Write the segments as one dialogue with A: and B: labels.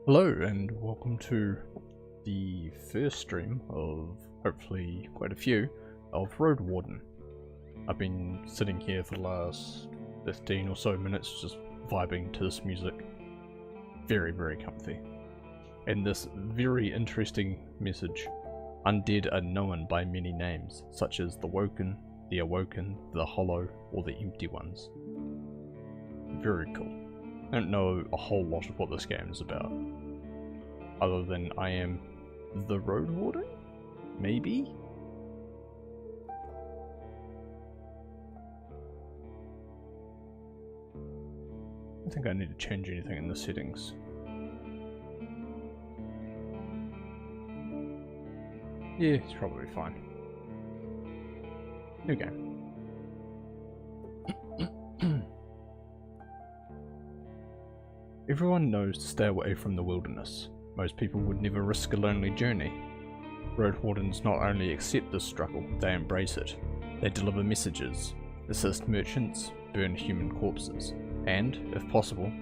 A: Hello and welcome to the first stream of hopefully quite a few of Roadwarden. I've been sitting here for the last 15 or so minutes just vibing to this music. Very comfy. And this very interesting message. Undead are known by many names, such as the Woken, the Awoken, the Hollow, or the Empty Ones. Very cool. I don't know a whole lot of what this game is about, other than I am the Roadwarden? Maybe? I don't think I need to change anything in the settings. Yeah, it's probably fine. New game. Everyone knows to stay away from the wilderness. Most people would never risk a lonely journey. Roadwardens not only accept this struggle, they embrace it. They deliver messages, assist merchants, burn human corpses, and, if possible,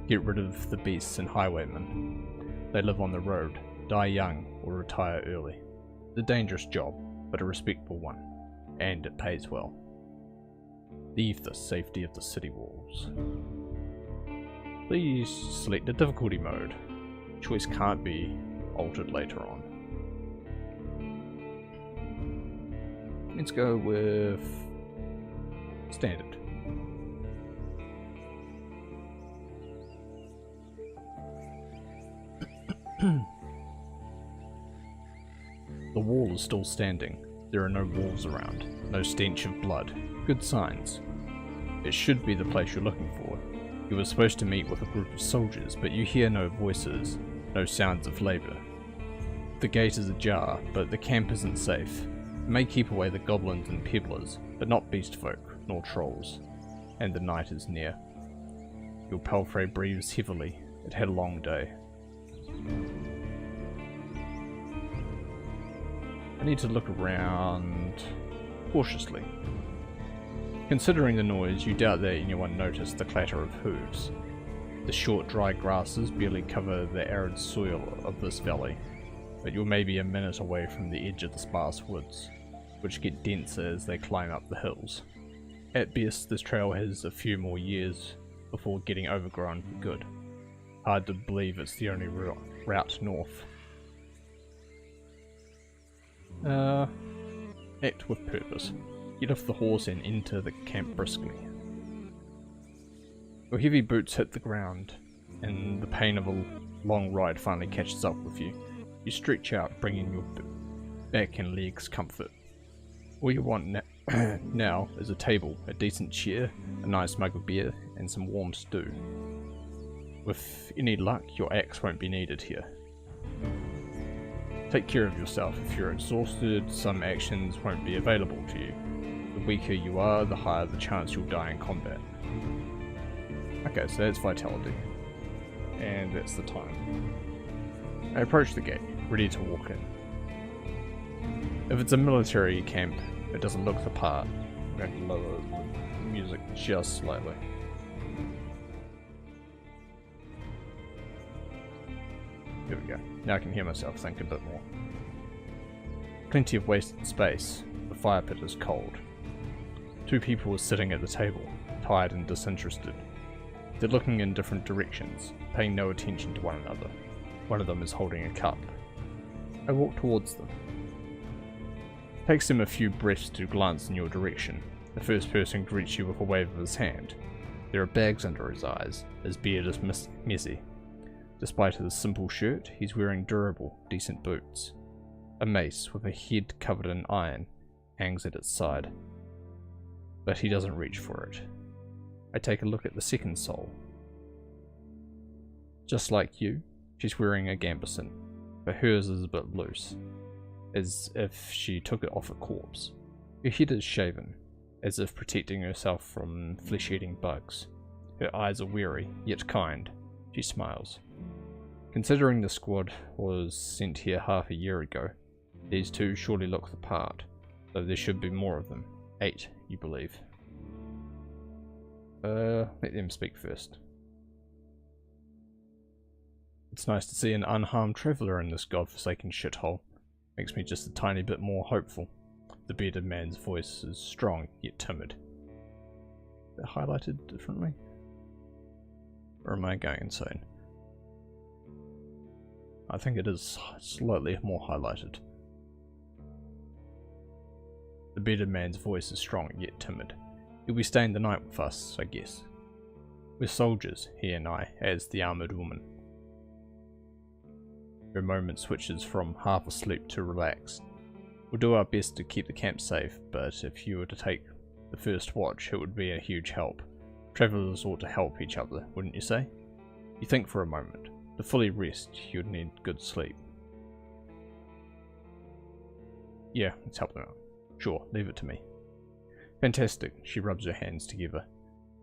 A: get rid of the beasts and highwaymen. They live on the road, die young, or retire early. It's a dangerous job, but a respectable one, and it pays well. Leave the safety of the city walls. Please select the difficulty mode. Choice can't be altered later on. Let's go with standard. The wall is still standing. There are no wolves around, no stench of blood. Good signs. It should be the place you're looking for. You were supposed to meet with a group of soldiers, but you hear no voices, no sounds of labour. The gate is ajar, but the camp isn't safe. It may keep away the goblins and peddlers, but not beast folk, nor trolls. And the night is near. Your palfrey breathes heavily. It had a long day. I need to look around cautiously. Considering the noise, you doubt that anyone noticed the clatter of hooves. The short dry grasses barely cover the arid soil of this valley, but you're maybe a minute away from the edge of the sparse woods, which get denser as they climb up the hills. At best, this trail has a few more years before getting overgrown for good. Hard to believe it's the only route north. Act with purpose. Get off the horse and enter the camp briskly. Your heavy boots hit the ground, and the pain of a long ride finally catches up with you. You stretch out, bringing your back and legs comfort. All you want now is a table, a decent chair, a nice mug of beer, and some warm stew. With any luck, your axe won't be needed here. Take care of yourself. If you're exhausted, some actions won't be available to you. The weaker you are, the higher the chance you'll die in combat. Okay, so that's vitality. And that's the time. I approach the gate, ready to walk in. If it's a military camp, it doesn't look the part. I'm going to lower the music just slightly. There we go. Now I can hear myself think a bit more. Plenty of wasted space. The fire pit is cold. Two people are sitting at the table, tired and disinterested. They're looking in different directions, paying no attention to one another. One of them is holding a cup. I walk towards them. It takes them a few breaths to glance in your direction. The first person greets you with a wave of his hand. There are bags under his eyes. His beard is messy. Despite his simple shirt, he's wearing durable, decent boots. A mace with a head covered in iron hangs at its side, but he doesn't reach for it. I take a look at the second soul. Just like you, she's wearing a gambeson, but hers is a bit loose, as if she took it off a corpse. Her head is shaven, as if protecting herself from flesh-eating bugs. Her eyes are weary, yet kind. She smiles. Considering the squad was sent here half a year ago, these two surely look the part, though there should be more of them. 8, you believe. Let them speak first. It's nice to see an unharmed traveller in this godforsaken shithole. Makes me just a tiny bit more hopeful. The bearded man's voice is strong, yet timid. Is it highlighted differently? Or am I going insane? I think it is slightly more highlighted. The bearded man's voice is strong, yet timid. You'll be staying the night with us, I guess. We're soldiers, he and I, as the armoured woman. For a moment switches from half asleep to relaxed. We'll do our best to keep the camp safe, but if you were to take the first watch, it would be a huge help. Travellers ought to help each other, wouldn't you say? You think for a moment. To fully rest, you'd need good sleep. Yeah, let's help them out. Sure, leave it to me. Fantastic, she rubs her hands together.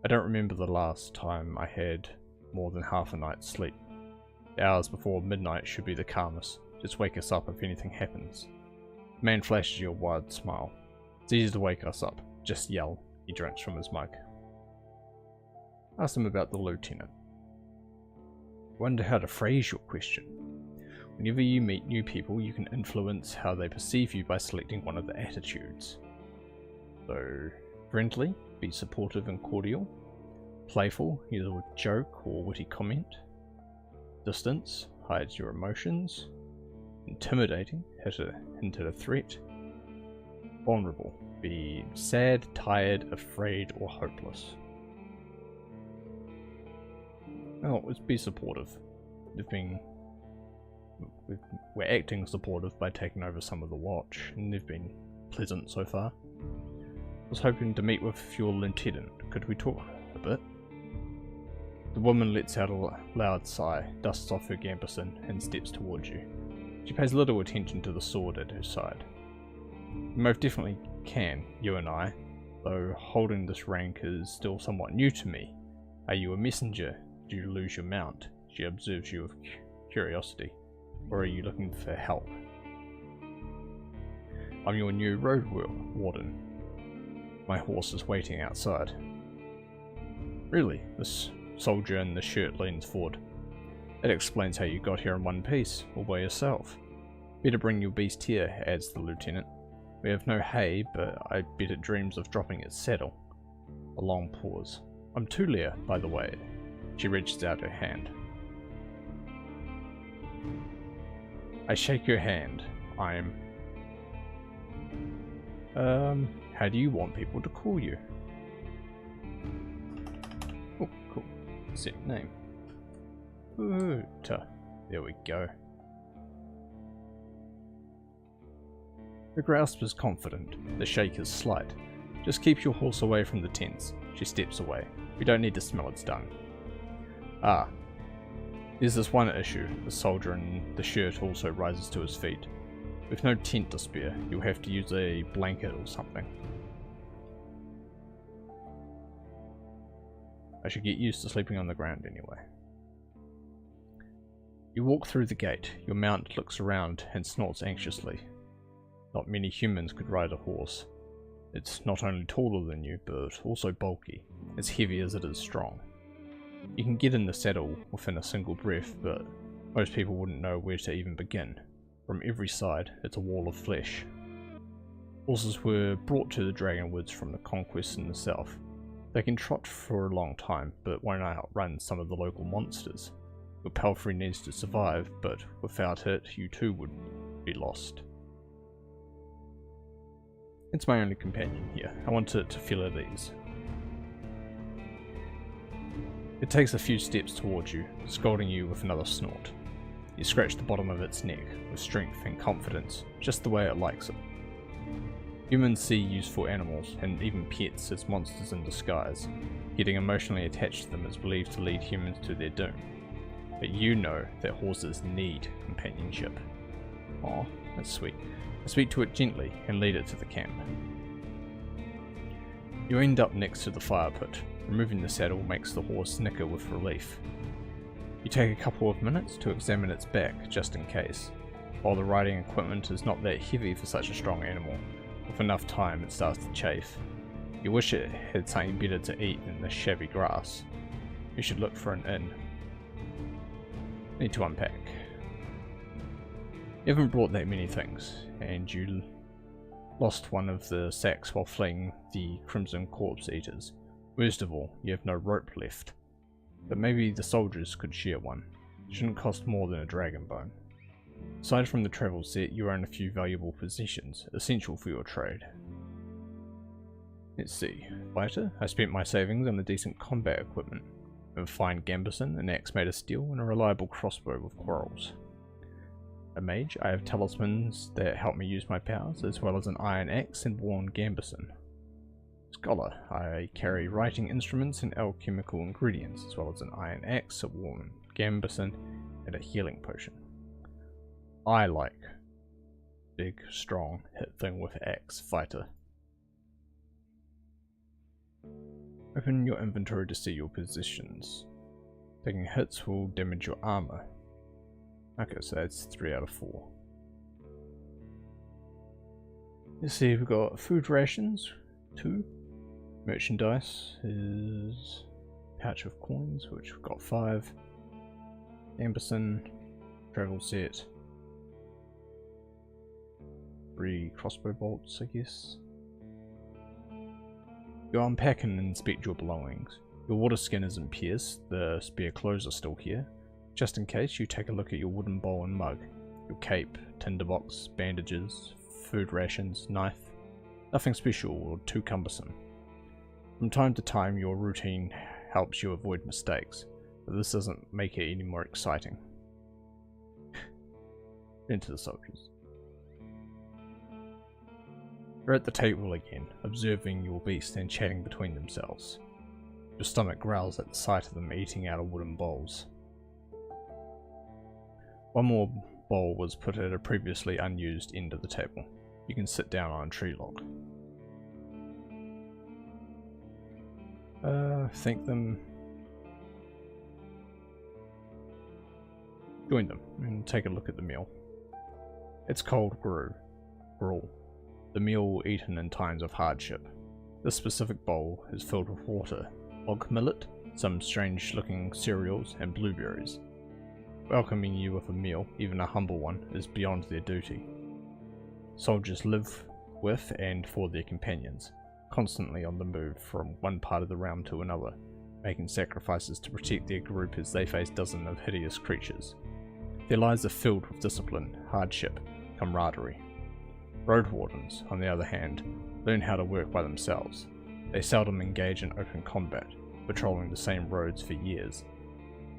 A: I don't remember the last time I had more than half a night's sleep. The hours before midnight should be the calmest. Just wake us up if anything happens. The man flashes you a wide smile. It's easy to wake us up. Just yell. He drinks from his mug. Ask him about the lieutenant. Wonder how to phrase your question. Whenever you meet new people, you can influence how they perceive you by selecting one of the attitudes. So, friendly, be supportive and cordial. Playful, either with joke or witty comment. Distance, hides your emotions. Intimidating, hint at a threat. Vulnerable, be sad, tired, afraid, or hopeless. Oh, let's be supportive. We're acting supportive by taking over some of the watch, and they've been pleasant so far. I was hoping to meet with your lieutenant. Could we talk a bit? The woman lets out a loud sigh, dusts off her gambeson, and steps towards you. She pays little attention to the sword at her side. You most definitely can, you and I, though holding this rank is still somewhat new to me. Are you a messenger? Did you lose your mount? She observes you with curiosity. Or are you looking for help? I'm your new Roadwarden. My horse is waiting outside. Really? This soldier in the shirt leans forward. That explains how you got here in one piece, all by yourself. Better bring your beast here, adds the lieutenant. We have no hay, but I bet it dreams of dropping its saddle. A long pause. I'm Tulia, by the way. She reaches out her hand. I shake your hand. How do you want people to call you? Oh, cool. Set name. Uta. There we go. The grasp is confident. The shake is slight. Just keep your horse away from the tents. She steps away. We don't need to smell its dung. Ah. There's this one issue. The soldier in the shirt also rises to his feet. With no tent to spare, you'll have to use a blanket or something. I should get used to sleeping on the ground anyway. You walk through the gate. Your mount looks around and snorts anxiously. Not many humans could ride a horse. It's not only taller than you, but also bulky, as heavy as it is strong. You can get in the saddle within a single breath, but most people wouldn't know where to even begin. From every side, it's a wall of flesh. Horses were brought to the Dragonwoods from the conquest in the south. They can trot for a long time, but won't outrun some of the local monsters. Your palfrey needs to survive, but without it, you too would be lost. It's my only companion here. I want it to feel at ease. It takes a few steps towards you, scolding you with another snort. You scratch the bottom of its neck, with strength and confidence, just the way it likes it. Humans see useful animals, and even pets, as monsters in disguise. Getting emotionally attached to them is believed to lead humans to their doom. But you know that horses need companionship. Aw, that's sweet. I speak to it gently and lead it to the camp. You end up next to the fire pit. Removing the saddle makes the horse snicker with relief. You take a couple of minutes to examine its back, just in case. While the riding equipment is not that heavy for such a strong animal, with enough time it starts to chafe. You wish it had something better to eat than the shabby grass. You should look for an inn. Need to unpack. You haven't brought that many things, and you lost one of the sacks while fleeing the Crimson Corpse Eaters. Worst of all, you have no rope left. But maybe the soldiers could share one. It shouldn't cost more than a dragon bone. Aside from the travel set, you own a few valuable possessions, essential for your trade. Let's see. Fighter, I spent my savings on a decent combat equipment. A fine gambeson, an axe made of steel, and a reliable crossbow with quarrels. A mage, I have talismans that help me use my powers, as well as an iron axe and worn gambeson. Scholar, I carry writing instruments and alchemical ingredients, as well as an iron axe, a worn gambeson, and a healing potion. I like big, strong, hit thing with axe fighter. Open your inventory to see your positions. Taking hits will damage your armor. Okay, so that's 3 out of 4. Let's see, we've got food rations, 2. Merchandise is pouch of coins, which we've got 5. Amberson, travel set, 3 crossbow bolts, I guess. You unpack and inspect your belongings. Your water skin isn't pierced, the spare clothes are still here. Just in case, you take a look at your wooden bowl and mug, your cape, tinderbox, bandages, food rations, knife. Nothing special or too cumbersome. From time to time, your routine helps you avoid mistakes, but this doesn't make it any more exciting. Into the soldiers. You're at the table again, observing your beast and chatting between themselves. Your stomach growls at the sight of them eating out of wooden bowls. One more bowl was put at a previously unused end of the table. You can sit down on a tree log. Thank them. Join them and take a look at the meal. It's cold gruel, the meal eaten in times of hardship. This specific bowl is filled with water, log millet, some strange looking cereals, and blueberries. Welcoming you with a meal, even a humble one, is beyond their duty. Soldiers live with and for their companions, constantly on the move from one part of the realm to another, making sacrifices to protect their group as they face dozens of hideous creatures. Their lives are filled with discipline, hardship, camaraderie. Roadwardens, on the other hand, learn how to work by themselves. They seldom engage in open combat, patrolling the same roads for years.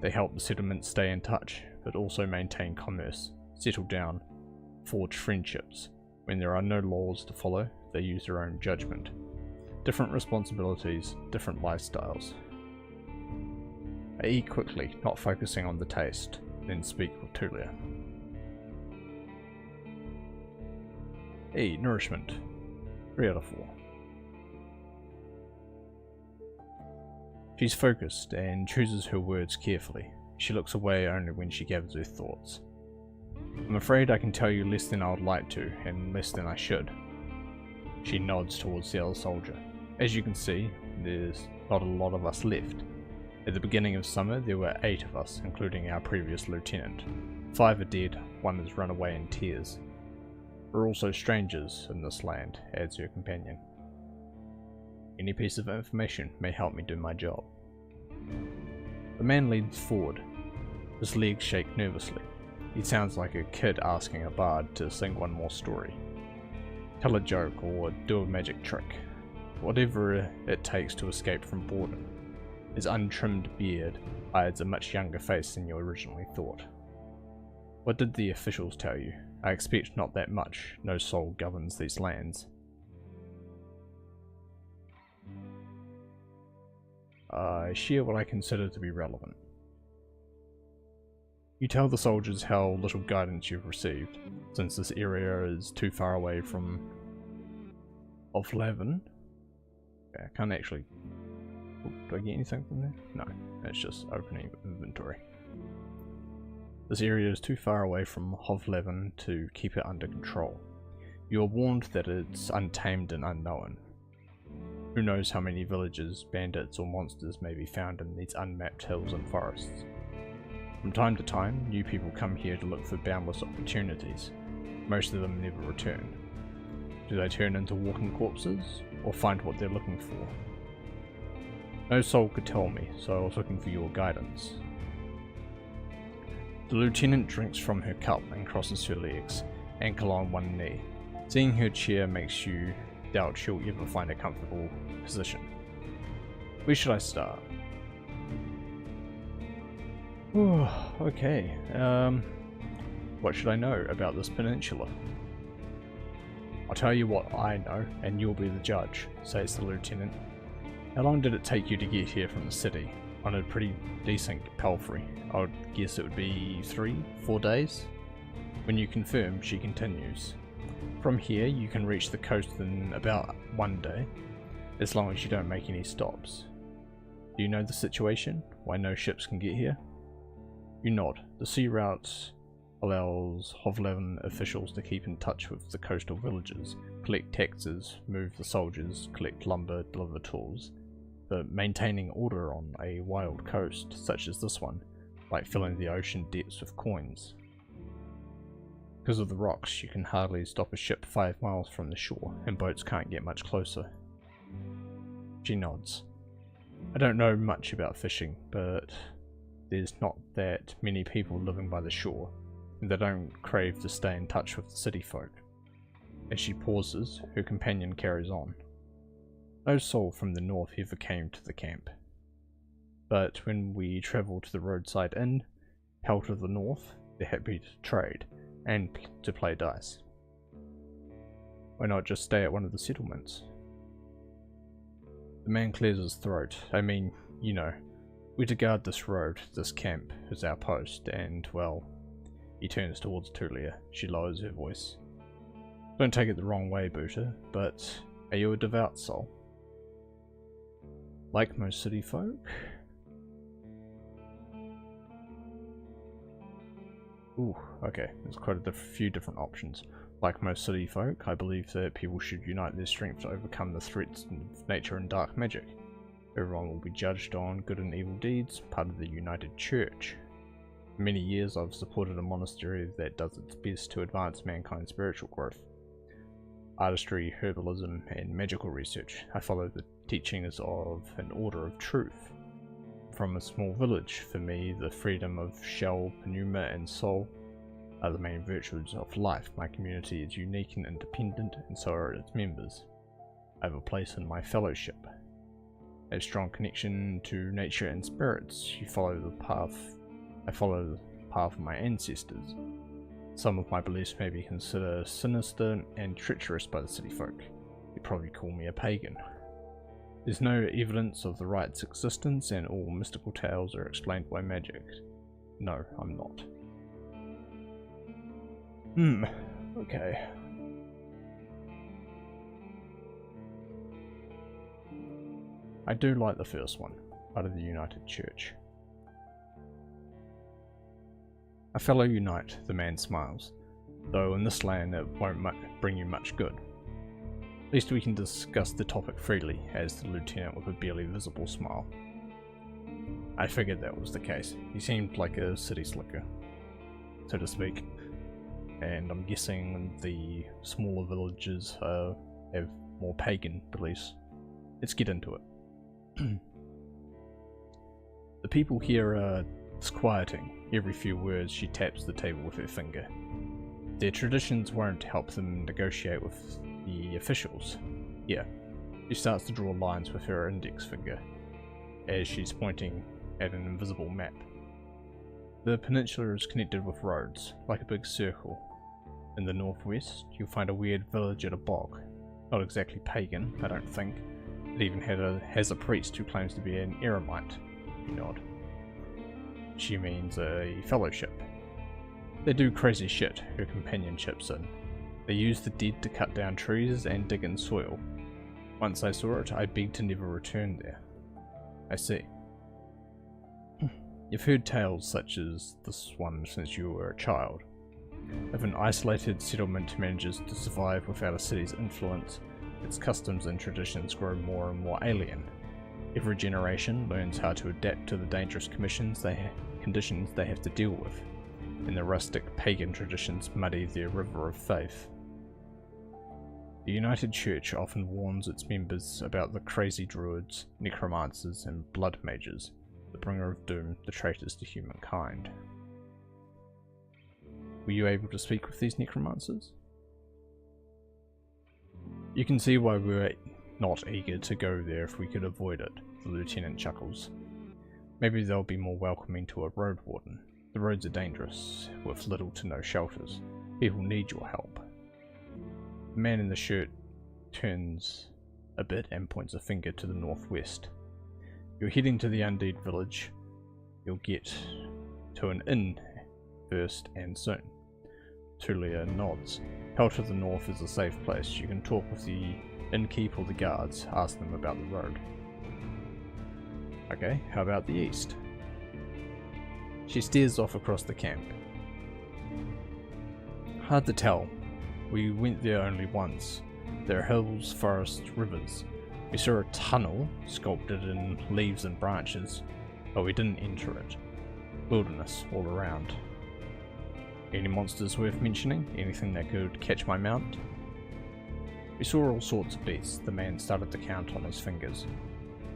A: They help the settlement stay in touch, but also maintain commerce, settle down, forge friendships. When there are no laws to follow, they use their own judgment. Different responsibilities, different lifestyles. I eat quickly, not focusing on the taste, then speak with Tulia. Hey, nourishment. 3 out of 4. She's focused and chooses her words carefully. She looks away only when she gathers her thoughts. I'm afraid I can tell you less than I would like to, and less than I should. She nods towards the other soldier. As you can see, there's not a lot of us left. At the beginning of summer, there were 8 of us, including our previous lieutenant. 5 are dead, 1 has run away in tears. We're also strangers in this land, adds her companion. Any piece of information may help me do my job. The man leans forward. His legs shake nervously. He sounds like a kid asking a bard to sing one more story. Tell a joke or do a magic trick. Whatever it takes to escape from boredom. His untrimmed beard hides a much younger face than you originally thought. What did the officials tell you? I expect not that much. No soul governs these lands. I share what I consider to be relevant. You tell the soldiers how little guidance you've received, since this area is too far away from Ovlavin. Okay, I can't actually... Do I get anything from there? No, it's just opening inventory. This area is too far away from Hovlevin to keep it under control. You are warned that it's untamed and unknown. Who knows how many villages, bandits or monsters may be found in these unmapped hills and forests. From time to time, new people come here to look for boundless opportunities. Most of them never return. Do they turn into walking corpses, or find what they're looking for? No soul could tell me, so I was looking for your guidance. The lieutenant drinks from her cup and crosses her legs, ankle on one knee. Seeing her chair makes you doubt she'll ever find a comfortable position. Where should I start? Okay, what should I know about this peninsula? I'll tell you what I know, and you'll be the judge, says the lieutenant. How long did it take you to get here from the city? On a pretty decent palfrey. I would guess it would be 3-4 days? When you confirm, she continues. From here, you can reach the coast in about 1 day, as long as you don't make any stops. Do you know the situation? Why no ships can get here? You nod. The sea route allows Hovland officials to keep in touch with the coastal villages, collect taxes, move the soldiers, collect lumber, deliver tools. But maintaining order on a wild coast, such as this one, like filling the ocean depths with coins. Because of the rocks, you can hardly stop a ship 5 miles from the shore, and boats can't get much closer. She nods. I don't know much about fishing, but there's not that many people living by the shore, and they don't crave to stay in touch with the city folk. As she pauses, her companion carries on. No soul from the north ever came to the camp. But when we travel to the roadside inn, hell to the north, they're happy to trade, and to play dice. Why not just stay at one of the settlements? The man clears his throat. I mean, you know, we're to guard this road, this camp is our post, and, well, he turns towards Tulia. She lowers her voice. Don't take it the wrong way, Buta, but are you a devout soul? Like most city folk? Ooh, okay, there's quite a few different options. Like most city folk, I believe that people should unite their strength to overcome the threats of nature and dark magic. Everyone will be judged on good and evil deeds, part of the United Church. For many years I've supported a monastery that does its best to advance mankind's spiritual growth. Artistry, herbalism, and magical research. I follow the teachings of an order of truth. From a small village, for me, the freedom of shell, pneuma, and soul are the main virtues of life. My community is unique and independent, and so are its members. I have a place in my fellowship. A strong connection to nature and spirits. I follow the path of my ancestors. Some of my beliefs may be considered sinister and treacherous by the city folk. You'd probably call me a pagan. There's no evidence of the right's existence, and all mystical tales are explained by magic. No, I'm not. Okay. I do like the first one, part of the United Church. A fellow unite, the man smiles, though in this land it won't bring you much good. At least we can discuss the topic freely, as the lieutenant with a barely visible smile. I figured that was the case. He seemed like a city slicker, so to speak, and I'm guessing the smaller villages have more pagan beliefs. Let's get into it. The people here are disquieting. Every few words she taps the table with her finger. Their traditions won't help them negotiate with the officials. Yeah, she starts to draw lines with her index finger as she's pointing at an invisible map. The peninsula is connected with roads, like a big circle. In the northwest, you'll find a weird village at a bog. Not exactly pagan, I don't think. It even has a priest who claims to be an eremite. You nod. She means a fellowship. They do crazy shit, her companion chips in. They use the dead to cut down trees and dig in soil. Once I saw it, I begged to never return there. I see. You've heard tales such as this one since you were a child. If an isolated settlement manages to survive without a city's influence, its customs and traditions grow more and more alien. Every generation learns how to adapt to the dangerous conditions they conditions they have to deal with, and the rustic pagan traditions muddy their river of faith. The United Church often warns its members about the crazy druids, necromancers, and blood mages, the bringer of doom, the traitors to humankind. Were you able to speak with these necromancers? You can see why we were not eager to go there if we could avoid it, the lieutenant chuckles. Maybe they'll be more welcoming to a road warden. The roads are dangerous, with little to no shelters. People need your help. The man in the shirt turns a bit and points a finger to the northwest. You're heading to the undead village. You'll get to an inn first and soon. Tulia nods. Hell to the north is a safe place. You can talk with the innkeep or the guards, ask them about the road. Okay, how about the east? She stares off across the camp. Hard to tell. We went there only once. There are hills, forests, rivers. We saw a tunnel sculpted in leaves and branches, but we didn't enter it. Wilderness all around. Any monsters worth mentioning? Anything that could catch my mount? We saw all sorts of beasts. The man started to count on his fingers.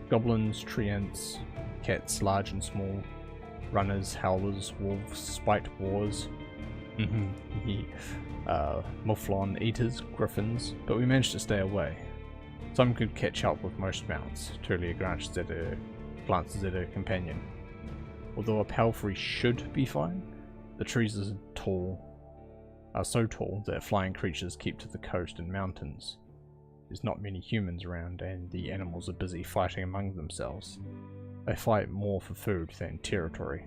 A: Goblins, treants, cats large and small, runners, howlers, wolves, spiked boars, mufflon eaters, griffins, but we managed to stay away. Some could catch up with most mounts. Tulia glances at her companion. Although a palfrey should be fine, the trees are so tall that flying creatures keep to the coast and mountains. There's not many humans around, and the animals are busy fighting among themselves. They fight more for food than territory.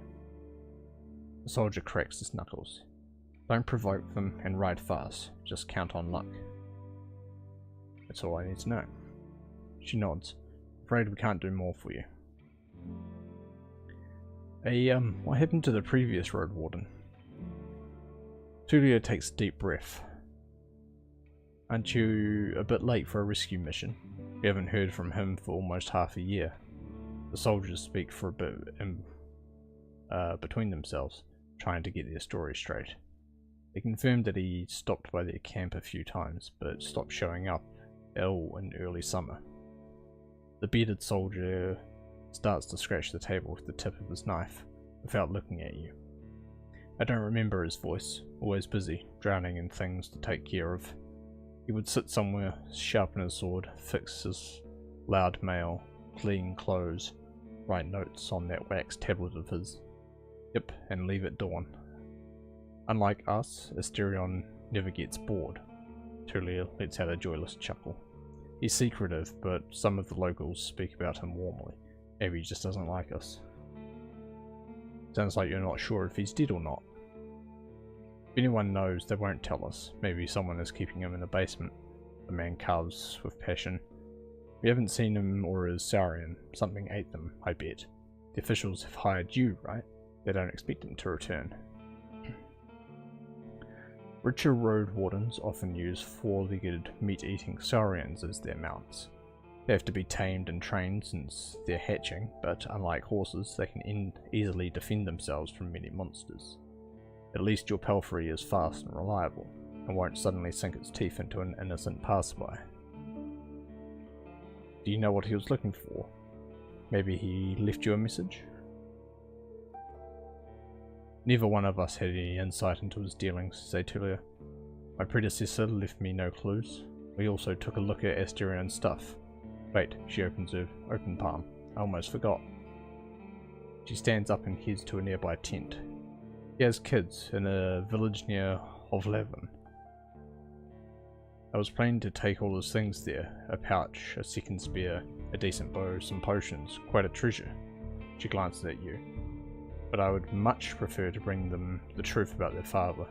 A: The soldier cracks his knuckles. Don't provoke them and ride fast, just count on luck. That's all I need to know. She nods. Afraid we can't do more for you. What happened to the previous road warden? Tulia takes a deep breath. Aren't you a bit late for a rescue mission? We haven't heard from him for almost half a year. The soldiers speak for a bit between themselves, trying to get their story straight. They confirmed that he stopped by their camp a few times, but stopped showing up ill in early summer. The bearded soldier starts to scratch the table with the tip of his knife, without looking at you. I don't remember his voice, always busy, drowning in things to take care of. He would sit somewhere, sharpen his sword, fix his loud mail, clean clothes, write notes on that wax tablet of his. Yep, and leave at dawn. Unlike us, Asterion never gets bored. Tulia lets out a joyless chuckle. He's secretive, but some of the locals speak about him warmly. Maybe he just doesn't like us. Sounds like you're not sure if he's dead or not. If anyone knows, they won't tell us. Maybe someone is keeping him in the basement. The man carves with passion. We haven't seen him or his Saurian. Something ate them, I bet. The officials have hired you, right? They don't expect him to return. Richer road wardens often use four-legged, meat-eating saurians as their mounts. They have to be tamed and trained since they're hatching, but unlike horses, they can easily defend themselves from many monsters. At least your palfrey is fast and reliable, and won't suddenly sink its teeth into an innocent passerby. Do you know what he was looking for? Maybe he left you a message? Neither one of us had any insight into his dealings, said Tulia. My predecessor left me no clues. We also took a look at Asterian's stuff. Wait, she opens her open palm. I almost forgot. She stands up and heads to a nearby tent. He has kids in a village near Hovleven. I was planning to take all his things there. A pouch, a second spear, a decent bow, some potions, quite a treasure. She glances at you. But I would much prefer to bring them the truth about their father.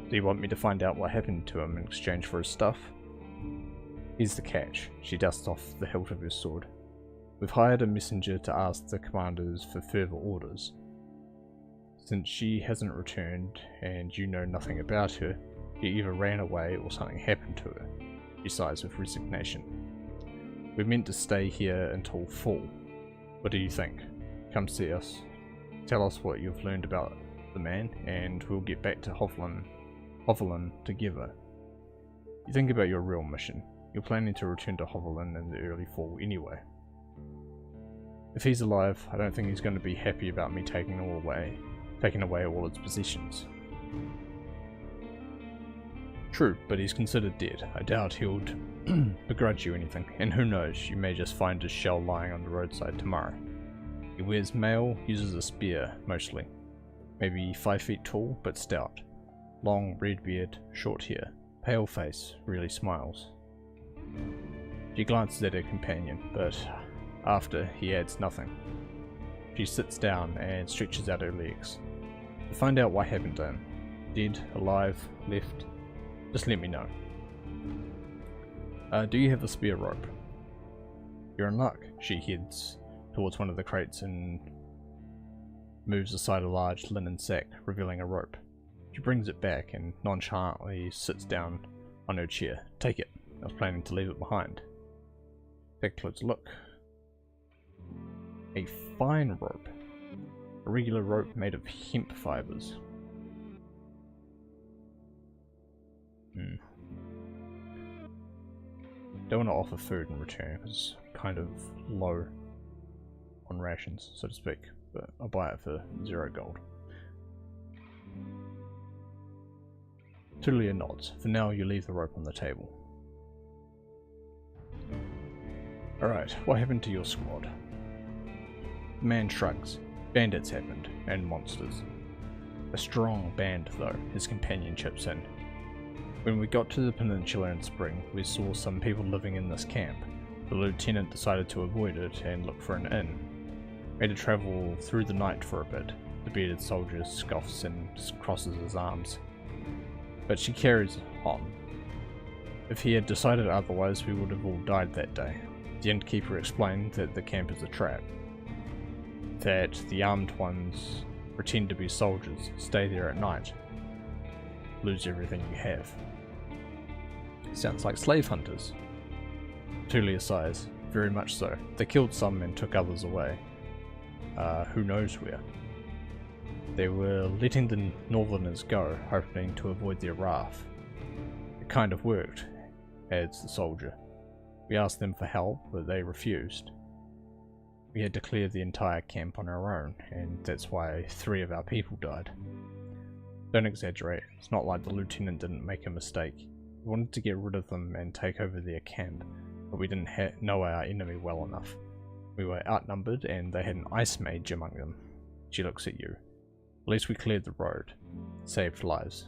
A: Do you want me to find out what happened to him in exchange for his stuff? Here's the catch. She dusts off the hilt of her sword. We've hired a messenger to ask the commanders for further orders. Since she hasn't returned and you know nothing about her, she either ran away or something happened to her. She sighs with resignation. We're meant to stay here until fall. What do you think? Come see us. Tell us what you've learned about the man, and we'll get back to Hovelin together. You think about your real mission. You're planning to return to Hovelin in the early fall anyway. If he's alive, I don't think he's going to be happy about me taking away all its possessions. True, but he's considered dead. I doubt he'll begrudge you anything, and who knows, you may just find his shell lying on the roadside tomorrow. He wears mail, uses a spear, mostly. Maybe 5 feet tall, but stout. Long red beard, short hair, pale face, really smiles. She glances at her companion, but after, he adds nothing. She sits down and stretches out her legs. To find out what happened to him. Dead, alive, left. Just let me know. Do you have a spear rope? You're in luck. She heads towards one of the crates and moves aside a large linen sack, revealing a rope. She brings it back and nonchalantly sits down on her chair. Take it. I was planning to leave it behind. Take a closer look. A fine rope. A regular rope made of hemp fibers. Don't want to offer food in return because it's kind of low on rations, so to speak, but I'll buy it for 0 gold. Tulia nods. For now, you leave the rope on the table. Alright, what happened to your squad? The man shrugs. Bandits happened, and monsters. A strong band, though, his companion chips in. When we got to the peninsula in spring, we saw some people living in this camp. The lieutenant decided to avoid it and look for an inn. We had to travel through the night for a bit. The bearded soldier scoffs and crosses his arms. But she carries on. If he had decided otherwise, we would have all died that day. The innkeeper explained that the camp is a trap. That the armed ones pretend to be soldiers, stay there at night, lose everything you have. Sounds like slave hunters. Tulia sighs. Very much so. They killed some and took others away. Who knows where. They were letting the northerners go, hoping to avoid their wrath. It kind of worked, adds the soldier. We asked them for help, but they refused. We had to clear the entire camp on our own, and that's why 3 of our people died. Don't exaggerate, it's not like the lieutenant didn't make a mistake. We wanted to get rid of them and take over their camp, but we didn't know our enemy well enough. We were outnumbered and they had an ice mage among them. She looks at you. At least we cleared the road. Saved lives.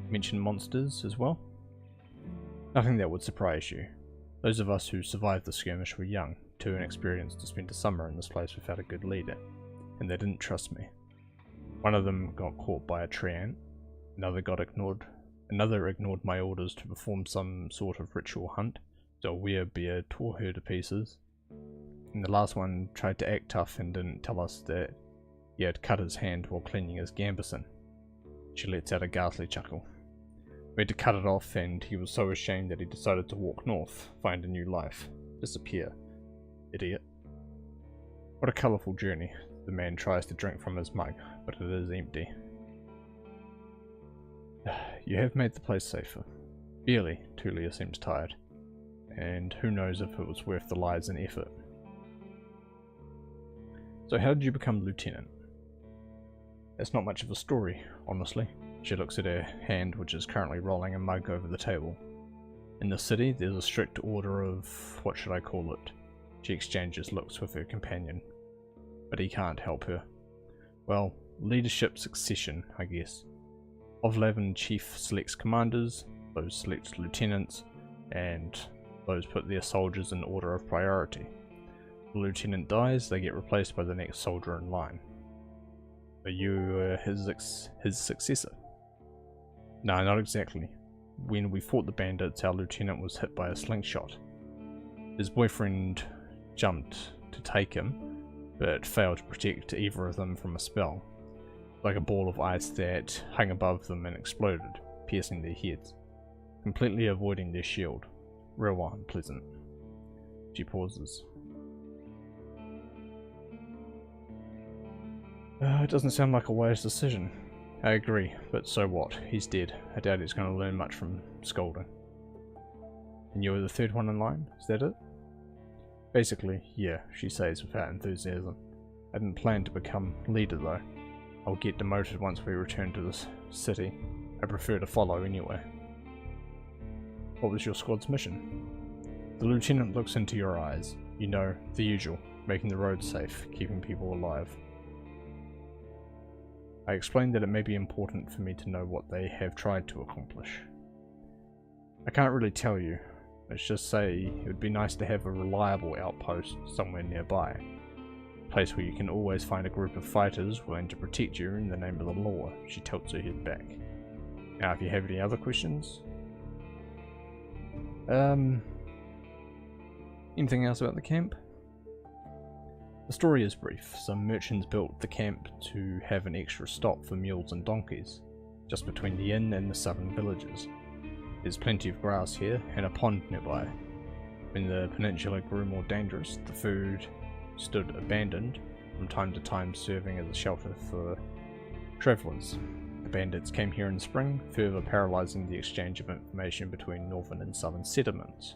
A: Mention monsters as well? Nothing that would surprise you. Those of us who survived the skirmish were young, too inexperienced to spend a summer in this place without a good leader, and they didn't trust me. One of them got caught by a tree ant, another ignored my orders to perform some sort of ritual hunt, so a werebeard tore her to pieces, and the last one tried to act tough and didn't tell us that he had cut his hand while cleaning his gambeson. She lets out a ghastly chuckle. We had to cut it off, and he was so ashamed that he decided to walk north, find a new life, disappear. Idiot. What a colourful journey. The man tries to drink from his mug, but it is empty. You have made the place safer. Barely. Tulia seems tired. And who knows if it was worth the lives and effort. So how did you become lieutenant? That's not much of a story, honestly. She looks at her hand, which is currently rolling a mug over the table. In the city, there's a strict order of, what should I call it? She exchanges looks with her companion, but he can't help her. Well, leadership succession, I guess. Ovlavin chief selects commanders, those select lieutenants, and those put their soldiers in order of priority. The lieutenant dies, they get replaced by the next soldier in line. Are you his successor? No, not exactly. When we fought the bandits, our lieutenant was hit by a slingshot. His boyfriend jumped to take him, but failed to protect either of them from a spell. Like a ball of ice that hung above them and exploded, piercing their heads, completely avoiding their shield. Real unpleasant. She pauses. It doesn't sound like a wise decision. I agree, but so what? He's dead. I doubt he's going to learn much from scolding. And you were the third one in line? Is that it? Basically, yeah, she says without enthusiasm. I didn't plan to become leader though. I'll get demoted once we return to this city. I prefer to follow anyway. What was your squad's mission? The lieutenant looks into your eyes. You know, the usual. Making the roads safe, keeping people alive. I explained that it may be important for me to know what they have tried to accomplish. I can't really tell you. Let's just say it would be nice to have a reliable outpost somewhere nearby. A place where you can always find a group of fighters willing to protect you in the name of the law. She tilts her head back. Now if you have any other questions? Anything else about the camp? The story is brief. Some merchants built the camp to have an extra stop for mules and donkeys, just between the inn and the southern villages. There's plenty of grass here, and a pond nearby. When the peninsula grew more dangerous, the food stood abandoned, from time to time serving as a shelter for travellers. The bandits came here in spring, further paralysing the exchange of information between northern and southern settlements.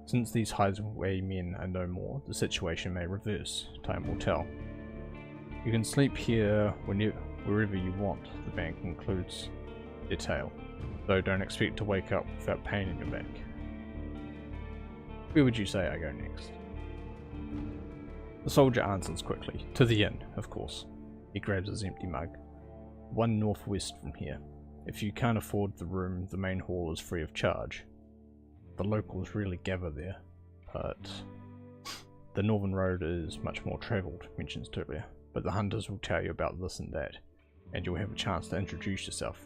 A: Since these highwaymen are no more, the situation may reverse. Time will tell. You can sleep here wherever you want, the bank concludes their tale, though don't expect to wake up without pain in your back. Where would you say I go next? The soldier answers quickly. To the inn, of course. He grabs his empty mug. One northwest from here. If you can't afford the room, the main hall is free of charge. The locals really gather there, but the northern road is much more travelled, mentions Tulia, but the hunters will tell you about this and that, and you'll have a chance to introduce yourself.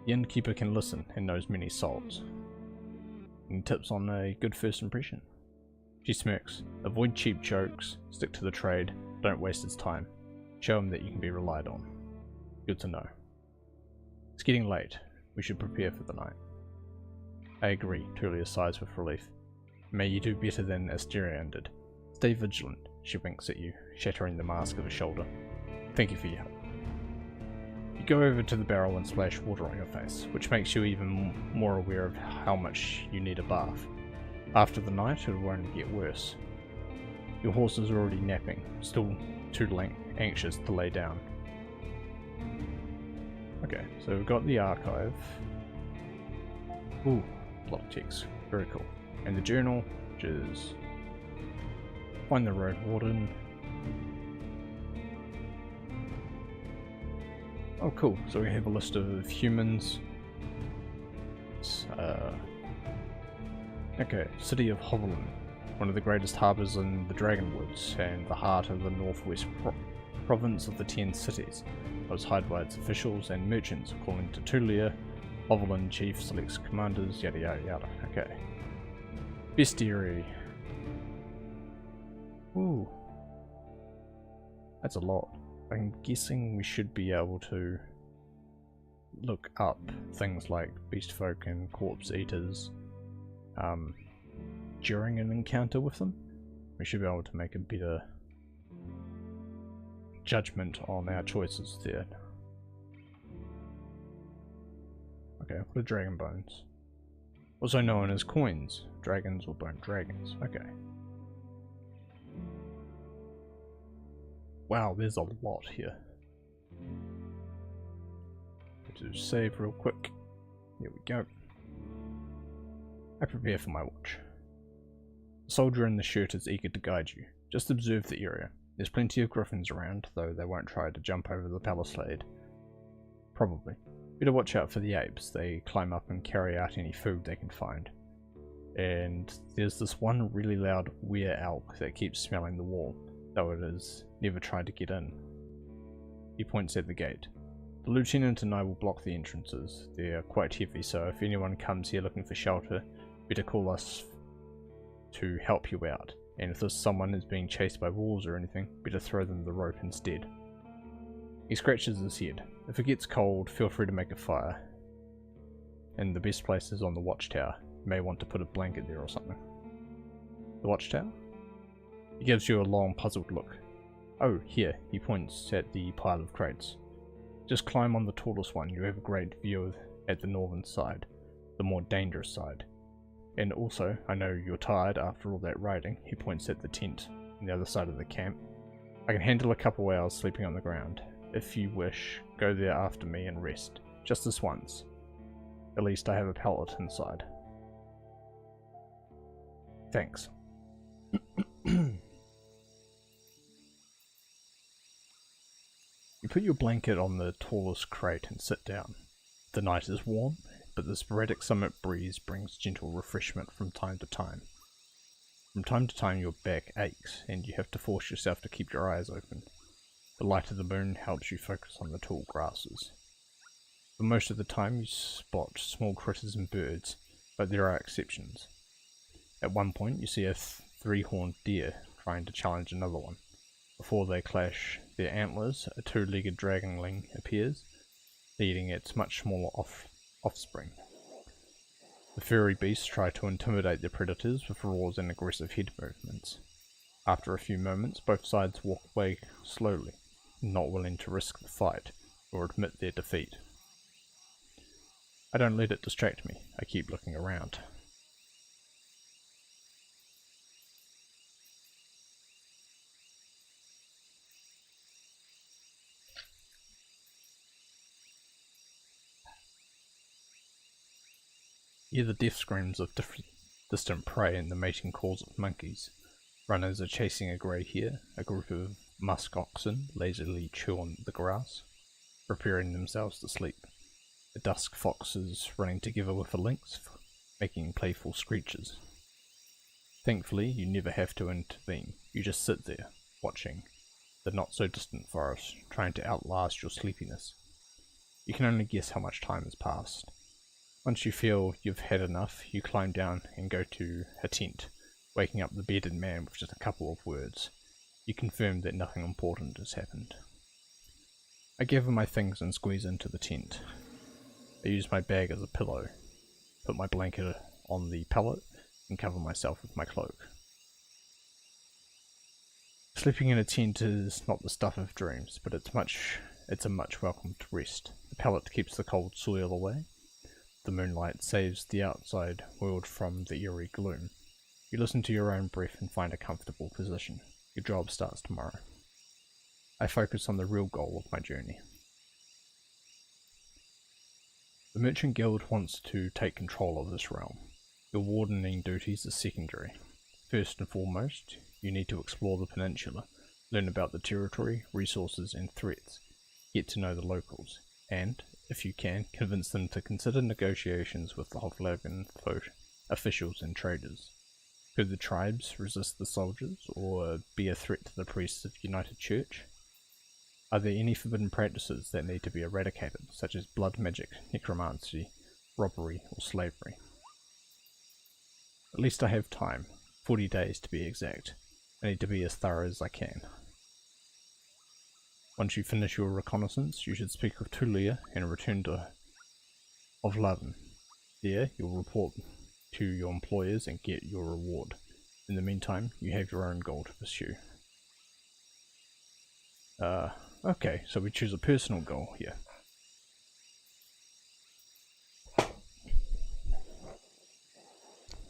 A: The innkeeper can listen and knows many souls. Any tips on a good first impression? She smirks. Avoid cheap jokes, stick to the trade, don't waste his time. Show him that you can be relied on. Good to know. It's getting late. We should prepare for the night. I agree, Tulia sighs with relief. May you do better than Asterion did. Stay vigilant, she winks at you, shattering the mask of her shoulder. Thank you for your help. You go over to the barrel and splash water on your face, which makes you even more aware of how much you need a bath. After the night, it will only get worse. Your horse is already napping, still too anxious to lay down. Okay, so we've got the archive. Ooh, block text. Very cool. And the journal, which is find the Roadwarden. Oh cool, so we have a list of humans. Okay, City of Hovelin, one of the greatest harbours in the Dragonwoods and the heart of the northwest province of the 10 cities. Was hired by its officials and merchants, according to Tulia. Hovelin chief selects commanders, yada yada yada. Okay. Bestiary. Ooh. That's a lot. I'm guessing we should be able to look up things like beast folk and corpse eaters during an encounter with them. We should be able to make a better judgment on our choices there. Okay, what are dragon bones? Also known as coins. Dragons or bone dragons. Okay. Wow, there's a lot here. To save real quick. Here we go. I prepare for my watch. The soldier in the shirt is eager to guide you. Just observe the area. There's plenty of griffins around, though they won't try to jump over the palisade. Probably. Better watch out for the apes. They climb up and carry out any food they can find. And there's this one really loud were elk that keeps smelling the wall, though it has never tried to get in. He points at the gate. The lieutenant and I will block the entrances. They're quite heavy, so if anyone comes here looking for shelter, better call us to help you out. And if this someone is being chased by wolves or anything, better throw them the rope instead. He scratches his head. If it gets cold, feel free to make a fire. And the best place is on the watchtower. You may want to put a blanket there or something. The watchtower? He gives you a long, puzzled look. Oh, here, he points at the pile of crates. Just climb on the tallest one, you have a great view at the northern side, the more dangerous side. And also, I know you're tired after all that riding, he points at the tent on the other side of the camp. I can handle a couple hours sleeping on the ground. If you wish, go there after me and rest. Just this once. At least I have a pallet inside. Thanks. You put your blanket on the tallest crate and sit down. The night is warm, but the sporadic summer breeze brings gentle refreshment from time to time. From time to time your back aches, and you have to force yourself to keep your eyes open. The light of the moon helps you focus on the tall grasses. For most of the time you spot small critters and birds, but there are exceptions. At one point you see a three-horned deer trying to challenge another one. Before they clash their antlers, a two-legged dragonling appears, leading its much smaller offspring. The furry beasts try to intimidate their predators with roars and aggressive head movements. After a few moments, both sides walk away slowly, not willing to risk the fight or admit their defeat. I don't let it distract me, I keep looking around. Hear the death screams of distant prey and the mating calls of monkeys. Runners are chasing a grey hare. A group of musk oxen lazily chew on the grass, preparing themselves to sleep. A dusk fox is running together with a lynx, making playful screeches. Thankfully, you never have to intervene. You just sit there, watching the not-so-distant forest, trying to outlast your sleepiness. You can only guess how much time has passed. Once you feel you've had enough, you climb down and go to a tent, waking up the bearded man with just a couple of words. You confirm that nothing important has happened. I gather my things and squeeze into the tent. I use my bag as a pillow, put my blanket on the pallet, and cover myself with my cloak. Sleeping in a tent is not the stuff of dreams, but it's a much welcomed rest. The pallet keeps the cold soil away. The moonlight saves the outside world from the eerie gloom. You listen to your own breath and find a comfortable position. Your job starts tomorrow. I focus on the real goal of my journey. The Merchant Guild wants to take control of this realm. Your wardening duties are secondary. First and foremost, you need to explore the peninsula, learn about the territory, resources and threats, get to know the locals, and, if you can, convince them to consider negotiations with the Hovlagan officials and traders. Could the tribes resist the soldiers, or be a threat to the priests of United Church? Are there any forbidden practices that need to be eradicated, such as blood magic, necromancy, robbery, or slavery? At least I have time, 40 days to be exact. I need to be as thorough as I can. Once you finish your reconnaissance, you should speak with Tulia and return to Hovlagan. There, you'll report to your employers and get your reward. In the meantime, you have your own goal to pursue. Okay, so we choose a personal goal here.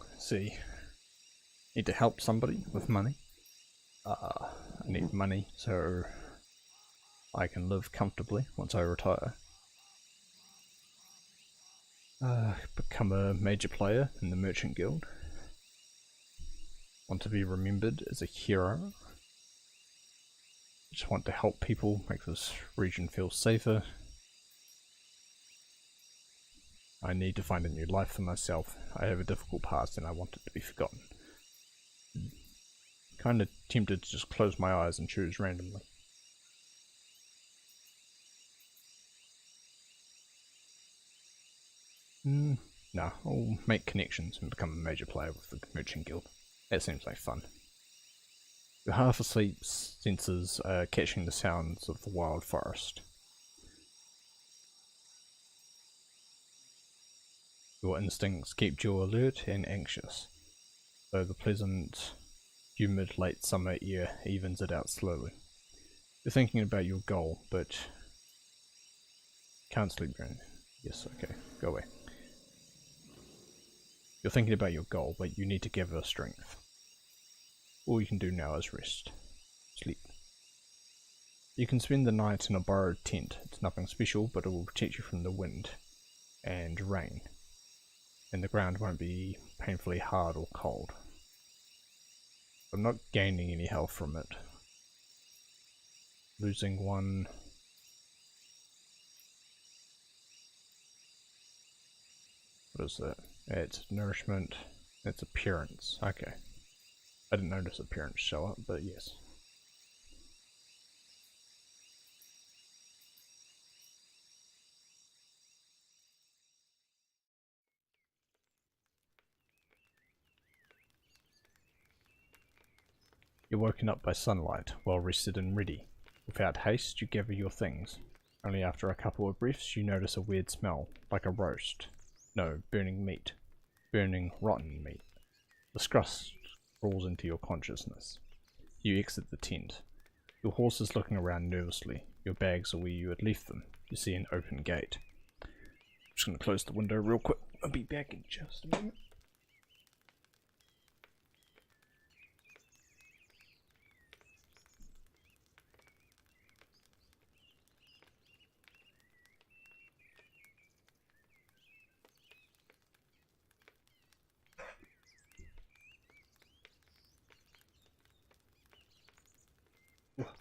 A: Let's see. Need to help somebody with money. I need money so I can live comfortably once I retire. Become a major player in the Merchant Guild. Want to be remembered as a hero. Just want to help people, make this region feel safer. I need to find a new life for myself. I have a difficult past and I want it to be forgotten. Kinda tempted to just close my eyes and choose randomly. No, I'll make connections and become a major player with the Merchant Guild. That seems like fun. Your half-asleep senses are catching the sounds of the wild forest. Your instincts keep you alert and anxious, though the pleasant, humid late summer air evens it out slowly. You're thinking about your goal, but can't sleep during. Yes, okay, go away. You're thinking about your goal, but you need to gather strength. All you can do now is rest. Sleep. You can spend the night in a borrowed tent. It's nothing special, but it will protect you from the wind and rain, and the ground won't be painfully hard or cold. I'm not gaining any health from it. Losing one. What is that? It's nourishment. It's appearance. Okay. I didn't notice appearance show up, but yes. You're woken up by sunlight, well rested and ready. Without haste, you gather your things. Only after a couple of breaths, you notice a weird smell, like a roast. No, burning meat. Burning, rotten meat. Disgust crawls into your consciousness. You exit the tent. Your horse is looking around nervously. Your bags are where you had left them. You see an open gate. I'm just going to close the window real quick. I'll be back in just a moment.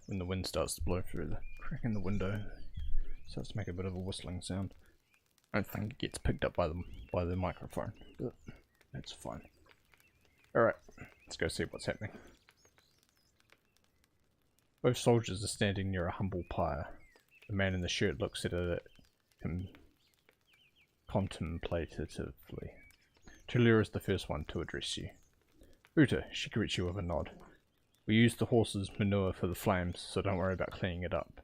A: When the wind starts to blow through the crack in the window, it starts to make a bit of a whistling sound. I don't think it gets picked up by the microphone, but that's fine. Alright, let's go see what's happening. Both soldiers are standing near a humble pyre. The man in the shirt looks at it contemplatively. Tulia is the first one to address you. Uta, she greets you with a nod. We used the horse's manure for the flames, so don't worry about cleaning it up.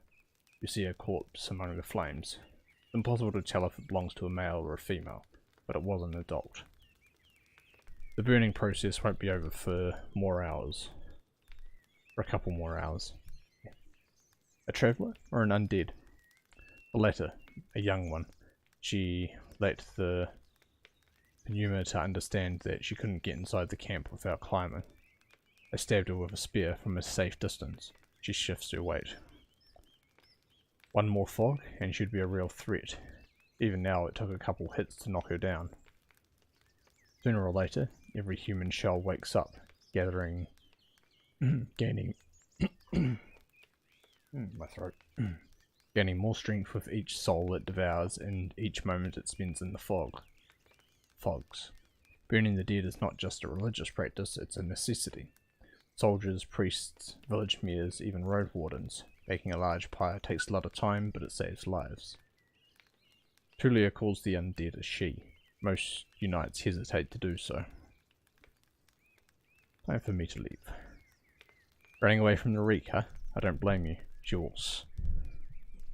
A: You see a corpse among the flames. It's impossible to tell if it belongs to a male or a female, but it was an adult. The burning process won't be over for more hours. For a couple more hours. A traveller or an undead? The latter, a young one. She let the pneuma to understand that she couldn't get inside the camp without climbing. I stabbed her with a spear from a safe distance. She shifts her weight. One more fog, and she'd be a real threat. Even now, it took a couple hits to knock her down. Sooner or later, every human shell wakes up, gaining my throat. Gaining more strength with each soul it devours and each moment it spends in the fogs. Burning the dead is not just a religious practice, it's a necessity. Soldiers, priests, village mayors, even road wardens. Making a large pyre takes a lot of time, but it saves lives. Tulia calls the undead a she. Most unites hesitate to do so. Time for me to leave. Running away from the reek, huh? I don't blame you. She walks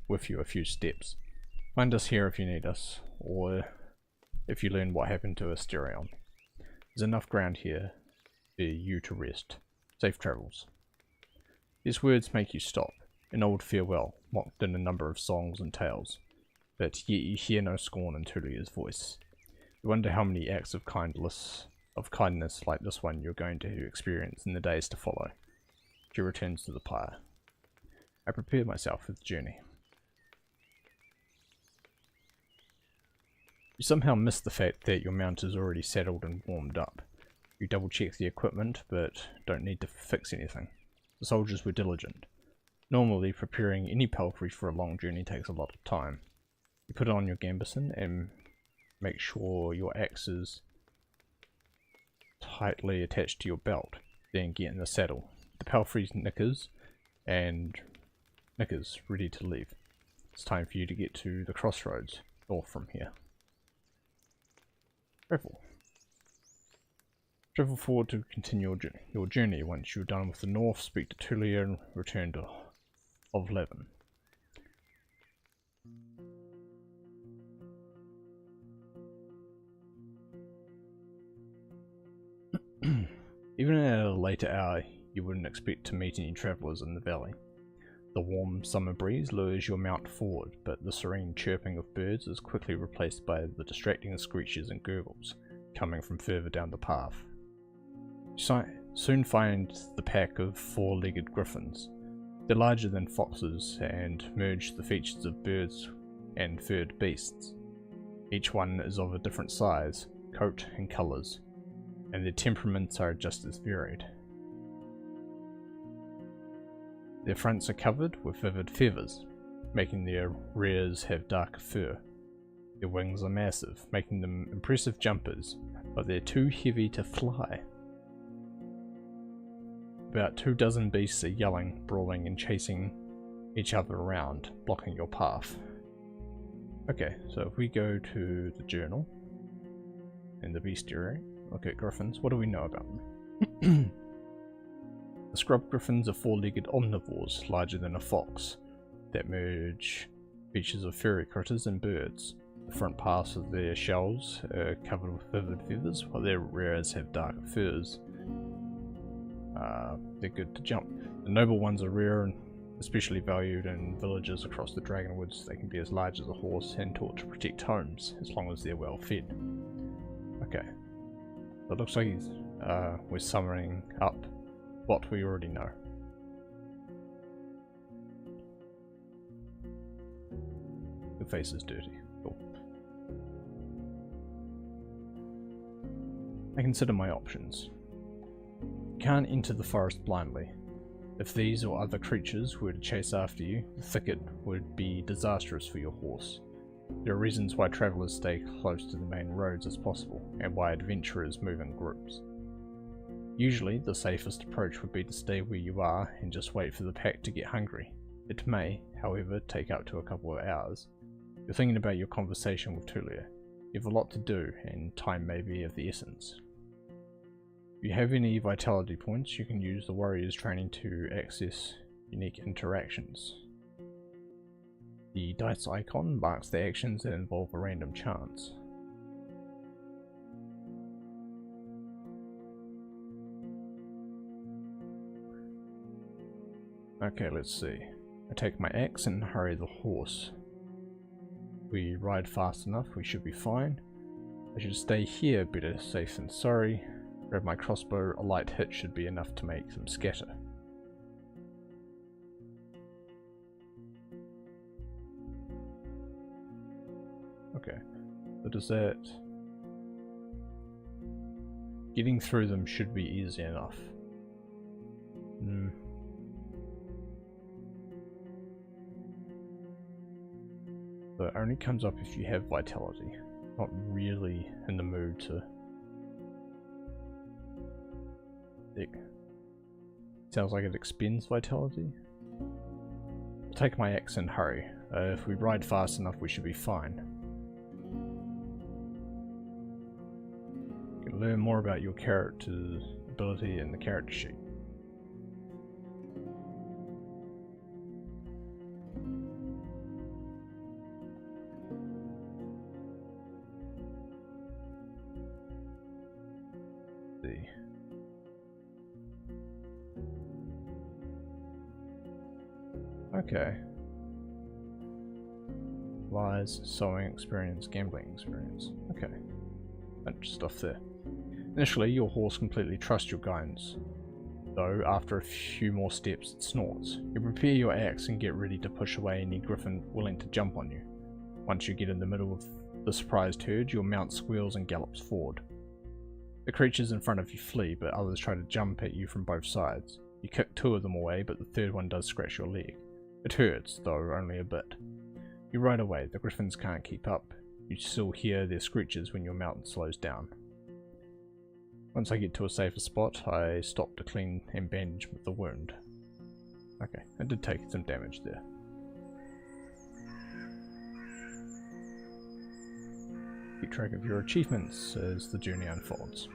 A: with you a few steps. Find us here if you need us, or if you learn what happened to Asterion. There's enough ground here for you to rest. Safe travels. These words make you stop. An old farewell, mocked in a number of songs and tales, but yet you hear no scorn in Tulia's voice. You wonder how many acts of kindness like this one you're going to experience in the days to follow. She returns to the pyre. I prepare myself for the journey. You somehow miss the fact that your mount is already saddled and warmed up. You double check the equipment, but don't need to fix anything. The soldiers were diligent. Normally, preparing any peltry for a long journey takes a lot of time. You put on your gambeson and make sure your axe is tightly attached to your belt. Then get in the saddle. The peltry's knickers ready to leave. It's time for you to get to the crossroads, north from here. Travel. Travel forward to continue your journey. Once you're done with the north, speak to Tulia and return to Ovlevin. Even at a later hour, you wouldn't expect to meet any travellers in the valley. The warm summer breeze lures your mount forward, but the serene chirping of birds is quickly replaced by the distracting screeches and gurgles coming from further down the path. You soon find the pack of four-legged griffins. They're larger than foxes and merge the features of birds and furred beasts. Each one is of a different size, coat and colours, and their temperaments are just as varied. Their fronts are covered with vivid feathers, making their rears have darker fur. Their wings are massive, making them impressive jumpers, but they're too heavy to fly. About 24 beasts are yelling, brawling and chasing each other around, blocking your path. Okay, so if we go to the journal and the bestiary, look at griffins, what do we know about them? The scrub griffins are four-legged omnivores larger than a fox that merge features of furry critters and birds. The front parts of their shells are covered with vivid feathers, while their rears have darker furs. They're good to jump. The noble ones are rare and especially valued in villages across the Dragonwoods. They can be as large as a horse and taught to protect homes, as long as they're well fed. Okay, so it looks like we're summoning up what we already know. Your face is dirty. Cool. I consider my options. You can't enter the forest blindly. If these or other creatures were to chase after you, the thicket would be disastrous for your horse. There are reasons why travellers stay close to the main roads as possible, and why adventurers move in groups. Usually, the safest approach would be to stay where you are and just wait for the pack to get hungry. It may, however, take up to a couple of hours. You're thinking about your conversation with Tulia. You have a lot to do, and time may be of the essence. If you have any vitality points, you can use the warrior's training to access unique interactions. The dice icon marks the actions that involve a random chance. Okay, let's see. I take my axe and hurry the horse. If we ride fast enough, we should be fine. I should stay here, better safe than sorry. Grab my crossbow, a light hit should be enough to make them scatter. Okay, so does that... Getting through them should be easy enough. So it only comes up if you have vitality. Not really in the mood to... Sounds like it expends vitality. I'll take my axe and hurry. If we ride fast enough, we should be fine. You can learn more about your character's ability in the character sheet. Okay. Lies, sewing experience, gambling experience. Okay. Bunch of stuff there. Initially, your horse completely trusts your guidance, though after a few more steps it snorts. You prepare your axe and get ready to push away any griffin willing to jump on you. Once you get in the middle of the surprised herd, your mount squeals and gallops forward. The creatures in front of you flee, but others try to jump at you from both sides. You kick two of them away, but the third one does scratch your leg. It hurts, though only a bit. You ride away, the griffins can't keep up. You still hear their screeches when your mount slows down. Once I get to a safer spot, I stop to clean and bandage the wound. Okay, I did take some damage there. Keep track of your achievements as the journey unfolds.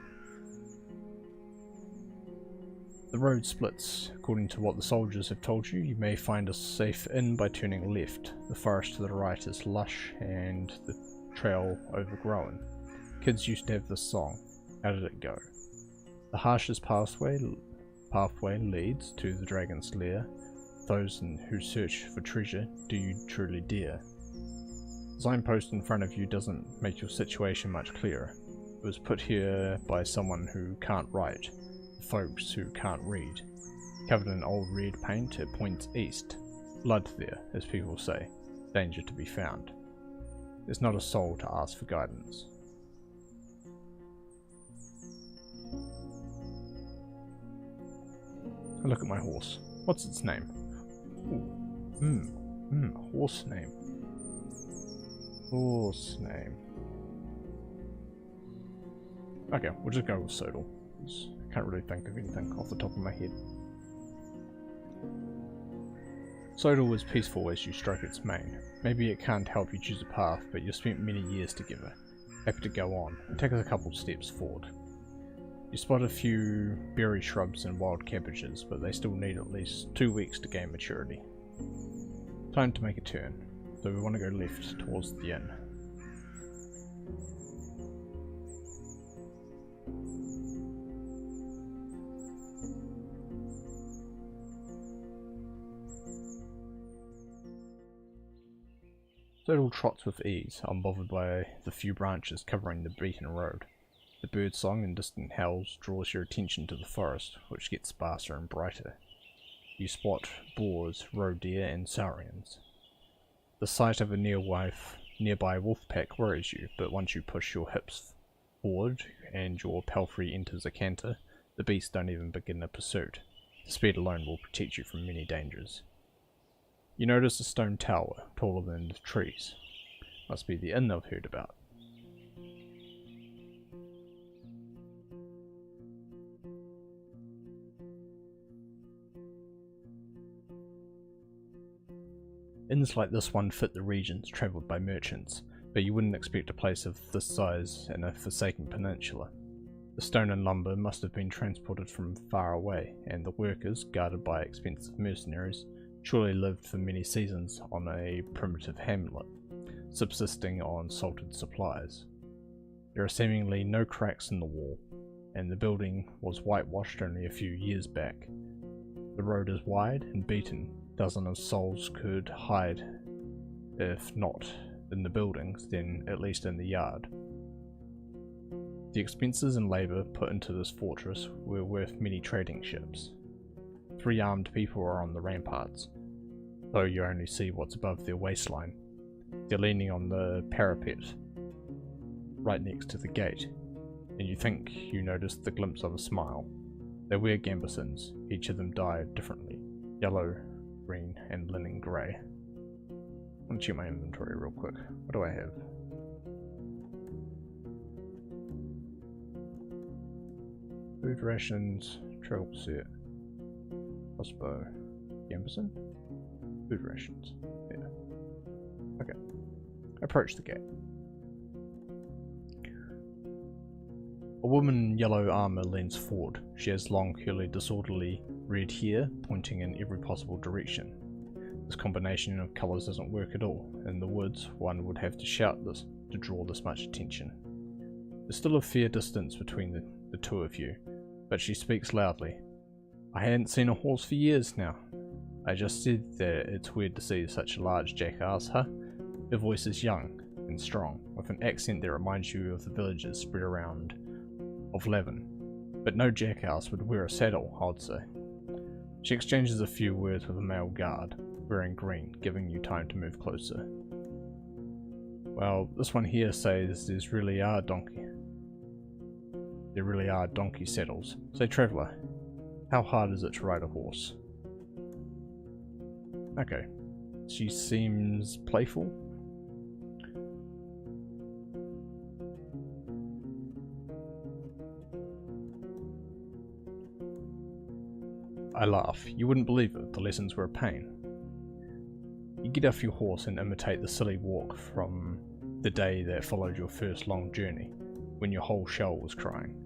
A: The road splits. According to what the soldiers have told you, you may find a safe inn by turning left. The forest to the right is lush and the trail overgrown. Kids used to have this song. How did it go? The harshest pathway leads to the dragon's lair. those who search for treasure, do you truly dare? The signpost in front of you doesn't make your situation much clearer. It was put here by someone who can't write, folks who can't read. Covered in old red paint, it points east. Blood there, as people say. Danger to be found. There's not a soul to ask for guidance. Look at my horse. What's its name? Horse name. Horse name. Okay, we'll just go with Sodal. I can't really think of anything off the top of my head. Sodal is peaceful as you stroke its mane. Maybe it can't help you choose a path, but you've spent many years together. Happy to go on. It takes a couple steps forward. You spot a few berry shrubs and wild cabbages, but they still need at least 2 weeks to gain maturity. Time to make a turn, so we want to go left towards the inn. Sodal trots with ease, unbothered by the few branches covering the beaten road. The bird song and distant howls draws your attention to the forest, which gets sparser and brighter. You spot boars, roe deer, and saurians. The sight of a nearby wolf pack worries you, but once you push your hips forward and your palfrey enters a canter, the beasts don't even begin a pursuit. The speed alone will protect you from many dangers. You notice a stone tower, taller than the trees. Must be the inn I've heard about. Inns like this one fit the regions travelled by merchants, but you wouldn't expect a place of this size in a forsaken peninsula. The stone and lumber must have been transported from far away, and the workers, guarded by expensive mercenaries, surely lived for many seasons on a primitive hamlet, subsisting on salted supplies. There are seemingly no cracks in the wall, and the building was whitewashed only a few years back. The road is wide and beaten. Dozens of souls could hide, if not in the buildings, then at least in the yard. The expenses and labour put into this fortress were worth many trading ships. 3 armed people are on the ramparts, though you only see what's above their waistline. They're leaning on the parapet, right next to the gate, and you think you notice the glimpse of a smile. They wear gambesons, each of them dyed differently, yellow, green, and linen grey. I'm gonna check my inventory real quick. What do I have? Food rations, travel set, crossbow, gambeson, food rations. Yeah. Okay. Approach the gate. A woman in yellow armour leans forward. She has long, curly, disorderly red hair pointing in every possible direction. This combination of colours doesn't work at all. In the woods, one would have to shout this to draw this much attention. There's still a fair distance between the two of you, but she speaks loudly. I hadn't seen a horse for years now. I just said that it's weird to see such a large jackass, huh? Her voice is young and strong, with an accent that reminds you of the villages spread around of Levin, but no jackass would wear a saddle, I'd say. She exchanges a few words with a male guard, wearing green, giving you time to move closer. Well, this one here says there really are donkey saddles. Say, traveller, how hard is it to ride a horse? Okay, she seems playful. I laugh. You wouldn't believe it, the lessons were a pain. You get off your horse and imitate the silly walk from the day that followed your first long journey, when your whole shell was crying.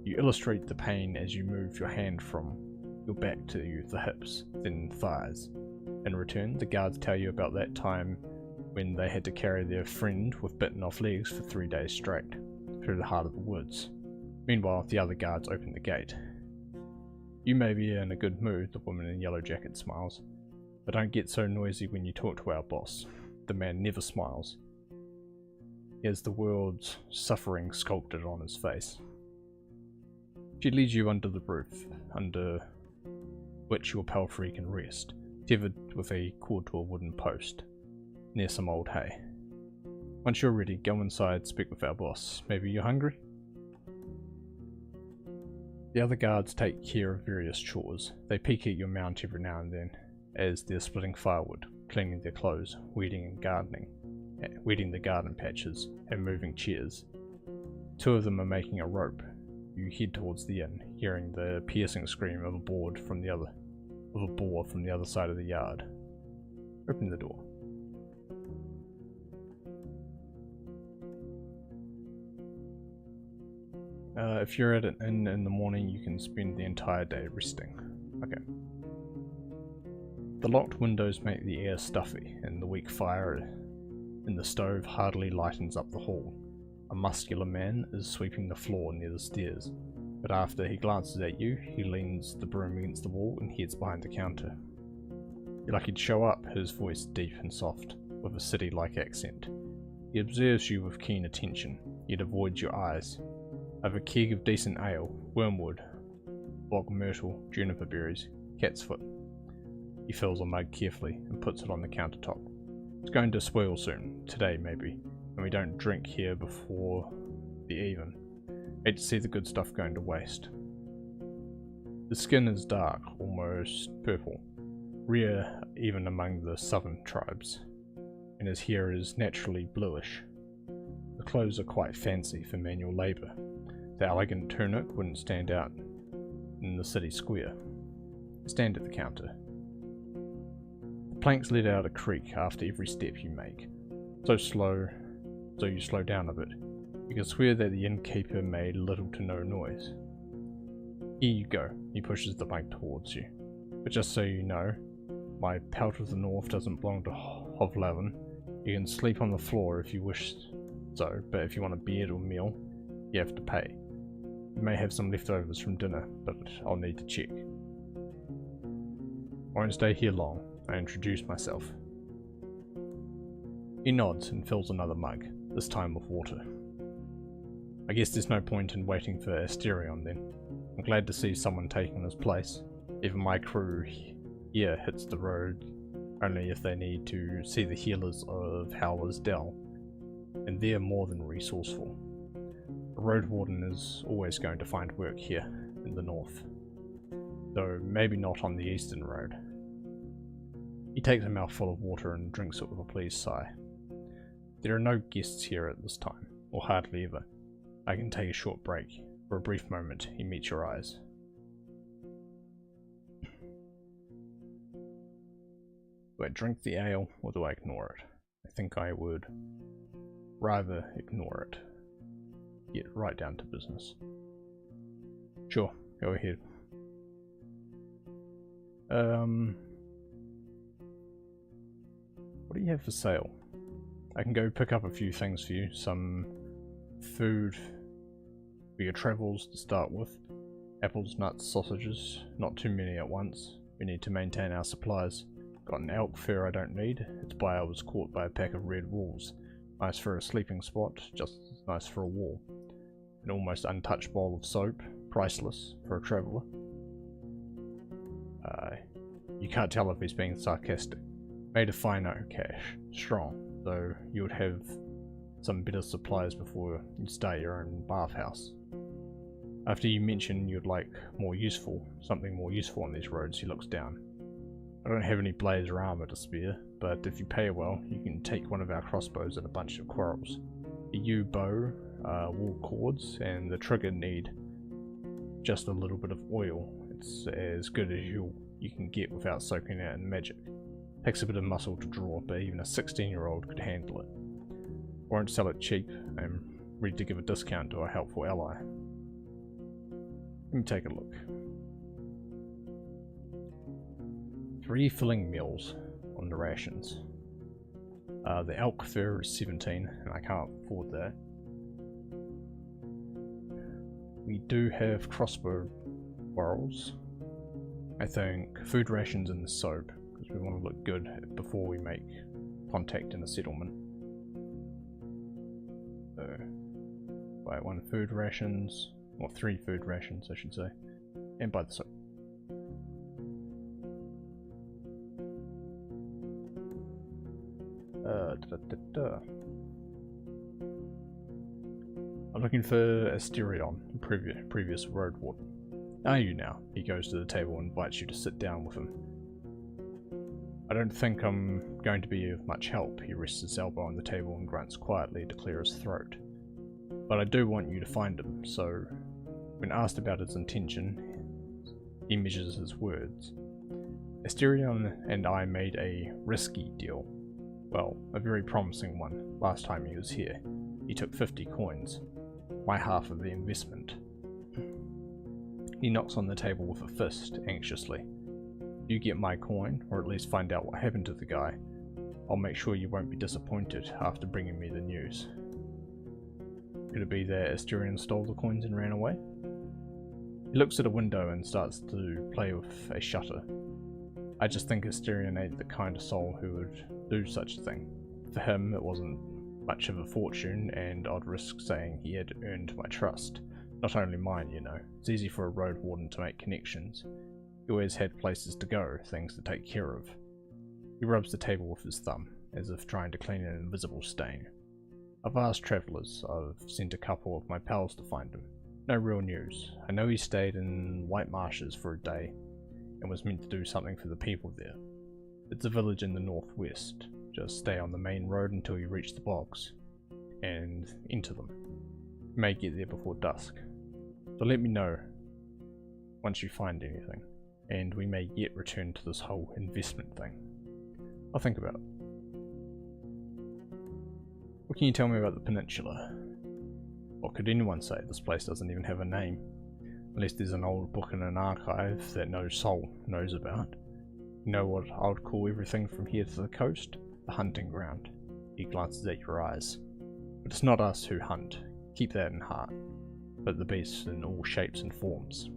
A: You illustrate the pain as you move your hand from your back to the hips, then thighs. In return, the guards tell you about that time when they had to carry their friend with bitten off legs for 3 days straight, through the heart of the woods. Meanwhile, the other guards open the gate. You may be in a good mood, the woman in yellow jacket smiles. But don't get so noisy when you talk to our boss. The man never smiles. He has the world's suffering sculpted on his face. She leads you under the roof, under which your palfrey can rest, tethered with a cord to a wooden post, near some old hay. Once you're ready, go inside, speak with our boss. Maybe you're hungry? The other guards take care of various chores. They peek at your mount every now and then, as they're splitting firewood, cleaning their clothes, weeding the garden patches, and moving chairs. Two of them are making a rope. You head towards the inn, hearing the piercing scream of a boar from the other side of the yard. Open the door. If you're at an inn in the morning, you can spend the entire day resting. Okay. The locked windows make the air stuffy, and the weak fire in the stove hardly lightens up the hall. A muscular man is sweeping the floor near the stairs, but after he glances at you, he leans the broom against the wall and heads behind the counter. You're lucky to show up, his voice deep and soft, with a city-like accent. He observes you with keen attention, yet avoids your eyes. I have a keg of decent ale, wormwood, bog myrtle, juniper berries, cat's foot. He fills a mug carefully and puts it on the countertop. It's going to spoil soon, today maybe, and we don't drink here before the even. Hate to see the good stuff going to waste. The skin is dark, almost purple, rare even among the southern tribes, and his hair is naturally bluish. The clothes are quite fancy for manual labour. The elegant tunic wouldn't stand out in the city square. Stand at the counter. The planks let out a creak after every step you make, so you slow down a bit. You can swear that the innkeeper made little to no noise. Here you go, he pushes the mug towards you. But just so you know, my pelt of the north doesn't belong to Hovlaven. You can sleep on the floor if you wish so, but if you want a bed or meal, you have to pay. You may have some leftovers from dinner, but I'll need to check. I won't stay here long. I introduce myself. He nods and fills another mug, this time with water. I guess there's no point in waiting for Asterion then. I'm glad to see someone taking his place. Even my crew here hits the road only if they need to see the healers of Howler's Dell, and they're more than resourceful. A Roadwarden is always going to find work here in the north, though maybe not on the eastern road. He takes a mouthful of water and drinks it with a pleased sigh. There are no guests here at this time, or hardly ever. I can take a short break. For a brief moment, he meets your eyes. Do I drink the ale, or do I ignore it? I think I would rather ignore it. Get right down to business. Sure, go ahead. What do you have for sale? I can go pick up a few things for you. Some food for your travels to start with. Apples, nuts, sausages. Not too many at once. We need to maintain our supplies. Got an elk fur I don't need. Its buyer was caught by a pack of red wolves. Nice for a sleeping spot, just as nice for a wall. An almost untouched bowl of soap, priceless for a traveller. You can't tell if he's being sarcastic. Made of fine oak cash, strong, though you would have some better supplies before you start your own bathhouse. After you mention you'd like something more useful on these roads, he looks down. I don't have any blades or armour to spare, but if you pay well, you can take one of our crossbows and a bunch of quarrels. A yew bow, wool cords, and the trigger need just a little bit of oil. It's as good as you can get without soaking it in magic. Takes a bit of muscle to draw, but even a 16-year-old could handle it. Won't sell it cheap. I'm ready to give a discount to a helpful ally. Let me take a look. 3 filling meals on the rations. The elk fur is 17, and I can't afford that. We do have crossbow quarrels. I think food rations and the soap, because So we want to look good before we make contact in a settlement. So, buy 1 food rations, or 3 food rations I should say, and buy the soap. I'm looking for Asterion, previous Roadwarden. Are you now? He goes to the table and invites you to sit down with him. I don't think I'm going to be of much help. He rests his elbow on the table and grunts quietly to clear his throat. But I do want you to find him, so when asked about his intention, he measures his words. Asterion and I made a risky deal. Well, a very promising one last time he was here. He took 50 coins, my half of the investment. He knocks on the table with a fist, anxiously. You get my coin, or at least find out what happened to the guy. I'll make sure you won't be disappointed after bringing me the news. Could it be that Asterion stole the coins and ran away? He looks at a window and starts to play with a shutter. I just think Asterion ain't the kind of soul who would do such a thing. For him, it wasn't much of a fortune, and I'd risk saying he had earned my trust. Not only mine, you know. It's easy for a road warden to make connections. He always had places to go, things to take care of. He rubs the table with his thumb, as if trying to clean an invisible stain. I've asked travellers. I've sent a couple of my pals to find him. No real news. I know he stayed in White Marshes for a day, and was meant to do something for the people there. It's a village in the northwest. Just stay on the main road until you reach the bogs, and enter them. You may get there before dusk. So let me know once you find anything, and we may yet return to this whole investment thing. I'll think about it. What can you tell me about the peninsula? What could anyone say? This place doesn't even have a name. Unless there's an old book in an archive that no soul knows about. You know what I would call everything from here to the coast? The hunting ground. He glances at your eyes. But it's not us who hunt. Keep that in heart. But the beasts in all shapes and forms.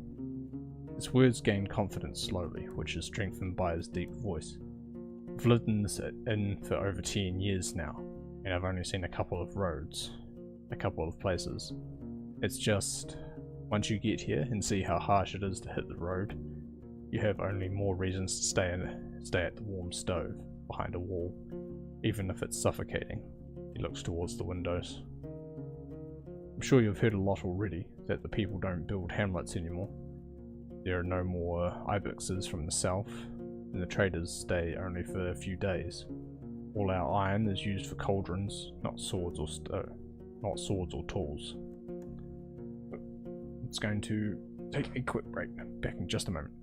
A: His words gain confidence slowly, which is strengthened by his deep voice. I've lived in this inn for over 10 years now, and I've only seen a couple of roads, a couple of places. It's just, once you get here and see how harsh it is to hit the road, you have only more reasons to stay at the warm stove, behind a wall, even if it's suffocating. He looks towards the windows. I'm sure you've heard a lot already, that the people don't build hamlets anymore. There are no more ibexes from the south, and the traders stay only for a few days. All our iron is used for cauldrons, not swords or tools. It's going to take a quick break. Back in just a moment.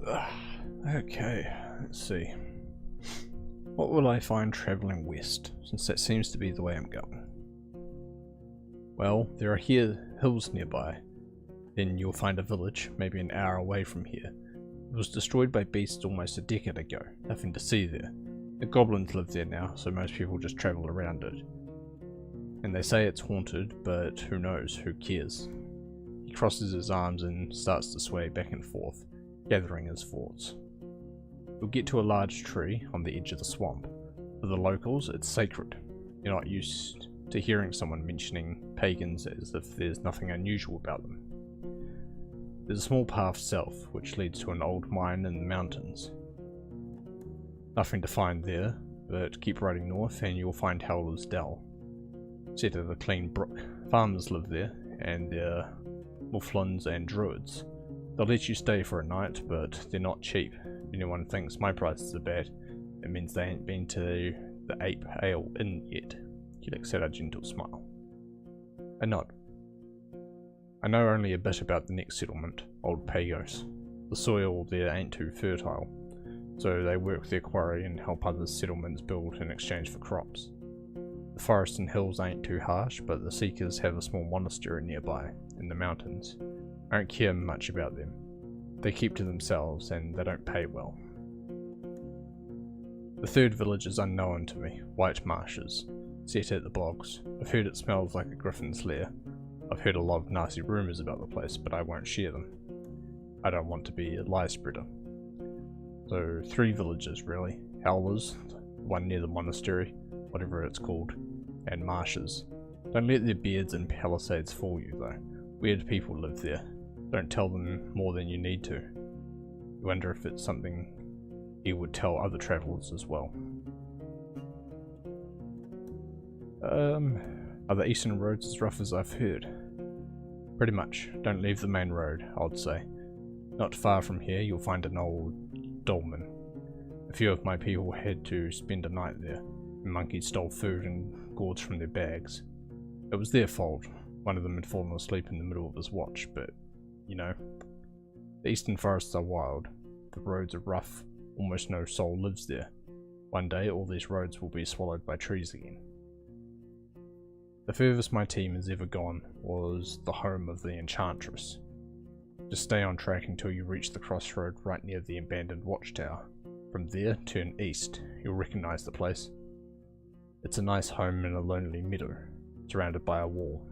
A: Okay, let's see. What will I find travelling west, since that seems to be the way I'm going? Well, there are hills nearby. Then you'll find a village, maybe an hour away from here. It was destroyed by beasts almost a decade ago. Nothing to see there. The goblins live there now, so most people just travel around it. And they say it's haunted, but who knows, who cares? He crosses his arms and starts to sway back and forth, gathering his thoughts. You'll get to a large tree on the edge of the swamp. For the locals, it's sacred. You're not used to hearing someone mentioning pagans as if there's nothing unusual about them. There's a small path south, which leads to an old mine in the mountains. Nothing to find there, but keep riding north and you'll find Howler's Dell. Set at a clean brook. Farmers live there, and they're Mufflins and druids. They'll let you stay for a night, but they're not cheap. If anyone thinks my prices are bad, it means they ain't been to the Ape Ale Inn yet. Helix had a gentle smile. A nod. I know only a bit about the next settlement, Old Pagos. The soil there ain't too fertile, so they work their quarry and help other settlements build in exchange for crops. The forest and hills ain't too harsh, but the Seekers have a small monastery nearby, in the mountains. I don't care much about them. They keep to themselves, and they don't pay well. The third village is unknown to me, White Marshes, set at the bogs. I've heard it smells like a griffin's lair. I've heard a lot of nasty rumours about the place, but I won't share them. I don't want to be a lie spreader. So 3 villages really. Howlers, the one near the monastery, whatever it's called, and Marshes. Don't let their beards and palisades fool you though. Weird people live there. Don't tell them more than you need to. You wonder if it's something he would tell other travellers as well. Are the eastern roads as rough as I've heard? Pretty much. Don't leave the main road, I'd say. Not far from here you'll find an old dolmen. A few of my people had to spend a night there. The monkeys stole food and gourds from their bags. It was their fault. One of them had fallen asleep in the middle of his watch, but, you know. The eastern forests are wild. The roads are rough. Almost no soul lives there. One day all these roads will be swallowed by trees again. The furthest my team has ever gone was the home of the Enchantress. Just stay on track until you reach the crossroad right near the abandoned watchtower. From there, turn east. You'll recognize the place. It's a nice home in a lonely meadow, surrounded by a wall.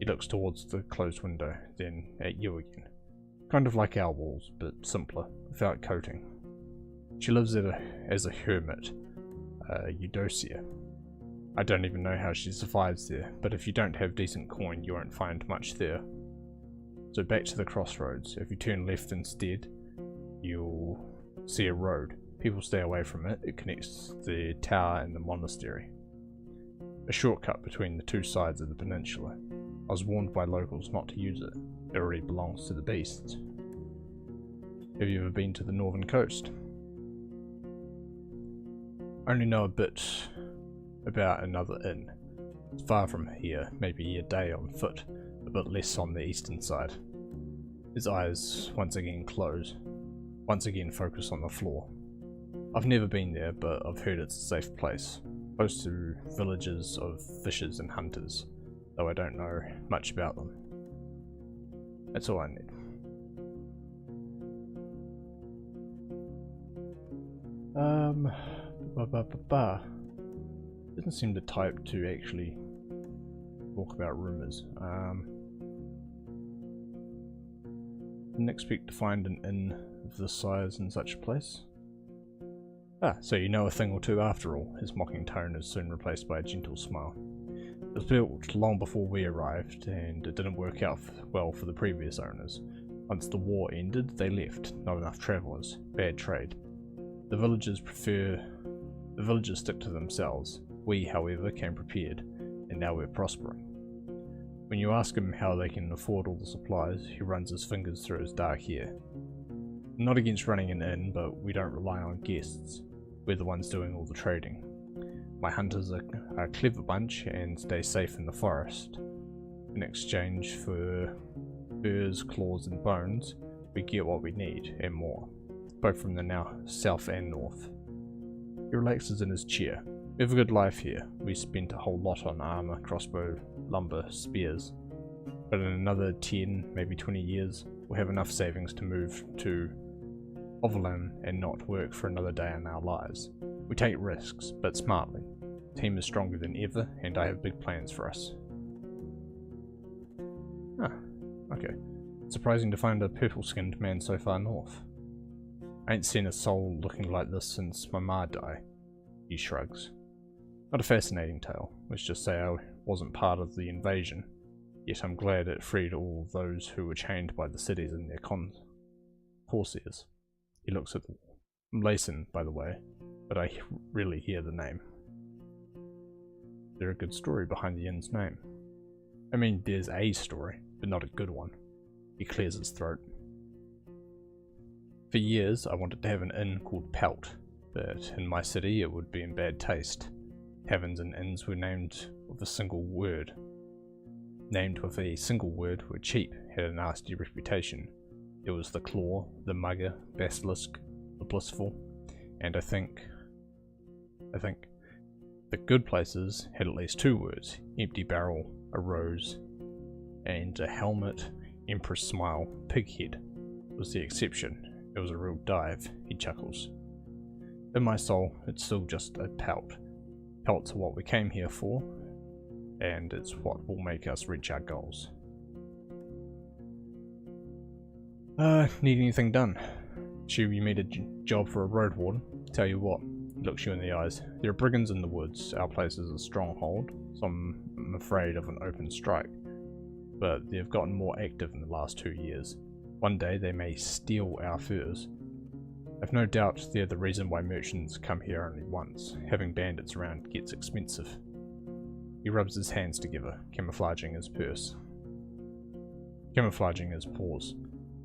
A: He looks towards the closed window, then at you again. Kind of like our walls, but simpler, without coating. She lives as a hermit, Eudocia. I don't even know how she survives there, but if you don't have decent coin, you won't find much there. So back to the crossroads. If you turn left instead, you'll see a road. People stay away from it. It connects the tower and the monastery. A shortcut between the two sides of the peninsula. I was warned by locals not to use it. It already belongs to the beasts. Have you ever been to the northern coast? I only know a bit about another inn. It's far from here, maybe a day on foot, a bit less on the eastern side. His eyes once again close, once again focus on the floor. I've never been there, but I've heard it's a safe place, close to villages of fishers and hunters, though I don't know much about them. That's all I need. Doesn't seem the type to actually talk about rumours. Didn't expect to find an inn of this size in such a place. Ah, so you know a thing or two after all. His mocking tone is soon replaced by a gentle smile. It was built long before we arrived, and it didn't work out well for the previous owners. Once the war ended, they left. Not enough travellers. Bad trade. The villagers stick to themselves. We, however, came prepared, and now we're prospering. When you ask him how they can afford all the supplies, he runs his fingers through his dark hair. I'm not against running an inn, but we don't rely on guests. We're the ones doing all the trading. My hunters are a clever bunch and stay safe in the forest. In exchange for furs, claws and bones, we get what we need, and more, both from the now south and north. He relaxes in his chair. We have a good life here. We spent a whole lot on armor, crossbow, lumber, spears. But in another 10, maybe 20 years, we'll have enough savings to move to Overland and not work for another day in our lives. We take risks, but smartly. The team is stronger than ever, and I have big plans for us. Ah, okay. Surprising to find a purple-skinned man so far north. I ain't seen a soul looking like this since my ma died. He shrugs. Not a fascinating tale. Let's just say I wasn't part of the invasion, yet I'm glad it freed all those who were chained by the cities and their corsairs. He looks at the wall. I'm Layson, by the way, but I really hear the name. There's a good story behind the inn's name. I mean, there's a story, but not a good one. He clears his throat. For years, I wanted to have an inn called Pelt, but in my city it would be in bad taste. Taverns and inns were named with a single word. Were cheap, had a nasty reputation. There was the Claw, the Mugger, Basilisk, the Blissful, and I think the good places had at least 2 words: empty barrel, a rose, and a helmet. Empress smile, pighead was the exception. It was a real dive, he chuckles. In my soul, it's still just a pelt. Pelts are what we came here for, and it's what will make us reach our goals. Need anything done? Assume you made a job for a road warden. Tell you what, he looks you in the eyes. There are brigands in the woods. Our place is a stronghold, so I'm afraid of an open strike. But they've gotten more active in the last 2 years. One day they may steal our furs. I've no doubt they're the reason why merchants come here only once. Having bandits around gets expensive. He rubs his hands together, camouflaging his pause.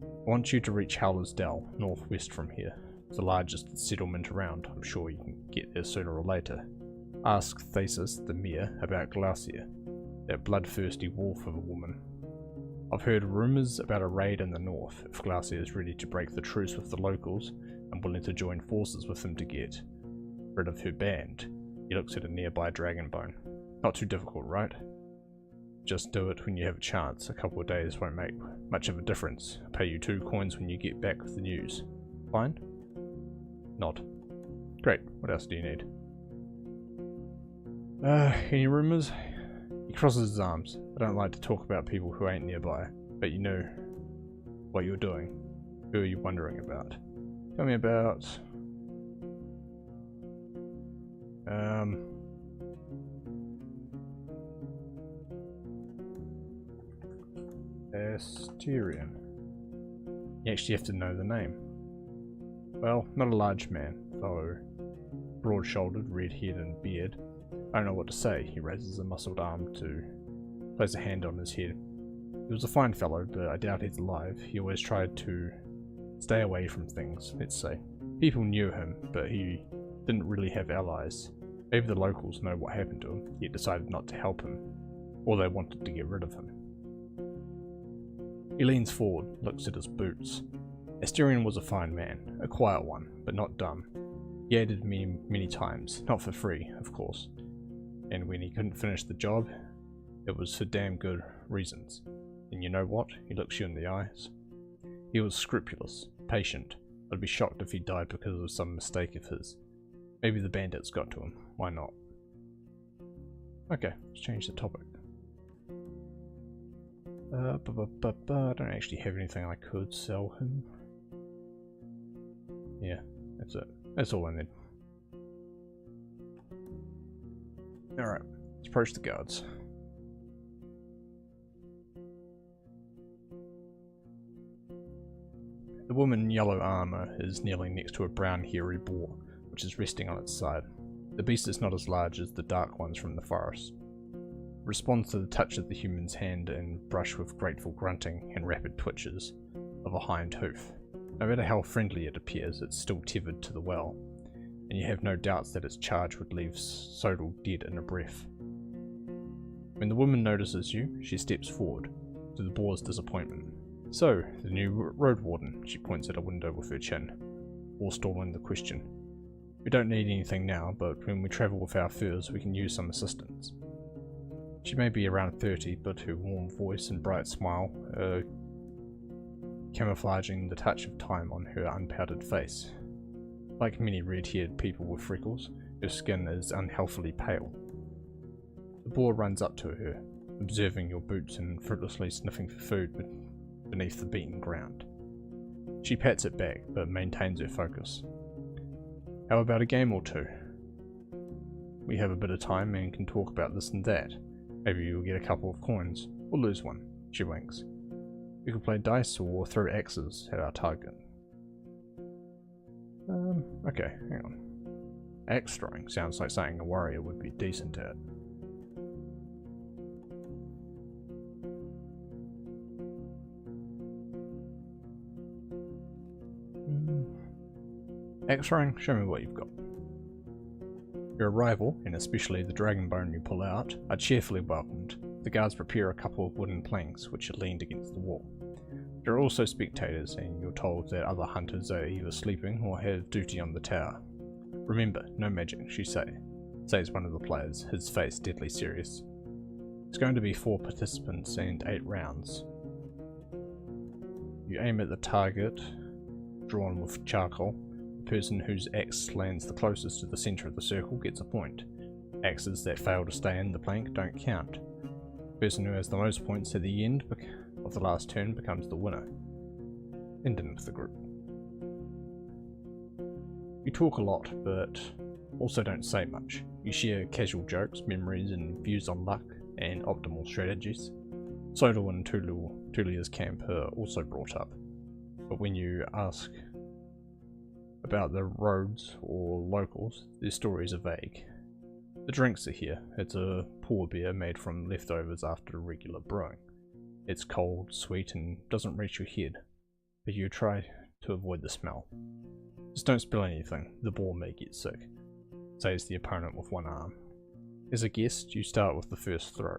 A: I want you to reach Howler's Dell, northwest from here. It's the largest settlement around. I'm sure you can get there sooner or later. Ask Thesis, the mayor, about Glacier, that bloodthirsty wolf of a woman. I've heard rumours about a raid in the north. If Glacier is ready to break the truce with the locals, I'm willing to join forces with him to get rid of her band. He looks at a nearby dragon bone. Not too difficult, right? Just do it when you have a chance. A couple of days won't make much of a difference. I'll pay you 2 coins when you get back with the news. Fine? Nod. Great. What else do you need? Any rumours? He crosses his arms. I don't like to talk about people who ain't nearby, but you know what you're doing. Who are you wondering about? Tell me about... Asterion. You actually have to know the name. Well, not a large man, though broad-shouldered, red head and beard. I don't know what to say. He raises a muscled arm to place a hand on his head. He was a fine fellow, but I doubt he's alive. He always tried to stay away from things, let's say. People knew him, but he didn't really have allies. Maybe the locals know what happened to him, yet decided not to help him, or they wanted to get rid of him. He leans forward, looks at his boots. Asterion was a fine man, a quiet one, but not dumb. He aided me many times, not for free, of course. And when he couldn't finish the job, it was for damn good reasons. And you know what? He looks you in the eyes. He was scrupulous, patient. I'd be shocked if he died because of some mistake of his. Maybe the bandits got to him. Why not? Okay, let's change the topic. I don't actually have anything I could sell him. Yeah, that's it. That's all I need. Alright, let's approach the guards. The woman in yellow armor is kneeling next to a brown hairy boar, which is resting on its side. The beast is not as large as the dark ones from the forest. It responds to the touch of the human's hand and brush with grateful grunting and rapid twitches of a hind hoof. No matter how friendly it appears, it's still tethered to the well, and you have no doubts that its charge would leave Sodal dead in a breath. When the woman notices you, she steps forward, to the boar's disappointment. So, the new Roadwarden, she points at a window with her chin, forestalling the question. We don't need anything now, but when we travel with our furs, we can use some assistance. She may be around 30, but her warm voice and bright smile are camouflaging the touch of time on her unpowdered face. Like many red-haired people with freckles, her skin is unhealthily pale. The boar runs up to her, observing your boots and fruitlessly sniffing for food beneath the beaten ground. She pats it back, but maintains her focus. How about a game or two? We have a bit of time and can talk about this and that. Maybe you'll get a couple of coins, or lose one. She winks. We could play dice or throw axes at our target. Okay, hang on. Axe throwing sounds like something a warrior would be decent at. Axe throwing, show me what you've got. Your arrival, and especially the dragon bone you pull out, are cheerfully welcomed. The guards prepare a couple of wooden planks which are leaned against the wall. There are also spectators, and you're told that other hunters are either sleeping or have duty on the tower. Remember, no magic, she says one of the players, his face deadly serious. It's going to be 4 participants and 8 rounds. You aim at the target, drawn with charcoal. The person whose axe lands the closest to the centre of the circle gets a point. Axes that fail to stay in the plank don't count. The person who has the most points at the end of the last turn becomes the winner. Ending with the group. You talk a lot, but also don't say much. You share casual jokes, memories, and views on luck and optimal strategies. Sodal and Tulia's camp are also brought up, but when you ask about the roads or locals, their stories are vague. The drinks are here. It's a poor beer made from leftovers after regular brewing. It's cold, sweet, and doesn't reach your head, but you try to avoid the smell. Just don't spill anything, the boar may get sick, says the opponent with one arm. As a guest, you start with the first throw.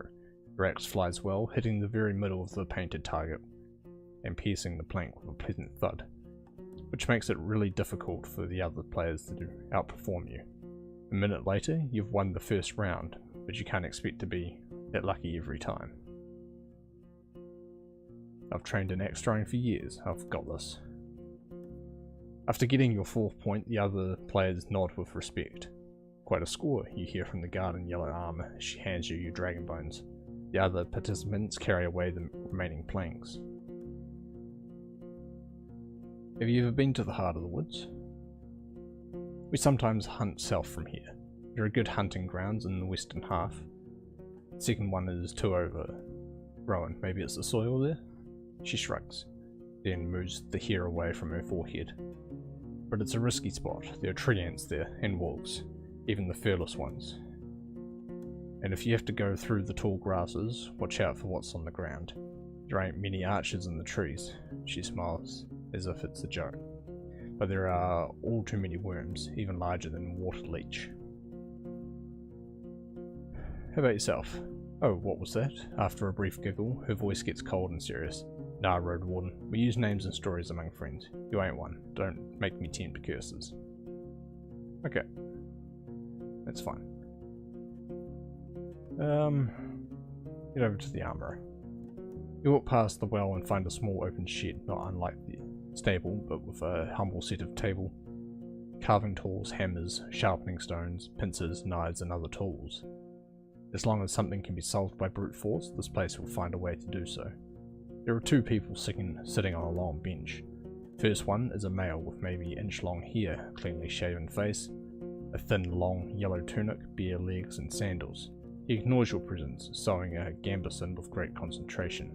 A: Your axe flies well, hitting the very middle of the painted target, and piercing the plank with a pleasant thud, which makes it really difficult for the other players to outperform you. A minute later, you've won the first round, but you can't expect to be that lucky every time. I've trained in axe throwing for years, I've got this. After getting your 4th point, the other players nod with respect. Quite a score, you hear from the guard in yellow armour as she hands you your dragon bones. The other participants carry away the remaining planks. Have you ever been to the heart of the woods? We sometimes hunt south from here. There are good hunting grounds in the western half. The second one is too overgrown. Maybe it's the soil there? She shrugs, then moves the hair away from her forehead. But it's a risky spot. There are tree ants there, and wolves, even the furless ones. And if you have to go through the tall grasses, watch out for what's on the ground. There ain't many archers in the trees. She smiles, as if it's a joke. But there are all too many worms, even larger than water leech. How about yourself? Oh, what was that? After a brief giggle, her voice gets cold and serious. Nah, Roadwarden, we use names and stories among friends. You ain't one. Don't make me tempt curses. Okay. That's fine. Get over to the armourer. You walk past the well and find a small open shed, not unlike the stable, but with a humble set of table, carving tools, hammers, sharpening stones, pincers, knives, and other tools. As long as something can be solved by brute force, this place will find a way to do so. There are 2 people sitting on a long bench. First one is a male with maybe inch-long hair, cleanly shaven face, a thin, long, yellow tunic, bare legs, and sandals. He ignores your presence, sewing a gambeson with great concentration.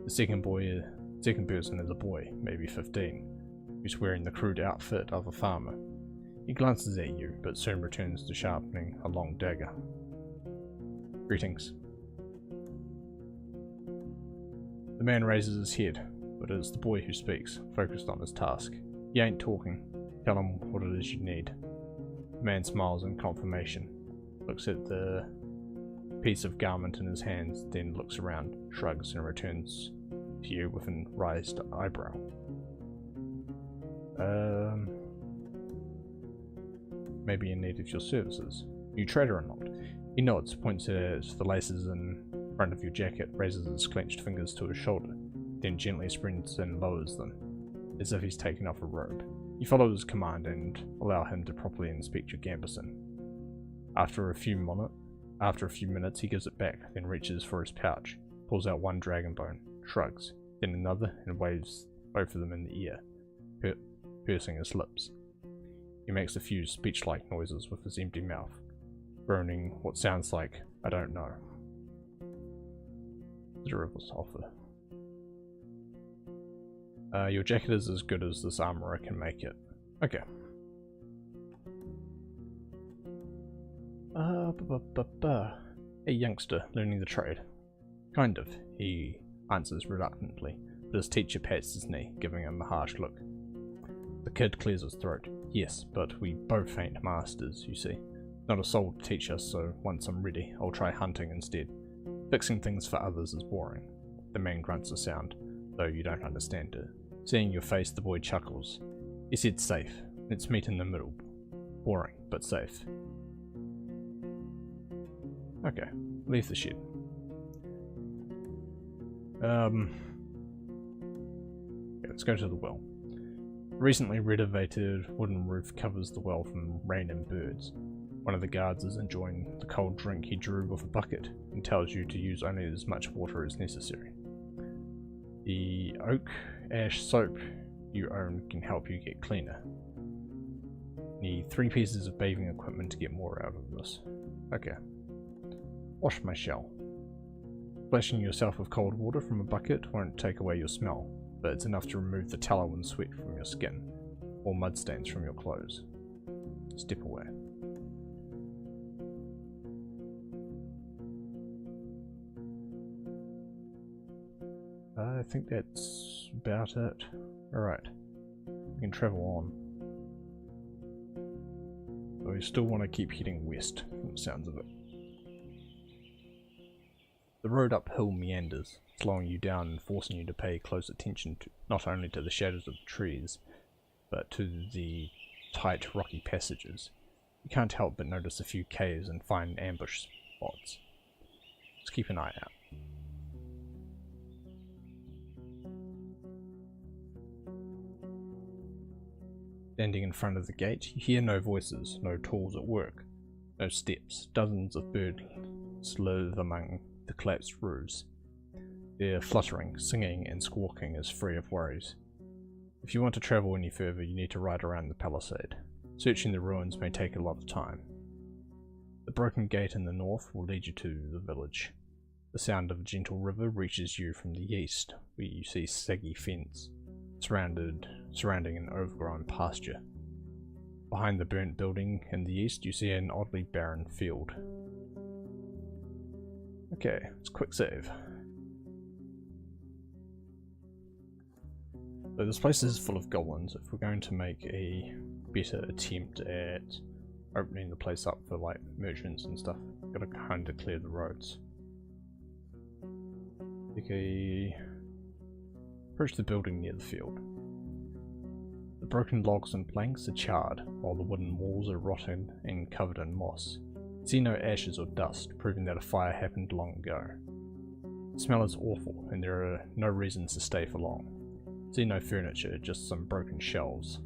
A: The second person is a boy, maybe 15, who's wearing the crude outfit of a farmer. He glances at you, but soon returns to sharpening a long dagger. Greetings. The man raises his head, but it is the boy who speaks, focused on his task. He ain't talking. Tell him what it is you need. The man smiles in confirmation, looks at the piece of garment in his hands, then looks around, shrugs, and returns to you with an raised eyebrow. Maybe in need of your services. You trader or not? He nods, points at the laces in front of your jacket, raises his clenched fingers to his shoulder, then gently spreads and lowers them, as if he's taking off a robe. You follow his command and allow him to properly inspect your gambeson. After a few minutes, he gives it back, then reaches for his pouch, pulls out one dragon bone, shrugs, then another, and waves both of them in the air, pursing his lips. He makes a few speech-like noises with his empty mouth, groaning what sounds like, "I don't know." The River's offer. Your jacket is as good as this armorer can make it. Okay. A youngster learning the trade. Kind of, he answers reluctantly, but his teacher pats his knee, giving him a harsh look. The kid clears his throat. Yes, but we both ain't masters, you see. Not a soul to teach us, so once I'm ready, I'll try hunting instead. Fixing things for others is boring. The man grunts a sound, though you don't understand it. Seeing your face, the boy chuckles. He said safe. Let's meet in the middle. Boring, but safe. Okay, leave the shed. Let's go to the well. Recently renovated wooden roof covers the well from rain and birds. One of the guards is enjoying the cold drink he drew with a bucket and tells you to use only as much water as necessary. The oak ash soap you own can help you get cleaner. Need 3 pieces of bathing equipment to get more out of this. Okay. Wash my shell. Splashing yourself with cold water from a bucket won't take away your smell, but it's enough to remove the tallow and sweat from your skin, or mud stains from your clothes. Step away. I think that's about it. Alright, we can travel on. But we still want to keep heading west, from the sounds of it. The road uphill meanders, slowing you down and forcing you to pay close attention to not only to the shadows of the trees, but to the tight rocky passages. You can't help but notice a few caves and find ambush spots. Just keep an eye out. Standing in front of the gate, you hear no voices, no tools at work, no steps. Dozens of birds live among the collapsed roofs. Their fluttering, singing and squawking is free of worries. If you want to travel any further, you need to ride around the palisade. Searching the ruins may take a lot of time. The broken gate in the north will lead you to the village. The sound of a gentle river reaches you from the east, where you see saggy fence surrounding an overgrown pasture. Behind the burnt building in the east, you see an oddly barren field. Okay, let's quick save. So this place is full of goblins. If we're going to make a better attempt at opening the place up for like merchants and stuff, we've got to kind of clear the roads. Okay. Approach the building near the field. The broken logs and planks are charred, while the wooden walls are rotten and covered in moss. See no ashes or dust, proving that a fire happened long ago. The smell is awful, and there are no reasons to stay for long. See no furniture, just some broken shelves.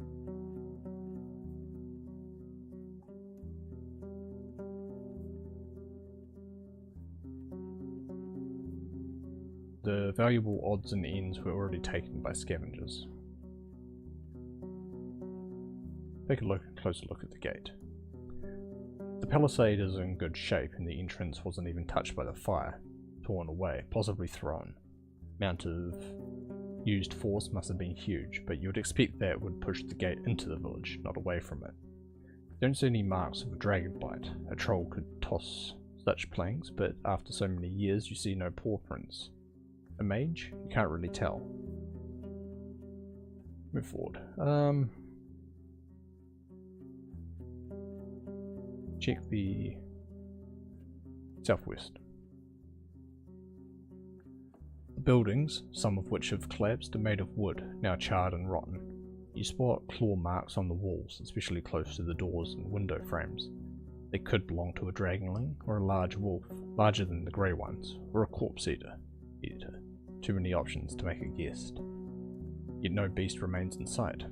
A: The valuable odds and ends were already taken by scavengers. Take a closer look at the gate. The palisade is in good shape and the entrance wasn't even touched by the fire, torn away, possibly thrown. Amount of used force must have been huge, but you would expect that would push the gate into the village, not away from it. Don't see any marks of a dragon bite. A troll could toss such planks, but after so many years you see no paw prints. A mage? You can't really tell. Move forward. Check the southwest. The buildings, some of which have collapsed, are made of wood, now charred and rotten. You spot claw marks on the walls, especially close to the doors and window frames. They could belong to a dragonling, or a large wolf, larger than the grey ones, or a corpse eater. Too many options to make a guess. Yet no beast remains in sight.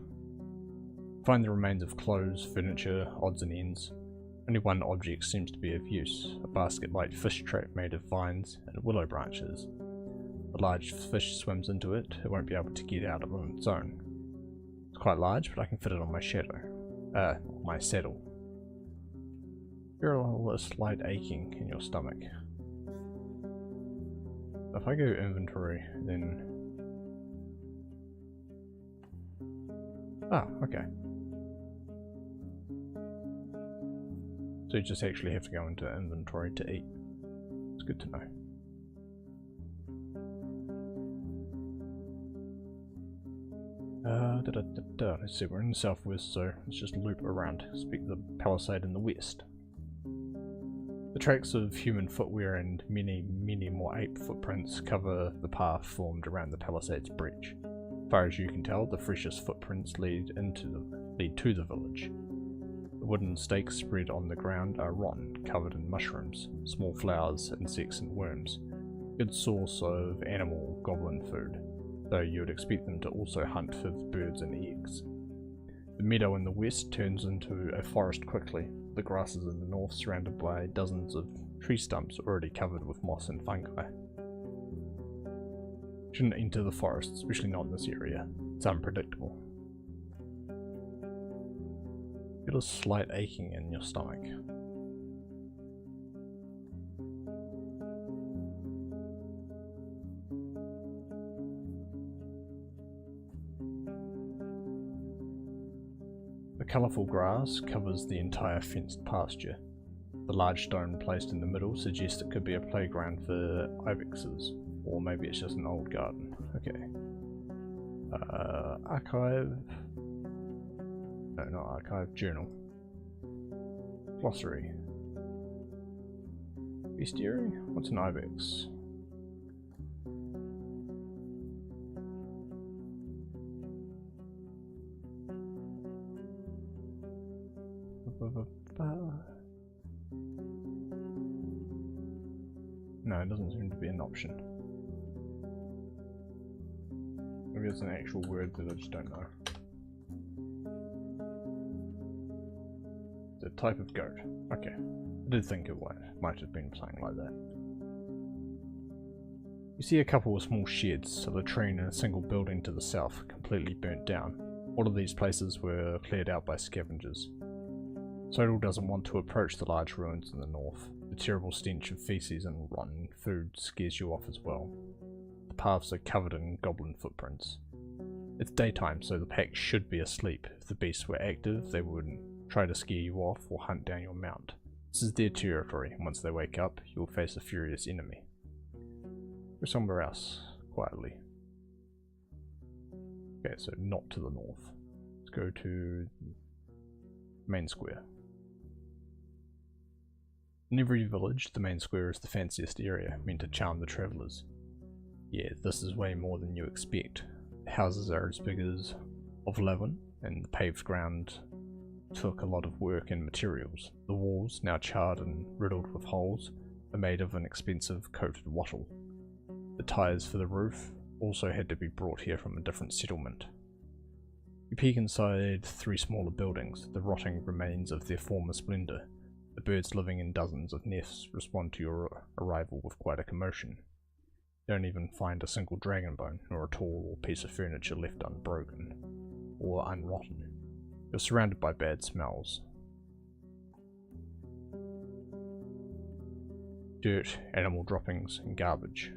A: Find the remains of clothes, furniture, odds and ends. Only one object seems to be of use, a basket-like fish trap made of vines and willow branches. A large fish swims into it, it won't be able to get out on its own. It's quite large, but I can fit it on my my saddle. Feel a slight aching in your stomach. If I go inventory, then... Ah, okay. So you just actually have to go into inventory to eat. It's good to know. Let's see, we're in the southwest, so let's just loop around. Speak the palisade in the west. The tracks of human footwear and many more ape footprints cover the path formed around the palisade's breach. As far as you can tell, the freshest footprints lead to the village. The wooden stakes spread on the ground are rotten, covered in mushrooms, small flowers, insects and worms. Good source of animal goblin food, though you would expect them to also hunt for birds and eggs. The meadow in the west turns into a forest quickly, the grasses in the north surrounded by dozens of tree stumps already covered with moss and fungi. Shouldn't enter the forest, especially not in this area. It's unpredictable. Feel a slight aching in your stomach. The colourful grass covers the entire fenced pasture. The large stone placed in the middle suggests it could be a playground for ibexes, or maybe it's just an old garden. Okay. Archive. No, not archive. Journal. Glossary. Bestiary? What's an ibex? No, it doesn't seem to be an option. Maybe it's an actual word that I just don't know. The type of goat. Okay. I did think it might have been something like that. You see a couple of small sheds, a latrine and a single building to the south, completely burnt down. All of these places were cleared out by scavengers. Sodal doesn't want to approach the large ruins in the north. The terrible stench of feces and rotten food scares you off as well. The paths are covered in goblin footprints. It's daytime, so the pack should be asleep. If the beasts were active, they wouldn't try to scare you off or hunt down your mount. This is their territory, and once they wake up, you'll face a furious enemy. Go somewhere else, quietly. Okay, so not to the north. Let's go to main square. In every village, the main square is the fanciest area, meant to charm the travellers. Yeah, this is way more than you expect. The houses are as big as of Levin, and the paved ground took a lot of work and materials. The walls, now charred and riddled with holes, are made of an expensive coated wattle. The ties for the roof also had to be brought here from a different settlement. You peek inside three smaller buildings, the rotting remains of their former splendour. The birds living in dozens of nests respond to your arrival with quite a commotion. You don't even find a single dragon bone, nor a tool or piece of furniture left unbroken, or unrotten. You're surrounded by bad smells. Dirt, animal droppings, and garbage.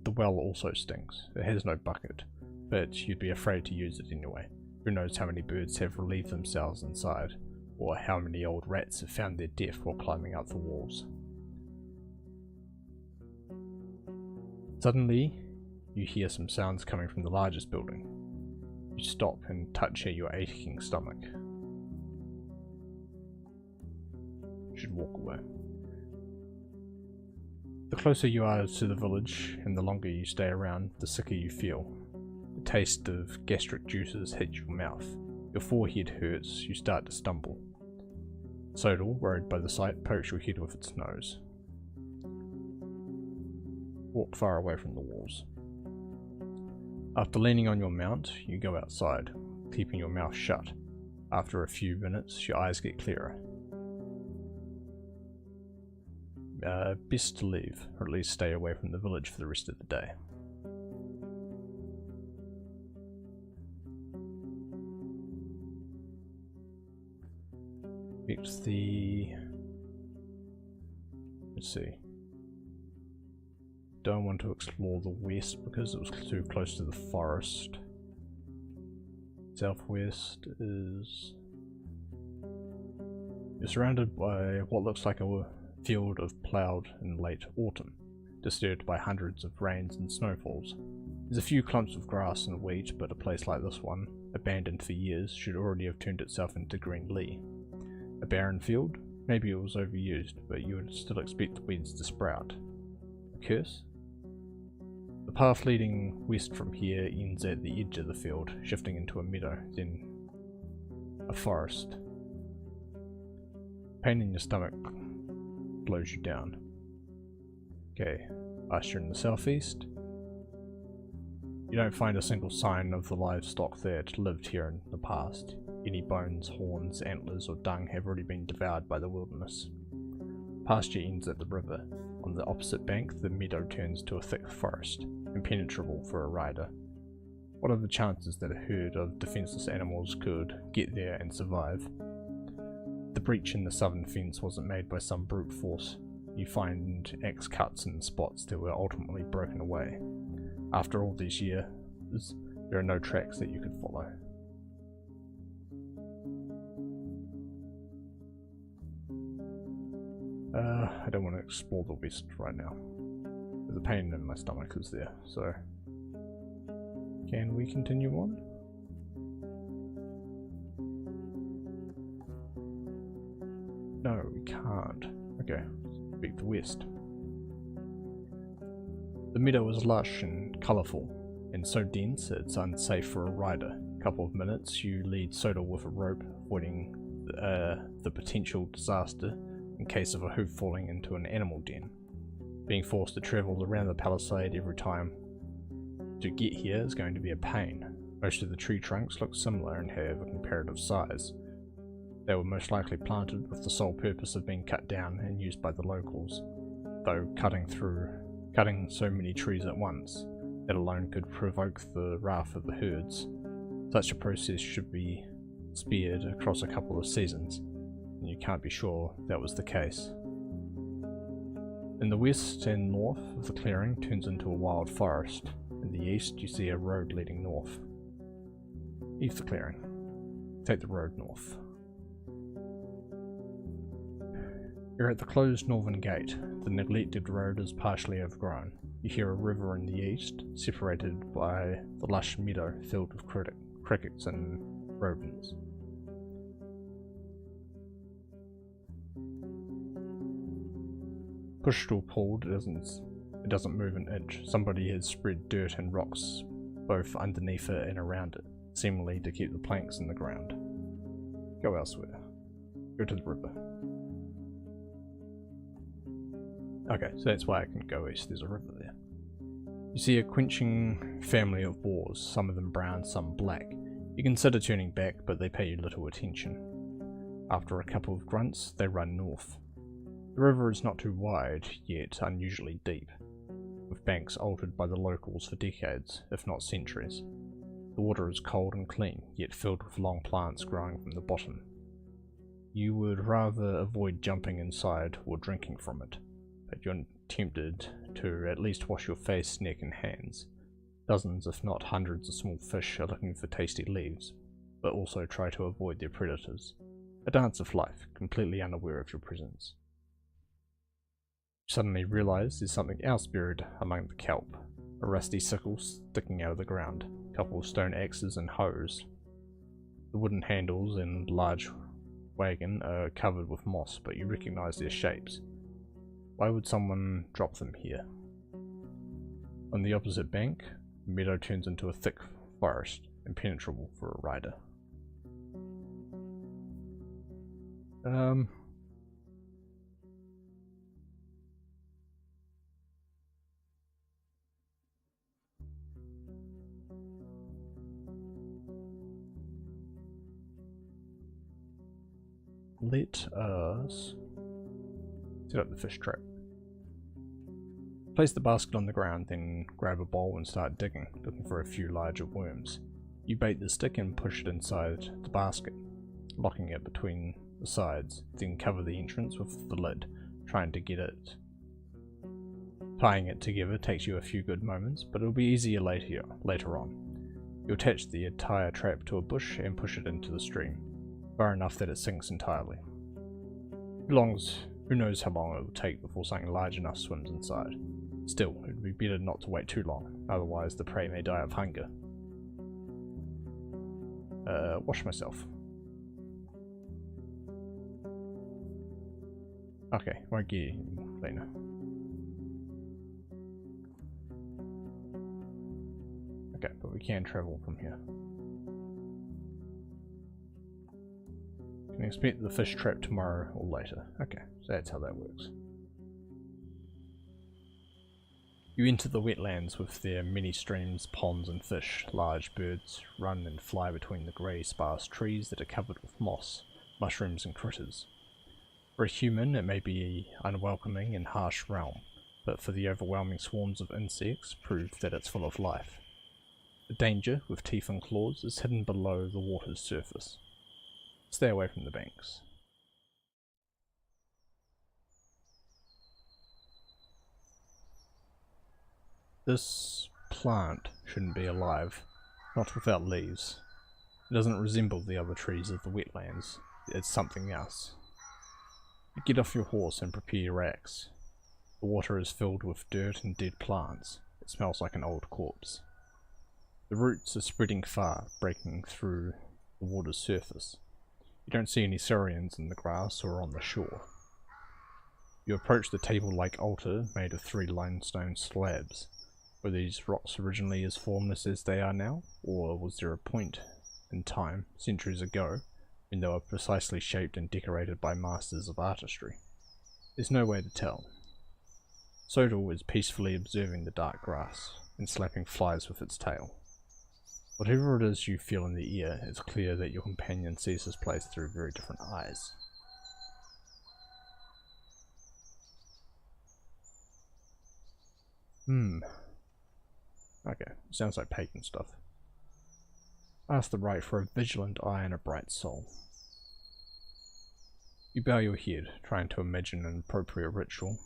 A: The well also stinks. It has no bucket, but you'd be afraid to use it anyway. Who knows how many birds have relieved themselves inside, or how many old rats have found their death while climbing up the walls. Suddenly, you hear some sounds coming from the largest building. You stop and touch at your aching stomach. You should walk away. The closer you are to the village and the longer you stay around, the sicker you feel. The taste of gastric juices hits your mouth. Your forehead hurts, you start to stumble. Sodal, worried by the sight, pokes your head with its nose. Walk far away from the walls. After leaning on your mount, you go outside, keeping your mouth shut. After a few minutes, your eyes get clearer. Best to leave, or at least stay away from the village for the rest of the day. It's let's see. Don't want to explore the west because it was too close to the forest. Southwest is... You're surrounded by what looks like a field of ploughed in late autumn, disturbed by hundreds of rains and snowfalls. There's a few clumps of grass and wheat, but a place like this one, abandoned for years, should already have turned itself into green lea. A barren field? Maybe it was overused, but you would still expect the weeds to sprout. A curse? The path leading west from here ends at the edge of the field, shifting into a meadow, then a forest. Pain in your stomach blows you down. Okay, pasture in the southeast. You don't find a single sign of the livestock that lived here in the past. Any bones, horns, antlers or dung have already been devoured by the wilderness. Pasture ends at the river. On the opposite bank, the meadow turns to a thick forest, impenetrable for a rider. What are the chances that a herd of defenseless animals could get there and survive? The breach in the southern fence wasn't made by some brute force. You find axe cuts in spots that were ultimately broken away. After all these years, there are no tracks that you could follow. I don't want to explore the west right now. The pain in my stomach is there, so... Can we continue on? No, we can't. Okay, speak the west. The meadow is lush and colourful, and so dense it's unsafe for a rider. A couple of minutes, you lead Sodal with a rope, avoiding the potential disaster in case of a hoof falling into an animal den. Being forced to travel around the palisade every time to get here is going to be a pain. Most of the tree trunks look similar and have a comparative size. They were most likely planted with the sole purpose of being cut down and used by the locals, though cutting so many trees at once, that alone could provoke the wrath of the herds. Such a process should be speared across a couple of seasons, and you can't be sure that was the case. In the west and north of the clearing turns into a wild forest. In the east you see a road leading north. Leave the clearing. Take the road north. You're at the closed northern gate. The neglected road is partially overgrown. You hear a river in the east, separated by the lush meadow filled with crickets and rodents. Pushed or pulled, it doesn't move an inch. Somebody has spread dirt and rocks both underneath it and around it, seemingly to keep the planks in the ground. Go elsewhere. Go to the river. Okay, so that's why I can go east. There's a river there. You see a quenching family of boars, some of them brown, some black. You consider turning back, but they pay you little attention. After a couple of grunts, they run north. The river is not too wide, yet unusually deep, with banks altered by the locals for decades, if not centuries. The water is cold and clean, yet filled with long plants growing from the bottom. You would rather avoid jumping inside or drinking from it, but you're tempted to at least wash your face, neck and hands. Dozens if not hundreds of small fish are looking for tasty leaves, but also try to avoid their predators. A dance of life, completely unaware of your presence. You suddenly realise there's something else buried among the kelp. A rusty sickle sticking out of the ground, a couple of stone axes and hoes. The wooden handles and large wagon are covered with moss, but you recognise their shapes. Why would someone drop them here? On the opposite bank, the meadow turns into a thick forest, impenetrable for a rider. Let us set up the fish trap. Place the basket on the ground, then grab a bowl and start digging, looking for a few larger worms. You bait the stick and push it inside the basket, locking it between the sides, then cover the entrance with the lid, trying to get it. Tying it together takes you a few good moments, but it'll be easier later on. You attach the entire trap to a bush and push it into the stream, far enough that it sinks entirely. Who knows how long it will take before something large enough swims inside. Still, it would be better not to wait too long, otherwise the prey may die of hunger. Wash myself. Okay, won't get any more cleaner. Okay, but we can travel from here. Can expect the fish trap tomorrow or later. Okay, so that's how that works. You enter the wetlands with their many streams, ponds and fish. Large birds run and fly between the grey sparse trees that are covered with moss, mushrooms and critters. For a human it may be an unwelcoming and harsh realm, but for the overwhelming swarms of insects prove that it's full of life. The danger, with teeth and claws, is hidden below the water's surface. Stay away from the banks. This plant shouldn't be alive, not without leaves. It doesn't resemble the other trees of the wetlands, it's something else. Get off your horse and prepare your axe. The water is filled with dirt and dead plants. It smells like an old corpse. The roots are spreading far, breaking through the water's surface. You don't see any saurians in the grass or on the shore. You approach the table-like altar made of 3 limestone slabs. Were these rocks originally as formless as they are now, or was there a point in time, centuries ago, when they were precisely shaped and decorated by masters of artistry? There's no way to tell. Sodal is peacefully observing the dark grass, and slapping flies with its tail. Whatever it is you feel in the air, it's clear that your companion sees this place through very different eyes. Okay, sounds like pagan stuff. Ask the right for a vigilant eye and a bright soul. You bow your head, trying to imagine an appropriate ritual,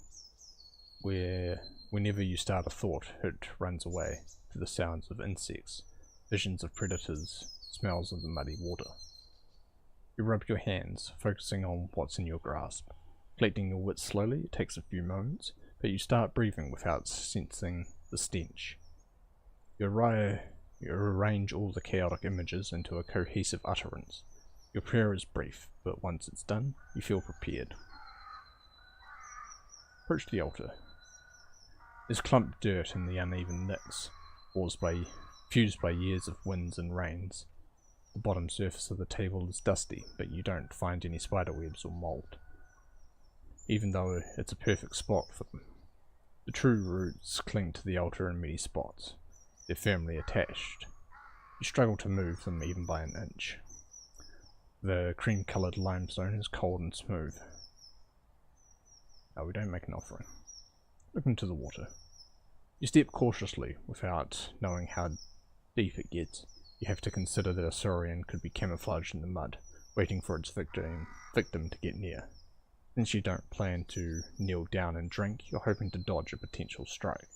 A: where whenever you start a thought, it runs away to the sounds of insects, visions of predators, smells of the muddy water. You rub your hands, focusing on what's in your grasp. Collecting your wits slowly, it takes a few moments, but you start breathing without sensing the stench. You arrange all the chaotic images into a cohesive utterance. Your prayer is brief, but once it's done, you feel prepared. Approach the altar. There's clumped dirt in the uneven nicks, fused by years of winds and rains. The bottom surface of the table is dusty, but you don't find any spiderwebs or mould, even though it's a perfect spot for them. The true roots cling to the altar in many spots. They're firmly attached. You struggle to move them even by an inch. The cream-coloured limestone is cold and smooth. No, we don't make an offering. Look into the water. You step cautiously without knowing how deep it gets. You have to consider that a saurian could be camouflaged in the mud, waiting for its victim to get near. Since you don't plan to kneel down and drink, you're hoping to dodge a potential strike.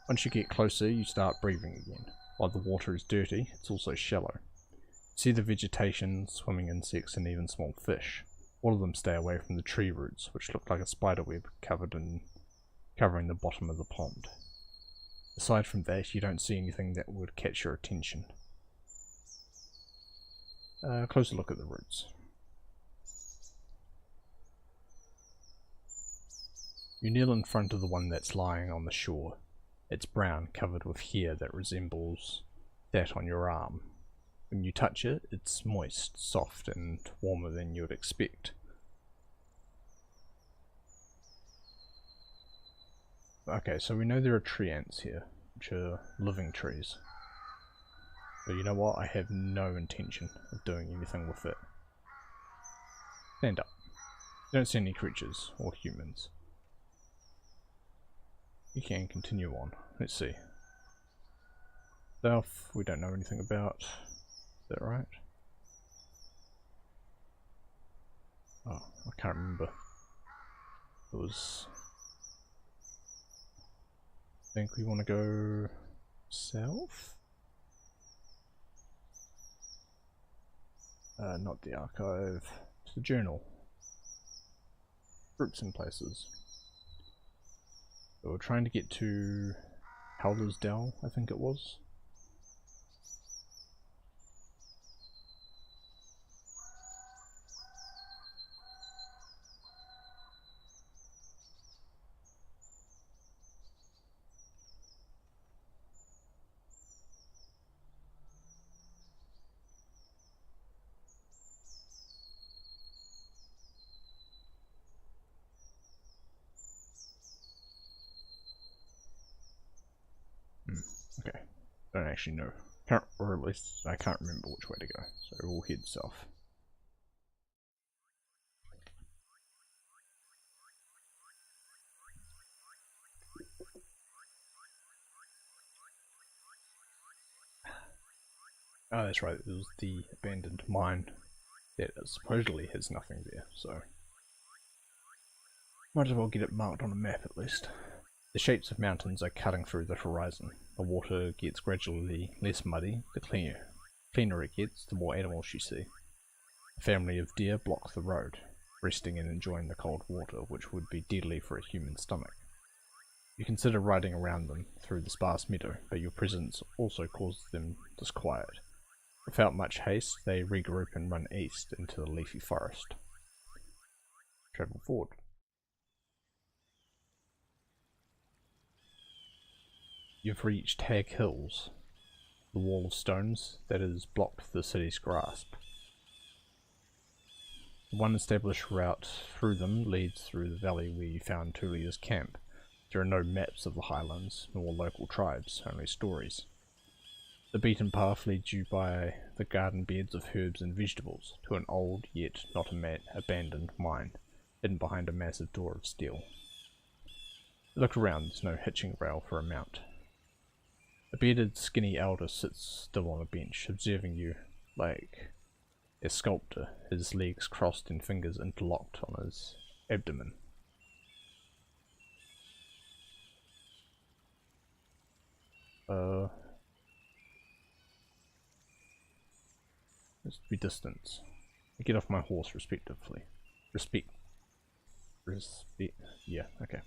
A: Once you get closer, you start breathing again. While the water is dirty, it's also shallow. You see the vegetation, swimming insects, and even small fish. All of them stay away from the tree roots, which look like a spiderweb covering the bottom of the pond. Aside from that, you don't see anything that would catch your attention. Closer look at the roots. You kneel in front of the one that's lying on the shore. It's brown, covered with hair that resembles that on your arm. When you touch it, it's moist, soft, and warmer than you would expect. Okay, so we know there are tree ants here, which are living trees. But you know what? I have no intention of doing anything with it. Stand up. You don't see any creatures or humans. You can continue on. Let's see. South, we don't know anything about. Is that right? Oh, I can't remember. It was... I think we want to go south? Not the archive. It's the journal. Groups and places. So we're trying to get to Howler's Dell, I think it was. Okay, don't actually know. Or at least I can't remember which way to go, so we'll head south. Oh, that's right, it was the abandoned mine that supposedly has nothing there, so might as well get it marked on a map at least. The shapes of mountains are cutting through the horizon. The water gets gradually less muddy. The cleaner it gets, the more animals you see. A family of deer block the road, resting and enjoying the cold water, which would be deadly for a human stomach. You consider riding around them through the sparse meadow, but your presence also causes them disquiet. Without much haste, they regroup and run east into the leafy forest. Travel forward. You've reached Hag Hills, the wall of stones that has blocked the city's grasp. The one established route through them leads through the valley where you found Tulia's camp. There are no maps of the highlands, nor local tribes, only stories. The beaten path leads you by the garden beds of herbs and vegetables to an old, yet not abandoned mine, hidden behind a massive door of steel. Look around, there's no hitching rail for a mount. A bearded, skinny elder sits still on a bench, observing you like a sculptor, his legs crossed and fingers interlocked on his abdomen. Let's be distance. I get off my horse respectively. Respect. Yeah, okay.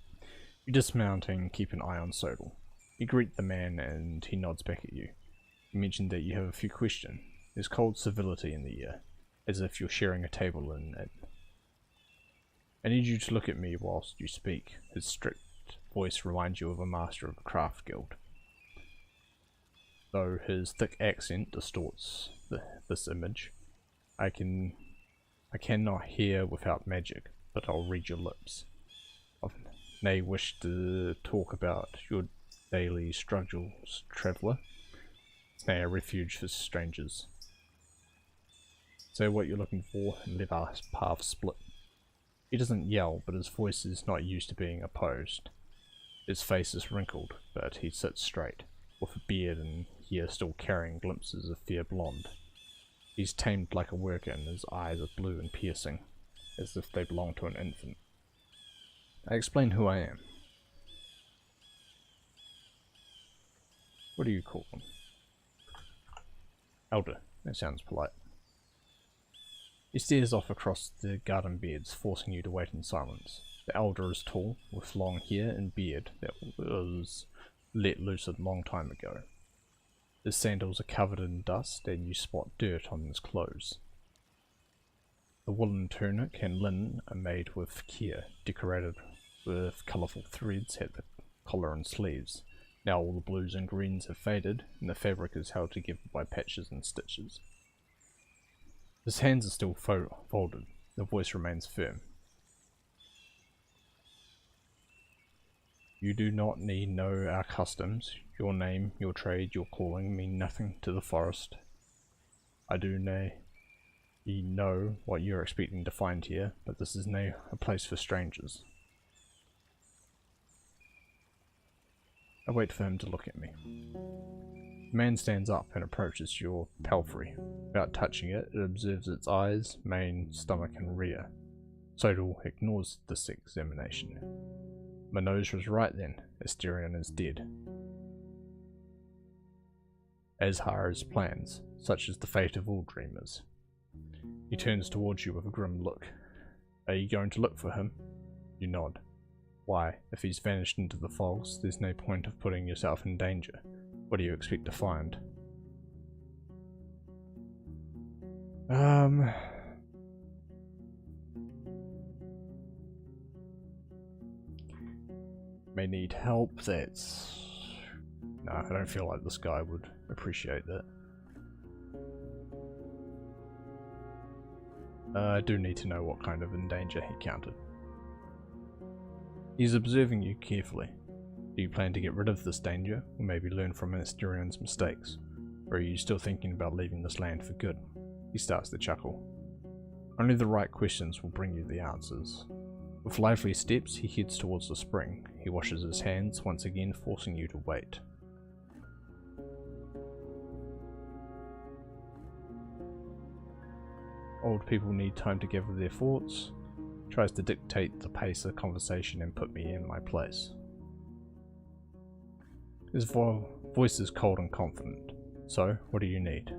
A: You dismount and keep an eye on Sodal. You greet the man and he nods back at you. You mention that you have a few questions. There's cold civility in the air, as if you're sharing a table in it. I need you to look at me whilst you speak. His strict voice reminds you of a master of a craft guild, though his thick accent distorts this image. I cannot hear without magic, but I'll read your lips. I may wish to talk about your daily struggles, traveller. It's now a refuge for strangers. Say what you're looking for and let our paths split. He doesn't yell, but his voice is not used to being opposed. His face is wrinkled, but he sits straight, with a beard and hair still carrying glimpses of fair blonde. He's tamed like a worker and his eyes are blue and piercing, as if they belong to an infant. I explain who I am. What do you call them? Elder. That sounds polite. He stares off across the garden beds, forcing you to wait in silence. The elder is tall, with long hair and beard that was let loose a long time ago. His sandals are covered in dust, and you spot dirt on his clothes. The woolen tunic and linen are made with care, decorated with colourful threads at the collar and sleeves. Now all the blues and greens have faded, and the fabric is held together by patches and stitches. His hands are still folded, the voice remains firm. You do not need know our customs. Your name, your trade, your calling mean nothing to the forest. I do know what you're expecting to find here, but this is no a place for strangers. I wait for him to look at me. The man stands up and approaches your palfrey. Without touching it, it observes its eyes, mane, stomach and rear. Sodal ignores this examination. My nose was right then. Asterion is dead. Azhar's plans, such is the fate of all dreamers. He turns towards you with a grim look. Are you going to look for him? You nod. Why, if he's vanished into the fogs, there's no point of putting yourself in danger. What do you expect to find? May need help, that's... No, I don't feel like this guy would appreciate that. I do need to know what kind of danger he counted. He's observing you carefully. Do you plan to get rid of this danger, or maybe learn from Asterion's mistakes? Or are you still thinking about leaving this land for good? He starts to chuckle. Only the right questions will bring you the answers. With lively steps, he heads towards the spring. He washes his hands, once again forcing you to wait. Old people need time to gather their thoughts. Tries to dictate the pace of conversation and put me in my place. His voice is cold and confident. So, what do you need?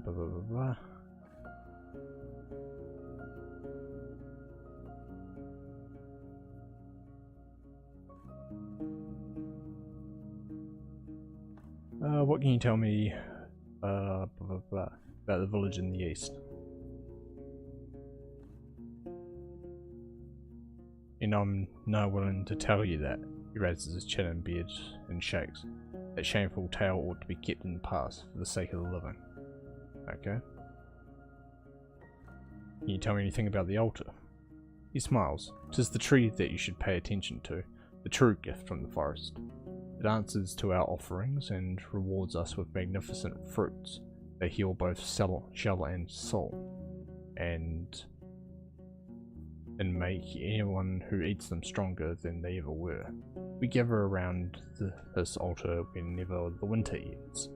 A: Blah, blah, blah, blah. What can you tell me blah, blah, blah, about the village in the east? And I'm not willing to tell you that. He raises his chin and beard and shakes. That shameful tale ought to be kept in the past for the sake of the living. Okay. Can you tell me anything about the altar? He smiles. 'Tis the tree that you should pay attention to, the true gift from the forest. It answers to our offerings and rewards us with magnificent fruits. They heal both shell and soul, and make anyone who eats them stronger than they ever were. We gather around this altar whenever the winter ends,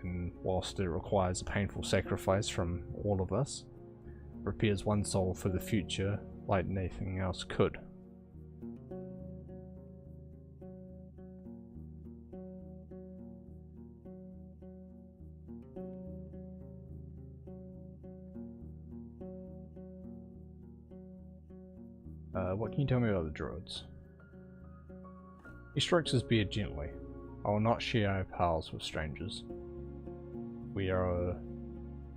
A: and whilst it requires a painful sacrifice from all of us, it prepares one soul for the future like nothing else could. What can you tell me about the druids? He strokes his beard gently. I will not share our pals with strangers. We are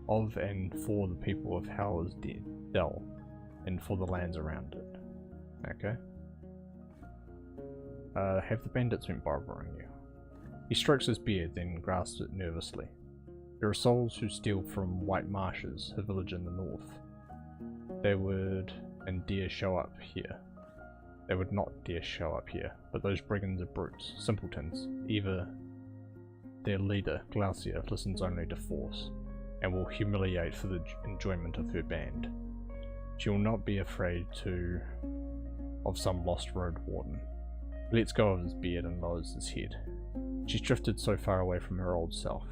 A: of and for the people of Howler's Dell, and for the lands around it. Okay. Have the bandits been bothering you? He strokes his beard, then grasps it nervously. There are souls who steal from White Marshes, a village in the north. They would and dare show up here. They would not dare show up here, but those brigands are brutes, simpletons. Either their leader, Glaucia, listens only to force, and will humiliate for the enjoyment of her band. She will not be afraid of some lost Roadwarden. He lets go of his beard and lowers his head. She's drifted so far away from her old self,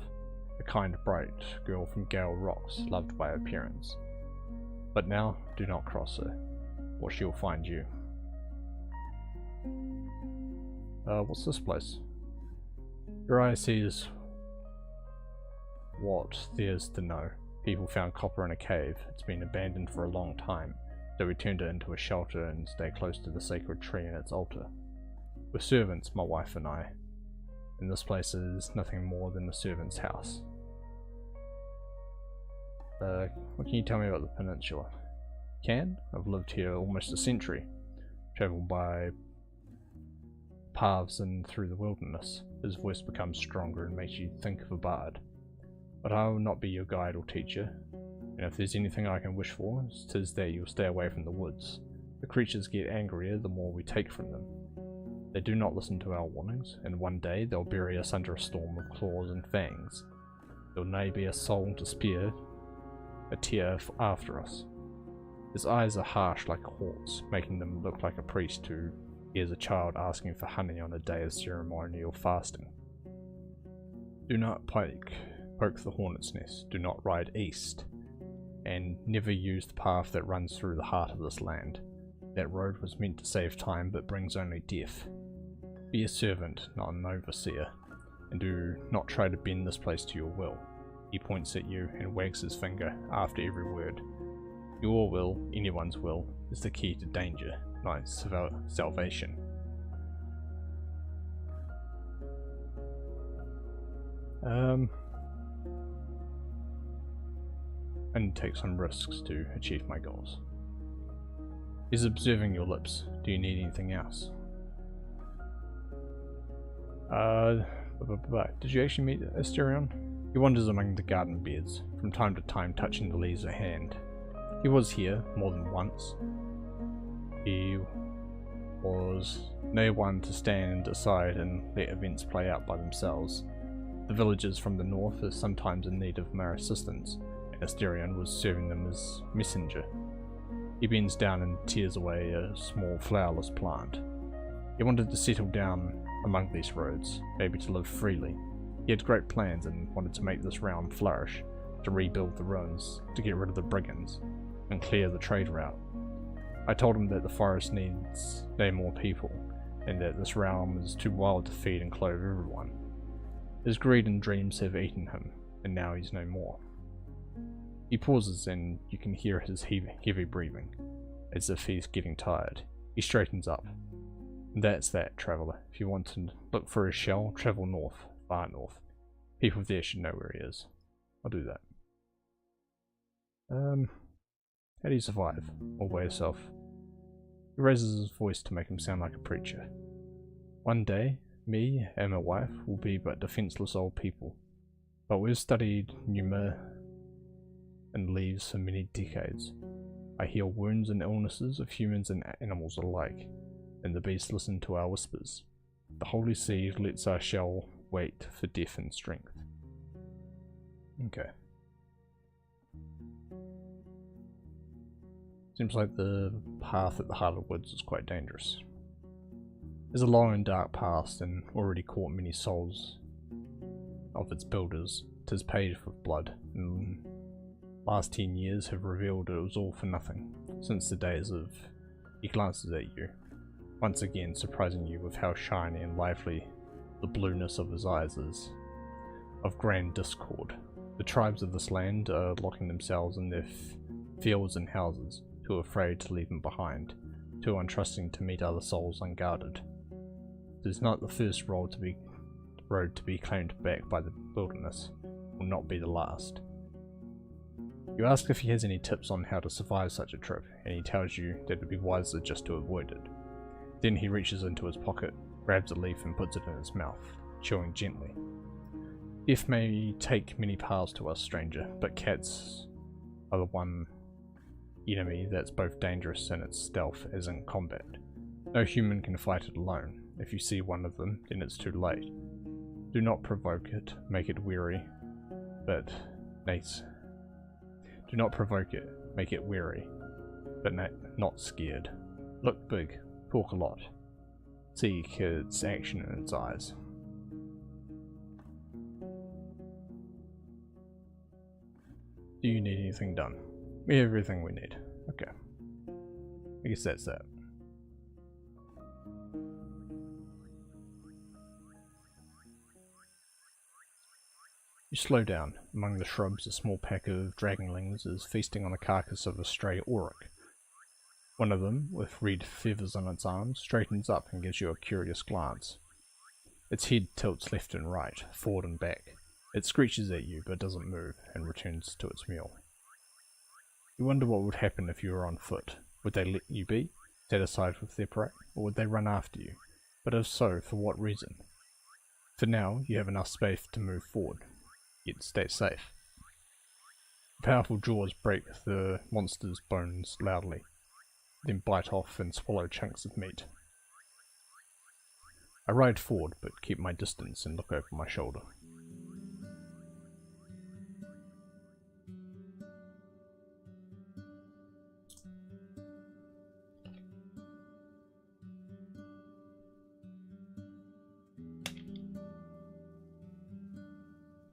A: a kind, bright girl from Gale Rocks, loved by her parents. But now, do not cross her, or she'll find you. What's this place? Your eye sees what there's to know. People found copper in a cave. It's been abandoned for a long time, so we turned it into a shelter and stay close to the sacred tree and its altar. We're servants, my wife and I, and this place is nothing more than a servant's house. What can you tell me about the peninsula? Can? I've lived here almost a century. Travelled by paths and through the wilderness. His voice becomes stronger and makes you think of a bard. But I will not be your guide or teacher, and if there's anything I can wish for, 'tis that you'll stay away from the woods. The creatures get angrier the more we take from them. They do not listen to our warnings, and one day they'll bury us under a storm of claws and fangs. There'll nae be a soul to spare a tear after us. His eyes are harsh like a hawk's, making them look like a priest who hears a child asking for honey on a day of ceremonial fasting. Do not poke the hornet's nest, do not ride east, and never use the path that runs through the heart of this land. That road was meant to save time but brings only death. Be a servant, not an overseer, and do not try to bend this place to your will. He points at you and wags his finger after every word. Your will, anyone's will, is the key to danger, not salvation. I need to take some risks to achieve my goals. He's observing your lips. Do you need anything else? Did you actually meet Asterion? He wanders among the garden beds, from time to time touching the leaves at hand. He was here more than once. He was no one to stand aside and let events play out by themselves. The villagers from the north are sometimes in need of more assistance, and Asterion was serving them as messenger. He bends down and tears away a small flowerless plant. He wanted to settle down among these roads, maybe to live freely. He had great plans and wanted to make this realm flourish, to rebuild the ruins, to get rid of the brigands, and clear the trade route. I told him that the forest needs no more people, and that this realm is too wild to feed and clothe everyone. His greed and dreams have eaten him, and now he's no more. He pauses and you can hear his heavy breathing, as if he's getting tired. He straightens up. That's that, traveller. If you want to look for his shell, travel north, far north. People there should know where he is. I'll do that. How do you survive? All by yourself? He raises his voice to make him sound like a preacher. One day, me and my wife will be but defenseless old people. But we've studied pneuma and leaves for many decades. I heal wounds and illnesses of humans and animals alike, and the beasts listen to our whispers. The holy seed lets our shell wait for death and strength. Okay. Seems like the path at the heart of the woods is quite dangerous. There's a long and dark past and already caught many souls of its builders. 'Tis paid with blood, and the last 10 years have revealed it was all for nothing. Since the days of... He glances at you, once again surprising you with how shiny and lively the blueness of his eyes is. Of grand discord. The tribes of this land are locking themselves in their fields and houses, too afraid to leave them behind, too untrusting to meet other souls unguarded. It is not the first road to be claimed back by the wilderness, will not be the last. You ask if he has any tips on how to survive such a trip, and he tells you that it would be wiser just to avoid it. Then he reaches into his pocket, grabs a leaf and puts it in his mouth, chewing gently. Death may take many paths to us, stranger, but cats are the one enemy that's both dangerous in its stealth as in combat. No human can fight it alone. If you see one of them, then it's too late. Do not provoke it, make it weary, but do not provoke it, make it weary, but not scared. Look big, talk a lot. Seek its action in its eyes. Do you need anything done? We have everything we need. Okay. I guess that's that. You slow down. Among the shrubs, a small pack of dragonlings is feasting on the carcass of a stray auroch. One of them, with red feathers on its arms, straightens up and gives you a curious glance. Its head tilts left and right, forward and back. It screeches at you but doesn't move and returns to its meal. You wonder what would happen if you were on foot. Would they let you be, satisfied with their prey, or would they run after you? But if so, for what reason? For now, you have enough space to move forward, yet stay safe. Powerful jaws break the monster's bones loudly, then bite off and swallow chunks of meat. I ride forward, but keep my distance and look over my shoulder.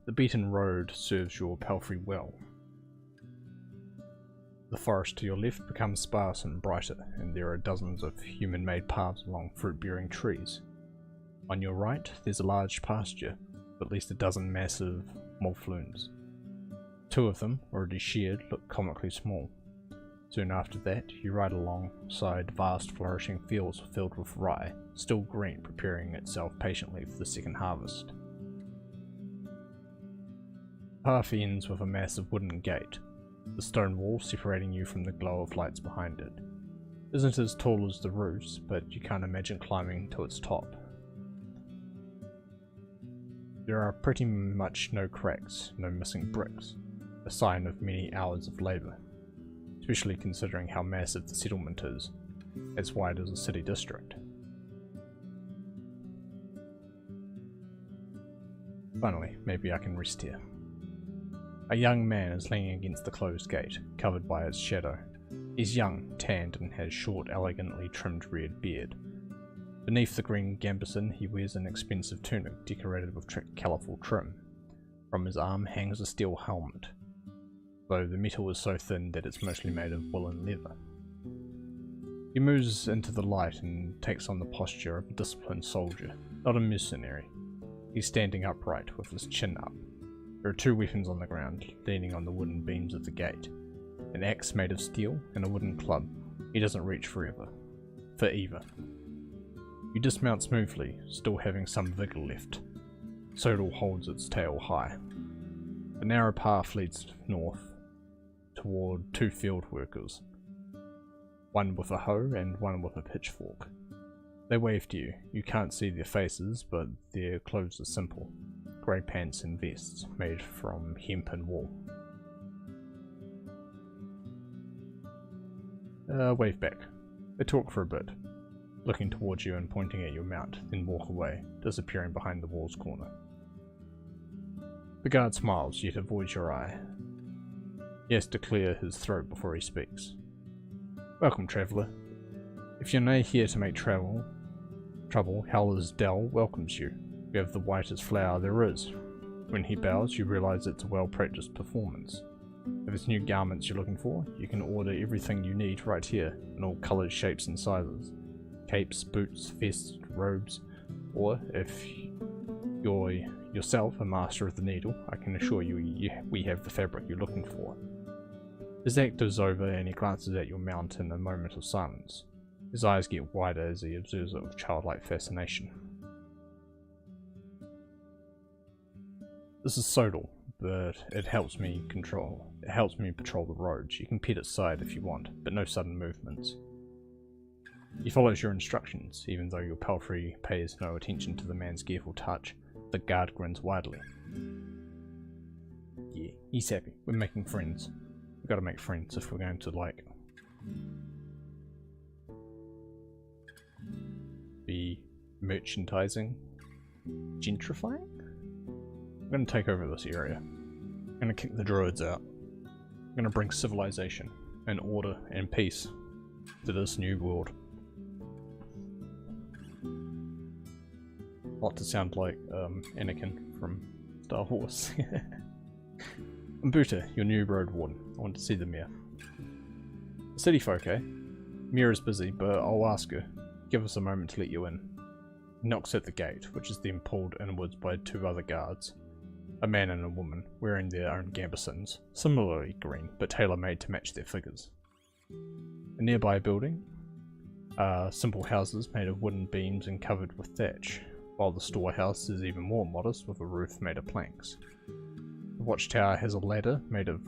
A: The beaten road serves your palfrey well. The forest to your left becomes sparse and brighter, and there are dozens of human-made paths along fruit-bearing trees. On your right, there's a large pasture, with at least a dozen massive moufloons. 2 of them, already sheared, look comically small. Soon after that, you ride alongside vast flourishing fields filled with rye, still green, preparing itself patiently for the second harvest. The path ends with a massive wooden gate, the stone wall separating you from the glow of lights behind it. Isn't as tall as the roofs, but you can't imagine climbing to its top. There are pretty much no cracks, no missing bricks, a sign of many hours of labour, especially considering how massive the settlement is, as wide as a city district. Finally, maybe I can rest here. A young man is leaning against the closed gate, covered by its shadow. He's young, tanned, and has short, elegantly trimmed red beard. Beneath the green gambeson, he wears an expensive tunic decorated with colourful trim. From his arm hangs a steel helmet, though the metal is so thin that it's mostly made of wool and leather. He moves into the light and takes on the posture of a disciplined soldier, not a mercenary. He's standing upright with his chin up. There are 2 weapons on the ground, leaning on the wooden beams of the gate. An axe made of steel and a wooden club. He doesn't reach for either. You dismount smoothly, still having some vigour left. Sodal holds its tail high. A narrow path leads north toward 2 field workers, one with a hoe and one with a pitchfork. They wave to you. You can't see their faces, but their clothes are simple. Grey pants and vests made from hemp and wool. Wave back. They talk for a bit, looking towards you and pointing at your mount, then walk away, disappearing behind the wall's corner. The guard smiles, yet avoids your eye. He has to clear his throat before he speaks. Welcome, traveller. If you're not here to make trouble, Howler's Dell welcomes you. You have the whitest flower there is. When he bows, you realise it's a well-practiced performance. If it's new garments you're looking for, you can order everything you need right here, in all colours, shapes and sizes. Capes, boots, vests, robes, or if you're yourself a master of the needle, I can assure you we have the fabric you're looking for. His act is over and he glances at your mount in a moment of silence. His eyes get wider as he observes it with childlike fascination. This is Sodal, but it helps me patrol the roads. You can pet its side if you want, but no sudden movements. He follows your instructions, even though your palfrey pays no attention to the man's careful touch. The guard grins widely. Yeah, he's happy. We're making friends. We've got to make friends if we're going to, like, be merchandising, gentrifying? I'm going to take over this area. I'm going to kick the druids out. I'm going to bring civilization and order and peace to this new world. Not to sound like Anakin from Star Wars. Mbuta, your new Roadwarden. I want to see the mayor. City folk, eh? Mayor is busy, but I'll ask her. Give us a moment to let you in. He knocks at the gate, which is then pulled inwards by 2 other guards. A man and a woman, wearing their own gambesons, similarly green, but tailor-made to match their figures. A nearby building are simple houses made of wooden beams and covered with thatch, while the storehouse is even more modest with a roof made of planks. The watchtower has a ladder made of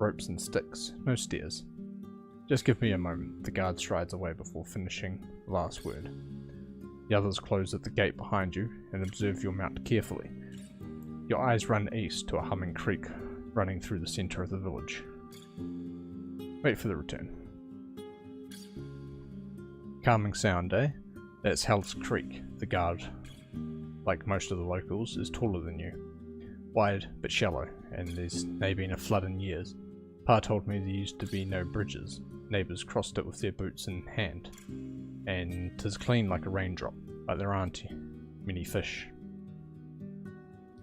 A: ropes and sticks, no stairs. Just give me a moment. The guard strides away before finishing the last word. The others close at the gate behind you and observe your mount carefully. Your eyes run east to a humming creek running through the centre of the village. Wait for the return. Calming sound, eh? That's Hell's Creek. The guard, like most of the locals, is taller than you. Wide but shallow, and there's nay been a flood in years. Pa told me there used to be no bridges. Neighbours crossed it with their boots in hand, and 'tis clean like a raindrop, but there aren't many fish.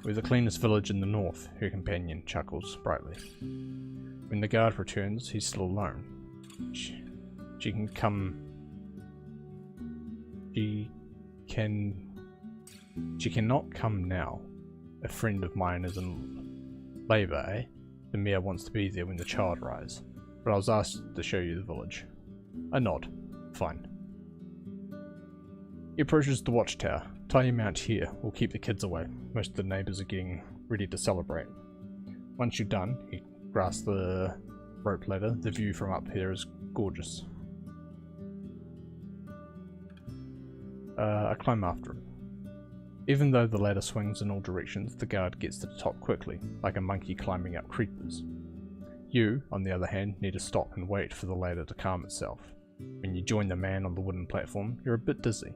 A: We're the cleanest village in the north, her companion chuckles brightly. When the guard returns, he's still alone. She cannot come now. A friend of mine is in labour, eh? The mayor wants to be there when the child arrives, but I was asked to show you the village. I nod. Fine. He approaches the watchtower. Tie your mount here, we'll keep the kids away. Most of the neighbours are getting ready to celebrate. Once you're done, he grasps the rope ladder. The view from up here is gorgeous. I climb after him. Even though the ladder swings in all directions, the guard gets to the top quickly, like a monkey climbing up creepers. You, on the other hand, need to stop and wait for the ladder to calm itself. When you join the man on the wooden platform, you're a bit dizzy.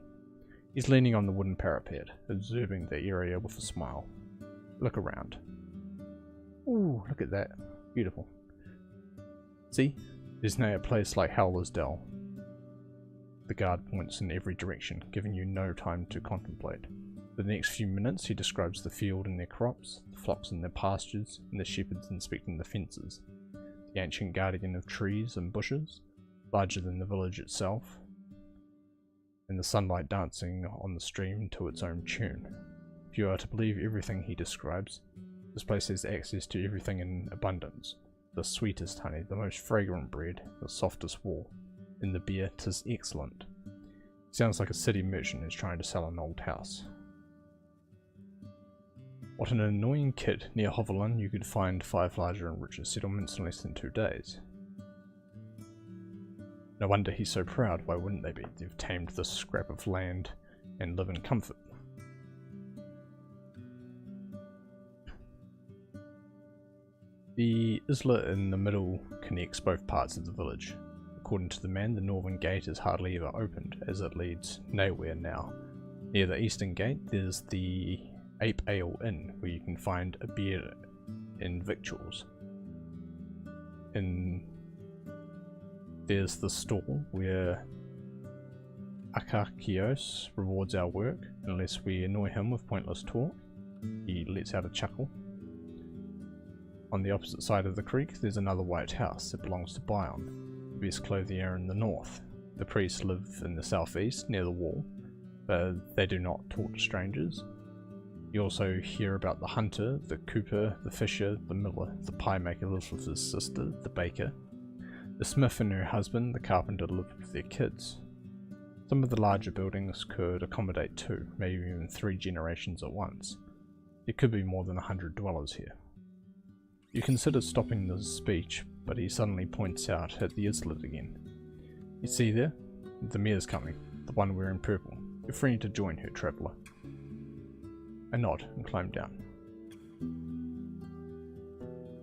A: He's leaning on the wooden parapet, observing the area with a smile. Look around. Ooh, look at that. Beautiful. See? There's no place like Howler's Dell. The guard points in every direction, giving you no time to contemplate. For the next few minutes he describes the field and their crops, the flocks in their pastures, and the shepherds inspecting the fences. The ancient guardian of trees and bushes, larger than the village itself, and the sunlight dancing on the stream to its own tune. If you are to believe everything he describes, this place has access to everything in abundance. The sweetest honey, the most fragrant bread, the softest wool. In the beer, 'tis excellent. Sounds like a city merchant is trying to sell an old house. What an annoying kid. Near Hovelin you could find 5 larger and richer settlements in less than 2 days. No wonder he's so proud, why wouldn't they be? They've tamed this scrap of land and live in comfort. The islet in the middle connects both parts of the village. According to the man, the northern gate is hardly ever opened, as it leads nowhere now. Near the eastern gate there's the Ape Ale Inn, where you can find a beer and victuals. There's the stall where Akakios rewards our work, unless we annoy him with pointless talk. He lets out a chuckle. On the opposite side of the creek there's another white house that belongs to Bion, the best clothier in the north. The priests live in the southeast, near the wall, but they do not talk to strangers. You also hear about the hunter, the cooper, the fisher, the miller, the pie maker lives with his sister, the baker. The smith and her husband, the carpenter, live with their kids. Some of the larger buildings could accommodate 2, maybe even 3 generations at once. There could be more than 100 dwellers here. You consider stopping the speech, but he suddenly points out at the islet again. You see there? The mare's coming, the one wearing purple. You're free to join her, traveller. I nod and climb down.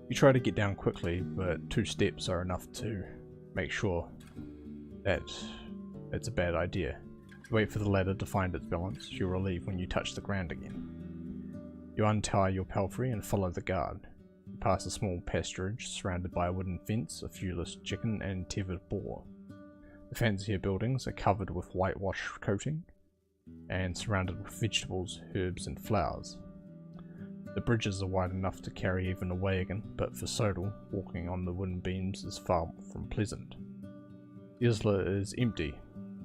A: You try to get down quickly, but 2 steps are enough to make sure that it's a bad idea. You wait for the ladder to find its balance. You're relieved when you touch the ground again. You untie your palfrey and follow the guard. You pass a small pasturage surrounded by a wooden fence, a viewless chicken and tethered boar. The fancier buildings are covered with whitewash coating and surrounded with vegetables, herbs and flowers. The bridges are wide enough to carry even a wagon, but for Sodal, walking on the wooden beams is far from pleasant. The islet is empty,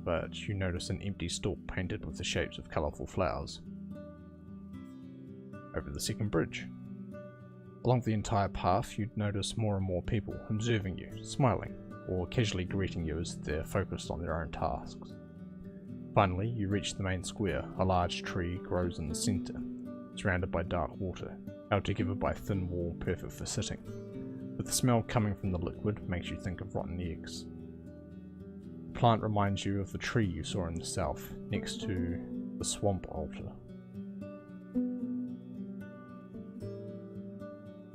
A: but you notice an empty stalk painted with the shapes of colourful flowers. Over the second bridge. Along the entire path you'd notice more and more people observing you, smiling, or casually greeting you as they're focused on their own tasks. Finally, you reach the main square. A large tree grows in the centre, surrounded by dark water, held together by a thin wall perfect for sitting. but the smell coming from the liquid makes you think of rotten eggs. The plant reminds you of the tree you saw in the south, next to the swamp altar.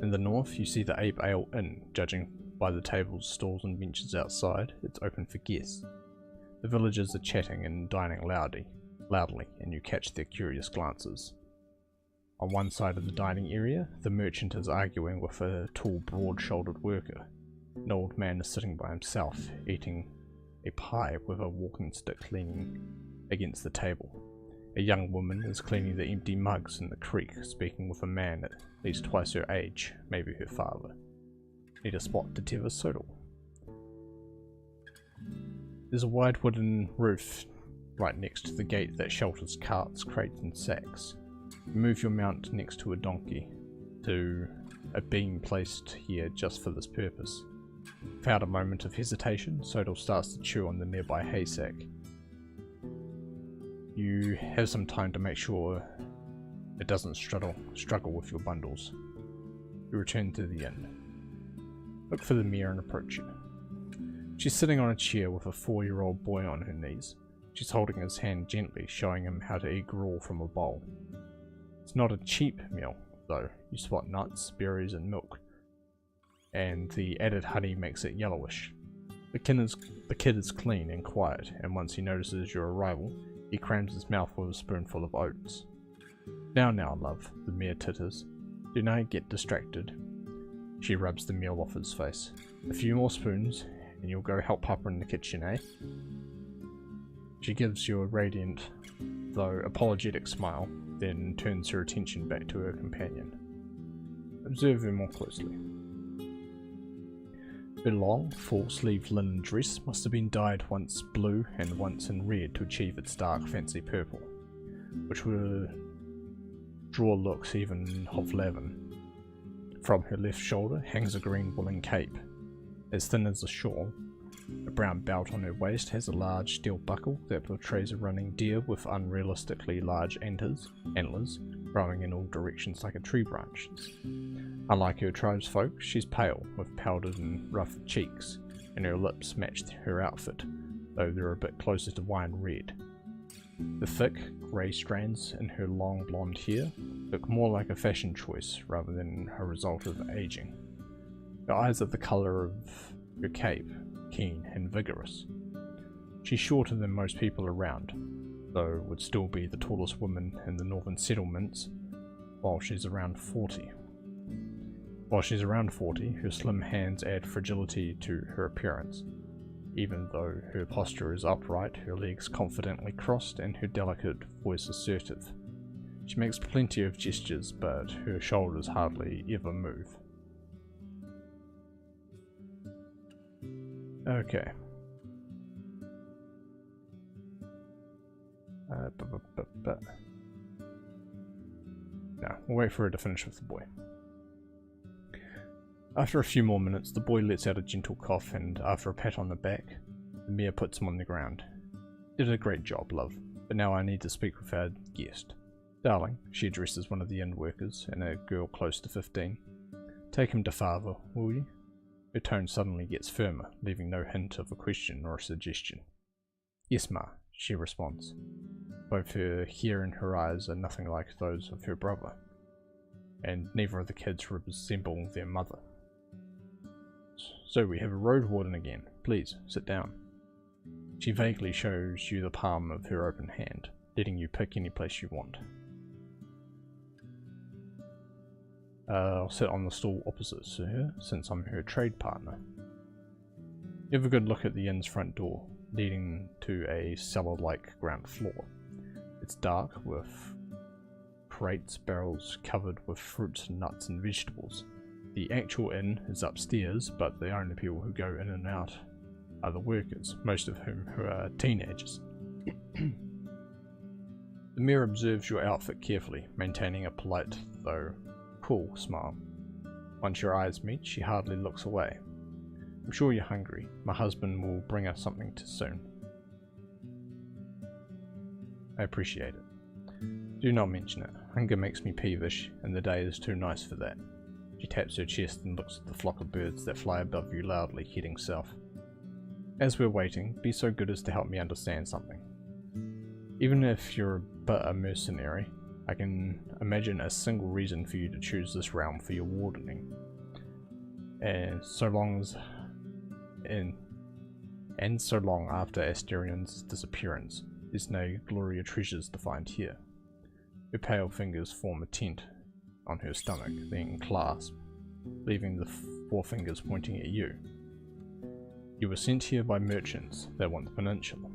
A: In the north, you see the Ape Ale Inn. Judging by the tables, stalls and benches outside, it's open for guests. The villagers are chatting and dining loudly, and you catch their curious glances. On one side of the dining area, the merchant is arguing with a tall, broad-shouldered worker. An old man is sitting by himself, eating a pie with a walking stick leaning against the table. A young woman is cleaning the empty mugs in the creek, speaking with a man at least twice her age, maybe her father. Need a spot to tether Sodal. There's a wide wooden roof right next to the gate that shelters carts, crates and sacks. You move your mount next to a donkey to a beam placed here just for this purpose. Without a moment of hesitation, Sodal starts to chew on the nearby haystack. You have some time to make sure it doesn't struggle with your bundles. You return to the inn. Look for the mare and approach her. She's sitting on a chair with a 4-year-old boy on her knees. She's holding his hand gently, showing him how to eat gruel from a bowl. It's not a cheap meal, though. You spot nuts, berries and milk, and the added honey makes it yellowish. The kid is clean and quiet, and once he notices your arrival, he crams his mouth with a spoonful of oats. Now, love, the mare titters. Do not get distracted. She rubs the meal off his face. A few more spoons, and you'll go help Papa in the kitchen, eh? She gives you a radiant, though apologetic smile, then turns her attention back to her companion. Observe her more closely. Her long, full-sleeved linen dress must have been dyed once blue and once in red to achieve its dark, fancy purple, which would draw looks even of Lavin. From her left shoulder hangs a green woolen cape, as thin as a shawl. A brown belt on her waist has a large steel buckle that portrays a running deer with unrealistically large antlers growing in all directions like a tree branch. Unlike her tribesfolk, she's pale, with powdered and rough cheeks, and her lips match her outfit, though they're a bit closer to wine red. The thick, grey strands in her long blonde hair look more like a fashion choice rather than a result of aging. Her eyes are the colour of her cape, keen and vigorous. She's shorter than most people around, though would still be the tallest woman in the northern settlements while she's around 40. While she's around 40, her slim hands add fragility to her appearance. Even though her posture is upright, her legs confidently crossed and her delicate voice assertive. She makes plenty of gestures, but her shoulders hardly ever move. Okay. No, we'll wait for her to finish with the boy. After a few more minutes, the boy lets out a gentle cough, and after a pat on the back, the mare puts him on the ground. Did a great job, love, but now I need to speak with our guest. Darling, she addresses one of the inn workers, and a girl close to 15. Take him to father, will you? Her tone suddenly gets firmer, leaving no hint of a question or a suggestion. Yes, ma, she responds. Both her hair and her eyes are nothing like those of her brother, and neither of the kids resemble their mother. So we have a road warden again. Please, sit down. She vaguely shows you the palm of her open hand, letting you pick any place you want. I'll sit on the stool opposite to her, since I'm her trade partner. You have a good look at the inn's front door, leading to a cellar-like ground floor. It's dark, with crates, barrels covered with fruits, nuts and vegetables. The actual inn is upstairs, but the only people who go in and out are the workers, most of whom who are teenagers. The mare observes your outfit carefully, maintaining a polite, though cool, smile. Once your eyes meet, she hardly looks away. I'm sure you're hungry. My husband will bring us something soon. I appreciate it. Do not mention it. Hunger makes me peevish, and the day is too nice for that. She taps her chest and looks at the flock of birds that fly above you loudly, heading south. As we're waiting, be so good as to help me understand something. Even if you're but a mercenary, I can imagine a single reason for you to choose this realm for your wardening. And so long after Asterian's disappearance, there's no glorious treasures to find here. Her pale fingers form a tent on her stomach, then clasp, leaving the forefingers pointing at you. You were sent here by merchants that want the peninsula.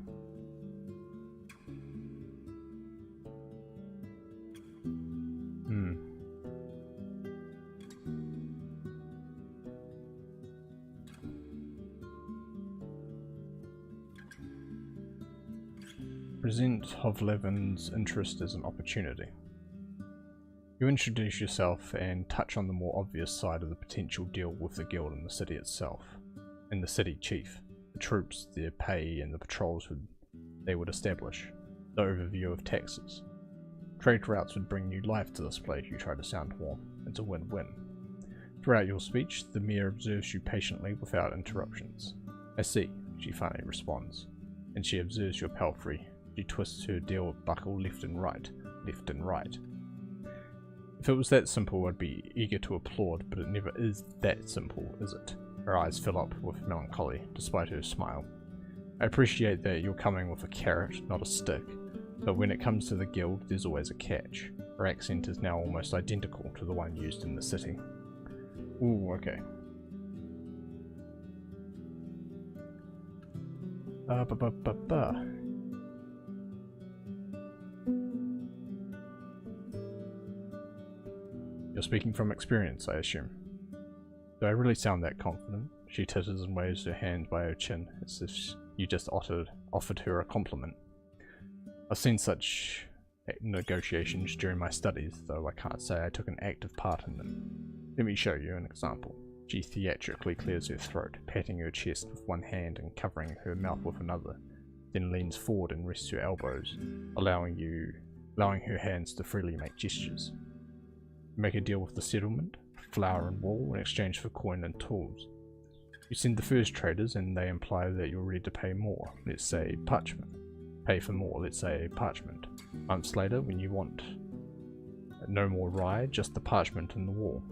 A: Present Hovleven's interest as an opportunity. You introduce yourself and touch on the more obvious side of the potential deal with the guild and the city itself, and the city chief, the troops, their pay and the patrols they would establish, the overview of taxes. Trade routes would bring new life to this place. You try to sound warm. It's a win-win. Throughout your speech, the mayor observes you patiently without interruptions. I see, she finally responds, and she observes your palfrey. She twists her deal buckle left and right, left and right. If it was that simple, I'd be eager to applaud, but it never is that simple, is it? Her eyes fill up with melancholy, despite her smile. I appreciate that you're coming with a carrot, not a stick, but when it comes to the guild, there's always a catch. Her accent is now almost identical to the one used in the city. Ooh, okay. You're speaking from experience, I assume. Do I really sound that confident? She titters and waves her hand by her chin, as if you just offered her a compliment. I've seen such negotiations during my studies, though I can't say I took an active part in them. Let me show you an example. She theatrically clears her throat, patting her chest with one hand and covering her mouth with another, then leans forward and rests her elbows, allowing her hands to freely make gestures. Make a deal with the settlement, flour and wool, in exchange for coin and tools. You send the first traders and they imply that you're ready to pay more, let's say parchment. Pay for more, let's say parchment. Months later, when you want no more rye, just the parchment and the wool.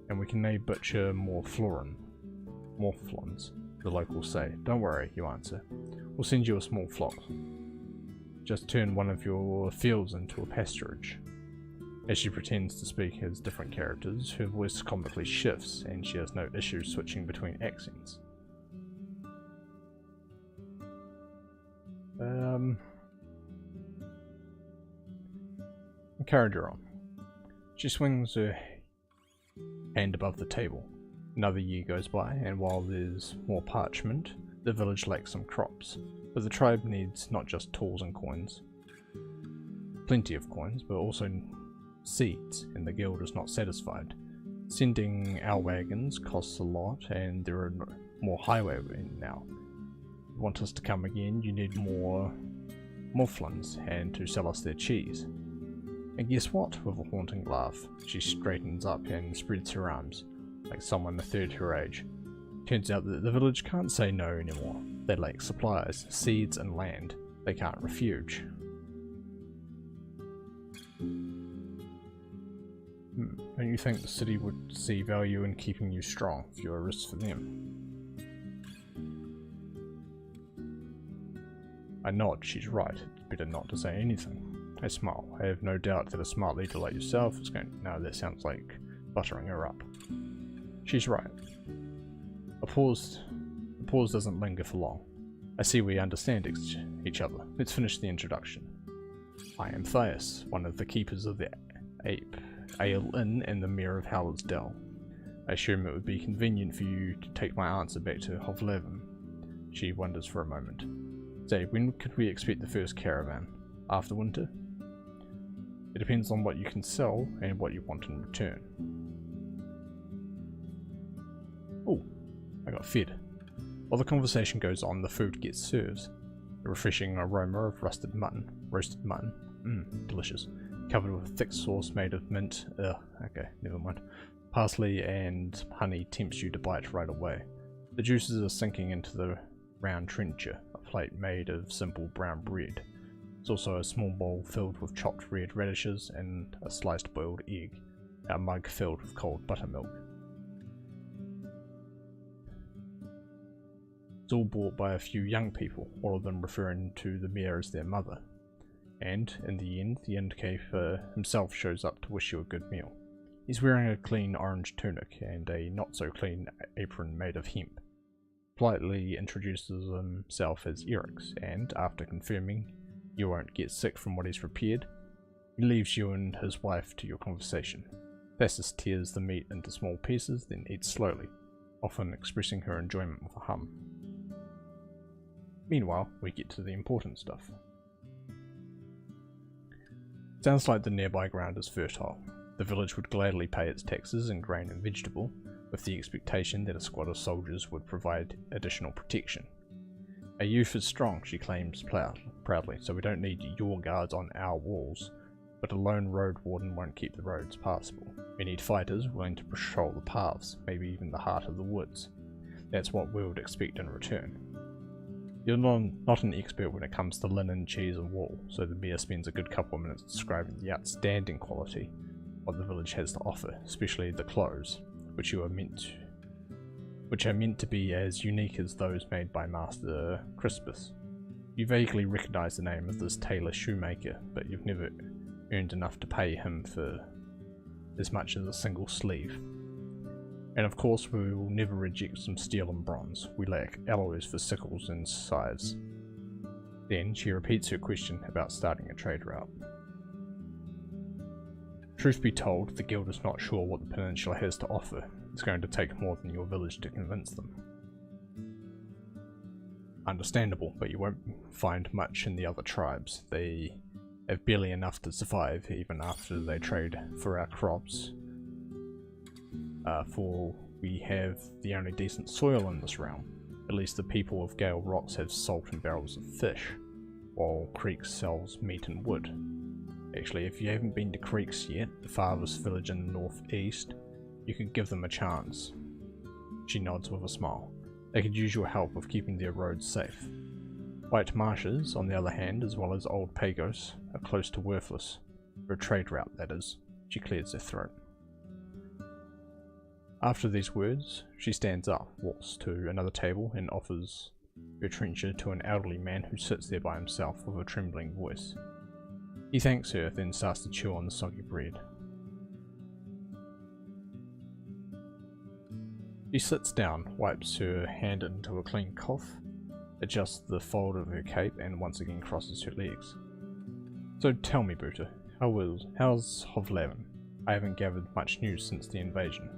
A: And we can now butcher more florins, the locals say. Don't worry, you answer. We'll send you a small flock. Just turn one of your fields into a pasturage. As she pretends to speak as different characters, her voice comically shifts and she has no issue switching between accents. Encourage her on. She swings her hand above the table. Another year goes by, and while there's more parchment, the village lacks some crops. But the tribe needs not just tools and coins, plenty of coins, but also seeds, and the guild is not satisfied. Sending our wagons costs a lot, and there are more highwaymen now. You want us to come again, you need more mufflins, and to sell us their cheese. And guess what? With a haunting laugh, she straightens up and spreads her arms, like someone a third her age. Turns out that the village can't say no anymore. They lack supplies, seeds, and land. They can't refuge. Don't you think the city would see value in keeping you strong if you're a risk for them? I nod, she's right. It's better not to say anything. I smile. I have no doubt that a smart leader like yourself is going... No, that sounds like buttering her up. She's right. The pause doesn't linger for long. I see we understand each other. Let's finish the introduction. I am Thias, one of the keepers of the Ale Inn and the Mayor of Howard's Dell. I assume it would be convenient for you to take my answer back to Hovleven. She wonders for a moment. Say, when could we expect the first caravan? After winter? It depends on what you can sell and what you want in return. Oh, I got fed. While the conversation goes on, the food gets served. A refreshing aroma of roasted mutton, delicious, covered with a thick sauce made of mint, okay, never mind, Parsley and honey tempts you to bite right away. The juices are sinking into the round trencher, a plate made of simple brown bread. There's also a small bowl filled with chopped red radishes and a sliced boiled egg, a mug filled with cold buttermilk. It's all bought by a few young people, all of them referring to the mare as their mother. And, in the end, the innkeeper himself shows up to wish you a good meal. He's wearing a clean orange tunic and a not-so-clean apron made of hemp. Politely introduces himself as Eric's, and, after confirming you won't get sick from what he's prepared, he leaves you and his wife to your conversation. Thassus tears the meat into small pieces, then eats slowly, often expressing her enjoyment with a hum. Meanwhile, we get to the important stuff. Sounds like the nearby ground is fertile. The village would gladly pay its taxes in grain and vegetable, with the expectation that a squad of soldiers would provide additional protection. Our youth is strong, she claims proudly, so we don't need your guards on our walls, but a lone road warden won't keep the roads passable. We need fighters willing to patrol the paths, maybe even the heart of the woods. That's what we would expect in return. You're not an expert when it comes to linen, cheese and wool, so the mayor spends a good couple of minutes describing the outstanding quality what the village has to offer, especially the clothes, which are meant to be as unique as those made by Master Crispus. You vaguely recognise the name of this tailor shoemaker, but you've never earned enough to pay him for as much as a single sleeve. And of course we will never reject some steel and bronze. We lack alloys for sickles and scythes. Then she repeats her question about starting a trade route. Truth be told, the guild is not sure what the peninsula has to offer. It's going to take more than your village to convince them. Understandable, but you won't find much in the other tribes. They have barely enough to survive even after they trade for our crops. For we have the only decent soil in this realm. At least the people of Gale Rocks have salt and barrels of fish, while Creeks sells meat and wood. Actually, if you haven't been to Creeks yet, the farthest village in the northeast, you could give them a chance. She nods with a smile. They could use your help with keeping their roads safe. White marshes, on the other hand, as well as old Pagos, are close to worthless. For a trade route, that is. She clears her throat. After these words, she stands up, walks to another table, and offers her trencher to an elderly man who sits there by himself with a trembling voice. He thanks her, then starts to chew on the soggy bread. She sits down, wipes her hand into a clean cough, adjusts the fold of her cape, and once again crosses her legs. So tell me, Buta, how's Hovlavin? I haven't gathered much news since the invasion.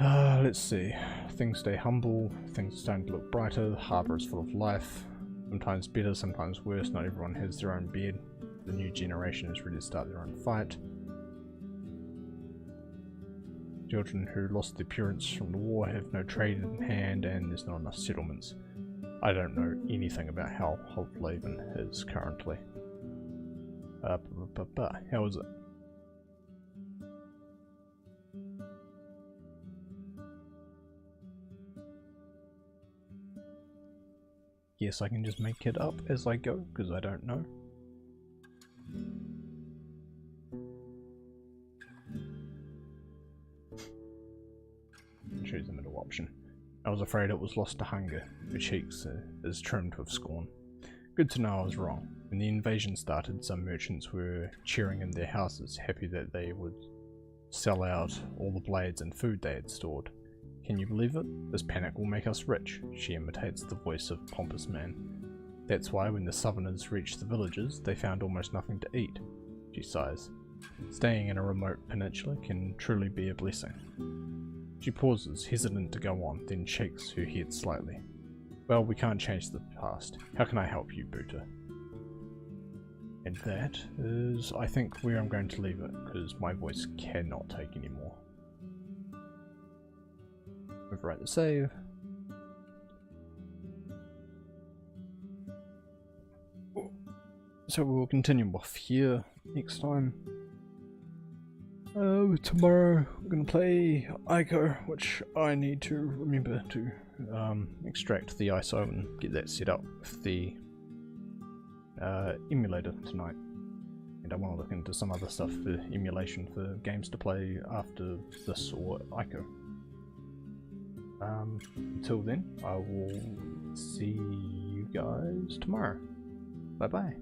A: Let's see. Things stay humble, things are starting to look brighter, the harbour is full of life. Sometimes better, sometimes worse, not everyone has their own bed. The new generation is ready to start their own fight. Children who lost their parents from the war have no trade in hand, and there's not enough settlements. I don't know anything about how Hovlavin is currently. How is it? Yes, I can just make it up as I go, because I don't know. Choose the middle option. I was afraid it was lost to hunger. Her cheeks is trimmed with scorn. Good to know I was wrong. When the invasion started, some merchants were cheering in their houses, happy that they would sell out all the blades and food they had stored. Can you believe it? This panic will make us rich. She imitates the voice of a pompous man. That's why when the southerners reached the villages, they found almost nothing to eat. She sighs. Staying in a remote peninsula can truly be a blessing. She pauses, hesitant to go on, then shakes her head slightly. Well, we can't change the past. How can I help you, Buta? And that is, I think, where I'm going to leave it, because my voice cannot take any more. Overwrite the save. So we'll continue off here next time. Tomorrow we're going to play Ico, which I need to remember to extract the ISO and get that set up with the emulator tonight. And I want to look into some other stuff for emulation for games to play after this or Ico. Until then, I will see you guys tomorrow. Bye bye.